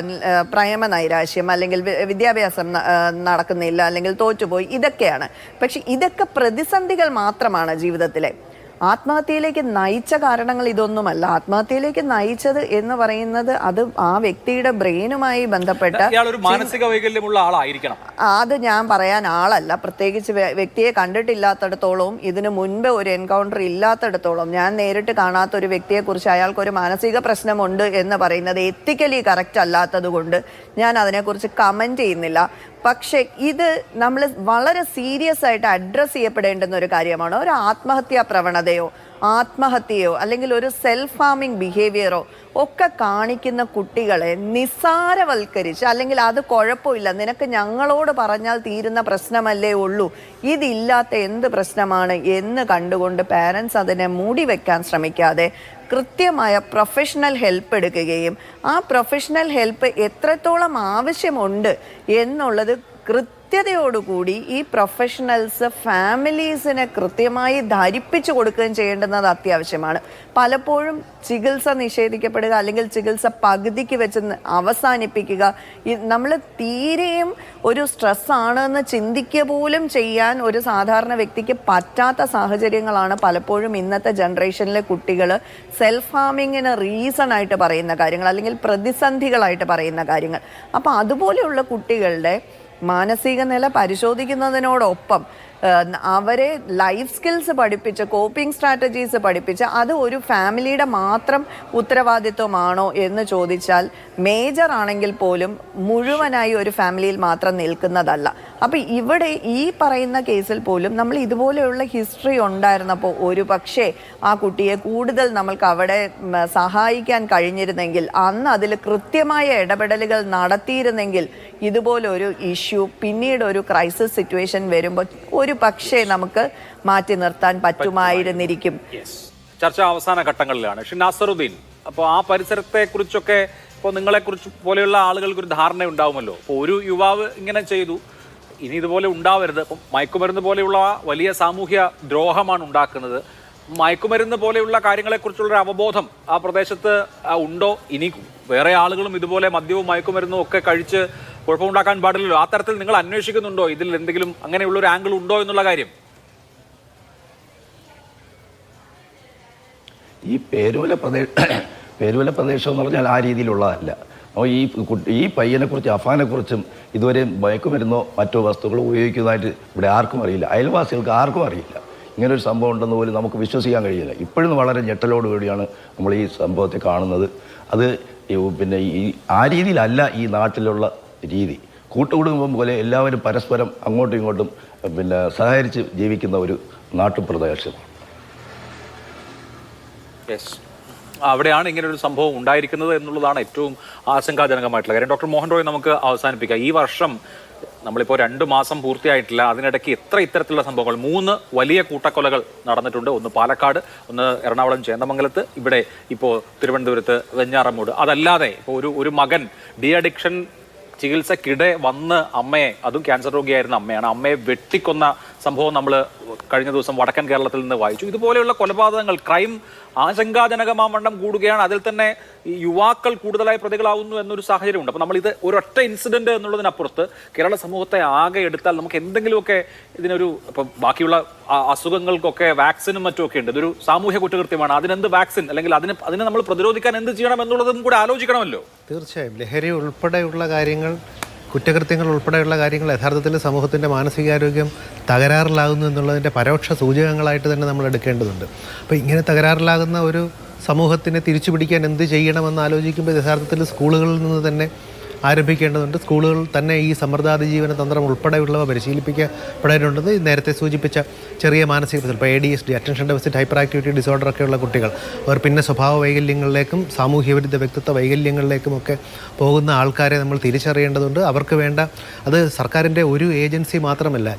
പ്രേമനൈരാശ്യം, അല്ലെങ്കിൽ വിദ്യാഭ്യാസം നടക്കുന്നില്ല, അല്ലെങ്കിൽ തോറ്റുപോയി, ഇതൊക്കെയാണ്. പക്ഷെ ഇതൊക്കെ പ്രതിസന്ധികൾ മാത്രമാണ് ജീവിതത്തിലെ. ആത്മഹത്യയിലേക്ക് നയിച്ച കാരണങ്ങൾ ഇതൊന്നുമല്ല. ആത്മഹത്യയിലേക്ക് നയിച്ചത് എന്ന് പറയുന്നത് അത് ആ വ്യക്തിയുടെ ബ്രെയിനുമായി ബന്ധപ്പെട്ട മാനസിക വൈകല്യമുള്ള ആളായിരിക്കണം. അത് ഞാൻ പറയാൻ ആളല്ല. പ്രത്യേകിച്ച് വ്യക്തിയെ കണ്ടിട്ടില്ലാത്തടത്തോളവും ഇതിനു മുൻപ് ഒരു എൻകൗണ്ടർ ഇല്ലാത്തടത്തോളം, ഞാൻ നേരിട്ട് കാണാത്ത ഒരു വ്യക്തിയെക്കുറിച്ച് അയാൾക്കൊരു മാനസിക പ്രശ്നമുണ്ട് എന്ന് പറയുന്നത് എത്തിക്കലി കറക്റ്റ് അല്ലാത്തത് കൊണ്ട് ഞാൻ അതിനെക്കുറിച്ച് കമൻറ്റ് ചെയ്യുന്നില്ല. പക്ഷെ ഇത് നമ്മൾ വളരെ സീരിയസ് ആയിട്ട് അഡ്രസ്സ് ചെയ്യപ്പെടേണ്ടുന്ന ഒരു കാര്യമാണ്. ഒരു ആത്മഹത്യാ പ്രവണതയോ ആത്മഹത്യയോ അല്ലെങ്കിൽ ഒരു സെൽഫ് ഹാമിങ് ബിഹേവിയറോ ഒക്കെ കാണിക്കുന്ന കുട്ടികളെ നിസ്സാരവൽക്കരിച്ച്, അല്ലെങ്കിൽ അത് കുഴപ്പമില്ല, നിനക്ക് ഞങ്ങളോട് പറഞ്ഞാൽ തീരുന്ന പ്രശ്നമല്ലേ ഉള്ളൂ, ഇതില്ലാത്ത എന്ത് പ്രശ്നമാണ് എന്ന് കണ്ടുകൊണ്ട് പാരൻസ് അതിനെ മൂടി വെക്കാൻ ശ്രമിക്കാതെ കൃത്യമായ പ്രൊഫഷണൽ ഹെൽപ്പ് എടുക്കുകയും ആ പ്രൊഫഷണൽ ഹെൽപ്പ് എത്രത്തോളം ആവശ്യമുണ്ട് എന്നുള്ളത് കൃത്യതയോടുകൂടി ഈ പ്രൊഫഷണൽസ് ഫാമിലീസിനെ കൃത്യമായി ധരിപ്പിച്ചു കൊടുക്കുകയും ചെയ്യേണ്ടുന്നത് അത്യാവശ്യമാണ്. പലപ്പോഴും ചികിത്സ നിഷേധിക്കപ്പെടുക, അല്ലെങ്കിൽ ചികിത്സ പകുതിക്ക് വെച്ച് അവസാനിപ്പിക്കുക, നമ്മൾ തീരെയും ഒരു സ്ട്രെസ്സാണെന്ന് ചിന്തിക്കുക പോലും ചെയ്യാൻ ഒരു സാധാരണ വ്യക്തിക്ക് പറ്റാത്ത സാഹചര്യങ്ങളാണ് പലപ്പോഴും ഇന്നത്തെ ജനറേഷനിലെ കുട്ടികൾ സെൽഫ് ഹാമിങ്ങിന് റീസൺ ആയിട്ട് പറയുന്ന കാര്യങ്ങൾ, അല്ലെങ്കിൽ പ്രതിസന്ധികളായിട്ട് പറയുന്ന കാര്യങ്ങൾ. അപ്പോൾ അതുപോലെയുള്ള കുട്ടികളുടെ മാനസിക നില പരിശോധിക്കുന്നതിനോടൊപ്പം അവരെ ലൈഫ് സ്കിൽസ് പഠിപ്പിച്ച്, കോപ്പിംഗ് സ്ട്രാറ്റജീസ് പഠിപ്പിച്ച്, അത് ഒരു ഫാമിലിയുടെ മാത്രം ഉത്തരവാദിത്വമാണോ എന്ന് ചോദിച്ചാൽ മേജർ ആണെങ്കിൽ പോലും മുഴുവനായി ഒരു ഫാമിലിയിൽ മാത്രം നിൽക്കുന്നതല്ല. അപ്പം ഇവിടെ ഈ പറയുന്ന കേസിൽ പോലും നമ്മൾ ഇതുപോലെയുള്ള ഹിസ്റ്ററി ഉണ്ടായിരുന്നപ്പോൾ ഒരു പക്ഷേ ആ കുട്ടിയെ കൂടുതൽ നമ്മൾക്ക് അവിടെ സഹായിക്കാൻ കഴിഞ്ഞിരുന്നെങ്കിൽ, അന്ന് അതിൽ കൃത്യമായ ഇടപെടലുകൾ നടത്തിയിരുന്നെങ്കിൽ ഇതുപോലൊരു ഇഷ്യൂ പിന്നീട് ഒരു ക്രൈസിസ് സിറ്റുവേഷൻ വരുമ്പോൾ ഒരു പക്ഷേ നമുക്ക് മാറ്റി നിർത്താൻ പറ്റുമായിരുന്നിരിക്കും. ചർച്ച അവസാന ഘട്ടങ്ങളിലാണ്. നാസറുദ്ദീൻ, അപ്പോൾ ആ പരിസരത്തെ കുറിച്ചൊക്കെ ഇപ്പോൾ നിങ്ങളെക്കുറിച്ച് പോലെയുള്ള ആളുകൾക്ക് ഒരു ധാരണ ഉണ്ടാവുമല്ലോ. അപ്പോൾ ഒരു യുവാവ് ഇങ്ങനെ ചെയ്തു, ഇനി ഇതുപോലെ ഉണ്ടാവരുത്. അപ്പം മയക്കുമരുന്ന് പോലെയുള്ള വലിയ സാമൂഹ്യ ദ്രോഹമാണ് ഉണ്ടാക്കുന്നത്. മയക്കുമരുന്ന് പോലെയുള്ള കാര്യങ്ങളെക്കുറിച്ചുള്ളൊരു അവബോധം ആ പ്രദേശത്ത് ഉണ്ടോ? ഇനി വേറെ ആളുകളും ഇതുപോലെ മദ്യവും മയക്കുമരുന്നും ഒക്കെ കഴിച്ച് കുഴപ്പമുണ്ടാക്കാൻ പാടില്ലല്ലോ. ആ തരത്തിൽ നിങ്ങൾ അന്വേഷിക്കുന്നുണ്ടോ? ഇതിൽ എന്തെങ്കിലും അങ്ങനെയുള്ളൊരു ആംഗിൾ ഉണ്ടോ എന്നുള്ള കാര്യം? ഈ പേരുവല പ്രദേശം എന്ന് പറഞ്ഞാൽ ആ രീതിയിലുള്ളതല്ല. അപ്പോൾ ഈ പയ്യനെക്കുറിച്ച്, അഫാനെക്കുറിച്ചും ഇതുവരെ മയക്കുമരുന്നോ മറ്റോ വസ്തുക്കളോ ഉപയോഗിക്കുന്നതായിട്ട് ഇവിടെ ആർക്കും അറിയില്ല. അയൽവാസികൾക്ക് ആർക്കും അറിയില്ല. ഇങ്ങനൊരു സംഭവം ഉണ്ടെന്ന് പോലും നമുക്ക് വിശ്വസിക്കാൻ കഴിയില്ല. ഇപ്പോഴും വളരെ ഞെട്ടലോടുകൂടിയാണ് നമ്മൾ ഈ സംഭവത്തെ കാണുന്നത്. അത് പിന്നെ ആ രീതിയിലല്ല ഈ നാട്ടിലുള്ള രീതി. കൂട്ടുകുടുംബം പോലെ എല്ലാവരും പരസ്പരം അങ്ങോട്ടും ഇങ്ങോട്ടും സഹകരിച്ച് ജീവിക്കുന്ന ഒരു നാട്ടുപ്രദേശമാണ്. അവിടെയാണ് ഇങ്ങനൊരു സംഭവം ഉണ്ടായിരിക്കുന്നത് എന്നുള്ളതാണ് ഏറ്റവും ആശങ്കാജനകമായിട്ടുള്ള കാര്യം. ഡോക്ടർ മോഹൻ റോയ്, നമുക്ക് അവസാനിപ്പിക്കാം. ഈ വർഷം നമ്മളിപ്പോൾ 2 മാസം പൂർത്തിയായിട്ടില്ല, അതിനിടയ്ക്ക് ഇത്തരത്തിലുള്ള സംഭവങ്ങൾ 3 വലിയ കൂട്ടക്കൊലകൾ നടന്നിട്ടുണ്ട്. ഒന്ന് പാലക്കാട്, ഒന്ന് എറണാകുളം ചേന്ദമംഗലത്ത്, ഇവിടെ ഇപ്പോൾ തിരുവനന്തപുരത്ത് വെഞ്ഞാറമൂട്. അതല്ലാതെ ഇപ്പോൾ ഒരു മകൻ ഡി അഡിക്ഷൻ ചികിത്സക്കിടെ വന്ന് അമ്മയെ, അതും ക്യാൻസർ രോഗിയായിരുന്ന അമ്മയാണ്, അമ്മയെ വെട്ടിക്കൊന്ന സംഭവം നമ്മൾ കഴിഞ്ഞ ദിവസം വടക്കൻ കേരളത്തിൽ നിന്ന് വായിച്ചു. ഇതുപോലെയുള്ള കൊലപാതകങ്ങൾ, ക്രൈം ആശങ്കാജനകമാവണ്ണം കൂടുകയാണ്. അതിൽ തന്നെ ഈ യുവാക്കൾ കൂടുതലായി പ്രതികളാവുന്നു എന്നൊരു സാഹചര്യമുണ്ട്. അപ്പോൾ നമ്മളിത് ഒരൊറ്റ ഇൻസിഡന്റ് എന്നുള്ളതിനപ്പുറത്ത് കേരള സമൂഹത്തെ ആകെ എടുത്താൽ നമുക്ക് എന്തെങ്കിലുമൊക്കെ ഇതിനൊരു, ഇപ്പം ബാക്കിയുള്ള അസുഖങ്ങൾക്കൊക്കെ വാക്സിനും മറ്റുമൊക്കെ ഉണ്ട്. ഇതൊരു സാമൂഹ്യ കുറ്റകൃത്യമാണ്. അതിനെന്ത് വാക്സിൻ, അല്ലെങ്കിൽ അതിനെ നമ്മൾ പ്രതിരോധിക്കാൻ എന്ത് ചെയ്യണം എന്നുള്ളതും കൂടെ ആലോചിക്കണമല്ലോ. തീർച്ചയായും ലഹരി ഉൾപ്പെടെയുള്ള കാര്യങ്ങൾ, കുറ്റകൃത്യങ്ങൾ ഉൾപ്പെടെയുള്ള കാര്യങ്ങൾ യഥാർത്ഥത്തിൽ സമൂഹത്തിൻ്റെ മാനസികാരോഗ്യം തകരാറിലാകുന്നു എന്നുള്ളതിൻ്റെ പരോക്ഷ സൂചകങ്ങളായിട്ട് തന്നെ നമ്മൾ എടുക്കേണ്ടതുണ്ട്. അപ്പോൾ ഇങ്ങനെ തകരാറിലാകുന്ന ഒരു സമൂഹത്തിനെ തിരിച്ചു പിടിക്കാൻ എന്ത് ചെയ്യണമെന്ന് ആലോചിക്കുമ്പോൾ യഥാർത്ഥത്തിൽ സ്കൂളുകളിൽ നിന്ന് തന്നെ ആരംഭിക്കേണ്ടതുണ്ട്. സ്കൂളുകൾ തന്നെ ഈ സമ്മർദ്ദാതിജീവന തന്ത്രം ഉൾപ്പെടെയുള്ളവ പരിശീലിപ്പിക്കപ്പെടേണ്ടത്. നേരത്തെ സൂചിപ്പിച്ച ചെറിയ മാനസിക പ്രശ്നം, ഇപ്പോൾ ADHD, attention deficit hyper activity disorder ഒക്കെയുള്ള കുട്ടികൾ, അവർ പിന്നെ സ്വഭാവ വൈകല്യങ്ങളിലേക്കും സാമൂഹ്യവിരുദ്ധ വ്യക്തിത്വ വൈകല്യങ്ങളിലേക്കുമൊക്കെ പോകുന്ന ആൾക്കാരെ നമ്മൾ തിരിച്ചറിയേണ്ടതുണ്ട്. അവർക്ക് വേണ്ട, അത് സർക്കാരിൻ്റെ ഒരു ഏജൻസി മാത്രമല്ല.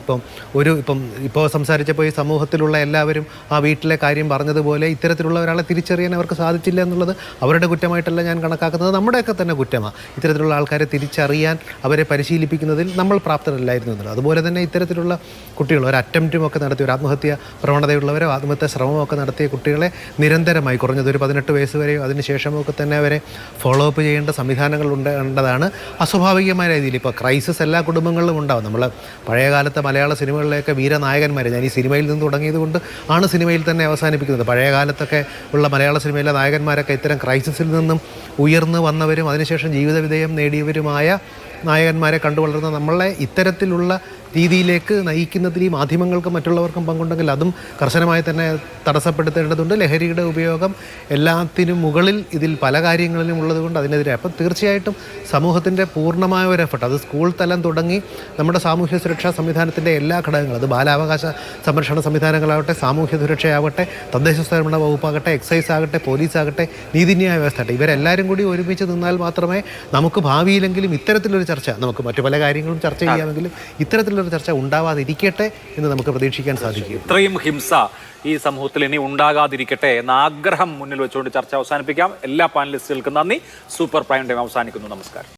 ഇപ്പോൾ സംസാരിച്ചപ്പോൾ ഈ സമൂഹത്തിലുള്ള എല്ലാവരും ആ വീട്ടിലെ കാര്യം പറഞ്ഞതുപോലെ ഇത്തരത്തിലുള്ള ഒരാളെ തിരിച്ചറിയാൻ അവർക്ക് സാധിച്ചില്ല എന്നുള്ളത് അവരുടെ കുറ്റമായിട്ടല്ല ഞാൻ കണക്കാക്കുന്നത്, നമ്മുടെയൊക്കെ തന്നെ കുറ്റമാണ്. ഇത്തരത്തിലുള്ള ആൾക്കാരെ തിരിച്ചറിയാൻ അവരെ പരിശീലിപ്പിക്കുന്നതിൽ നമ്മൾ പ്രാപ്തരല്ലായിരുന്നു എന്നുള്ളത്. അതുപോലെ തന്നെ ഇത്തരത്തിലുള്ള കുട്ടികൾ ഒരു അറ്റംപ്റ്റും ഒക്കെ നടത്തി, ഒരു ആത്മഹത്യ പ്രവണതയുള്ളവരോ ആത്മഹത്യ ശ്രമമൊക്കെ നടത്തിയ കുട്ടികളെ നിരന്തരമായി കുറഞ്ഞത് ഒരു 18 വയസ്സ് വരെയോ അതിനുശേഷമോ ഒക്കെ തന്നെ അവരെ ഫോളോ അപ്പ് ചെയ്യേണ്ട സംവിധാനങ്ങൾ ഉണ്ടാകേണ്ടതാണ്. അസ്വാഭാവികമായ രീതിയിൽ ഇപ്പോൾ ക്രൈസിസ് എല്ലാ കുടുംബങ്ങളിലും ഉണ്ടാകും. നമ്മൾ പഴയകാലത്തെ മലയാള സിനിമകളിലെയൊക്കെ വീരനായകന്മാർ, ഞാൻ ഈ സിനിമയിൽ നിന്ന് തുടങ്ങിയത് കൊണ്ട് ആണ് സിനിമയിൽ തന്നെ അവസാനിപ്പിക്കുന്നത്. പഴയ കാലത്തൊക്കെ ഉള്ള മലയാള സിനിമയിലെ നായകന്മാരൊക്കെ ഇത്തരം ക്രൈസിസിൽ നിന്നും ഉയർന്നു വന്നവരും അതിനുശേഷം ജീവിത വിജയം നേടിയവരുമായ നായകന്മാരെ കണ്ടു വളർന്ന നമ്മളെ ഇത്തരത്തിലുള്ള രീതിയിലേക്ക് നയിക്കുന്നതിൽ ഈ മാധ്യമങ്ങൾക്കും മറ്റുള്ളവർക്കും പങ്കുണ്ടെങ്കിൽ അതും കർശനമായി തന്നെ തടസ്സപ്പെടുത്തേണ്ടതുണ്ട്. ലഹരിയുടെ ഉപയോഗം എല്ലാത്തിനും മുകളിൽ ഇതിൽ പല കാര്യങ്ങളിലും ഉള്ളതുകൊണ്ട് അതിനെതിരെ അപ്പം തീർച്ചയായിട്ടും സമൂഹത്തിൻ്റെ പൂർണ്ണമായ ഒരു എഫർട്ട്, അത് സ്കൂൾ തലം തുടങ്ങി നമ്മുടെ സാമൂഹ്യ സുരക്ഷാ സംവിധാനത്തിൻ്റെ എല്ലാ ഘടകങ്ങളും, അത് ബാലാവകാശ സംരക്ഷണ സംവിധാനങ്ങളാവട്ടെ, സാമൂഹ്യ സുരക്ഷയാവട്ടെ, തദ്ദേശ സ്വയംഭരണ വകുപ്പാകട്ടെ, എക്സൈസ് ആകട്ടെ, പോലീസ് ആകട്ടെ, നീതിന്യായ വ്യവസ്ഥ ആകട്ടെ, ഇവരെല്ലാവരും കൂടി ഒരുമിച്ച് നിന്നാൽ മാത്രമേ നമുക്ക് ഭാവിയിലെങ്കിലും ഇത്തരത്തിലൊരു ചർച്ച, നമുക്ക് മറ്റു പല കാര്യങ്ങളും ചർച്ച ചെയ്യാമെങ്കിലും ഇത്തരത്തിലുള്ള ചർച്ച ഉണ്ടാവാതിരിക്കട്ടെ എന്ന് നമുക്ക് പ്രതീക്ഷിക്കാൻ സാധിക്കും. ഇത്രയും ഹിംസ ഈ സമൂഹത്തിൽ ഇനി ഉണ്ടാകാതിരിക്കട്ടെ എന്ന ആഗ്രഹം മുന്നിൽ വെച്ചുകൊണ്ട് ചർച്ച അവസാനിപ്പിക്കാം. എല്ലാ പാനലിസ്റ്റുകൾക്കും നന്ദി. സൂപ്പർ പ്രൈം ടൈം അവസാനിക്കുന്നു. നമസ്കാരം.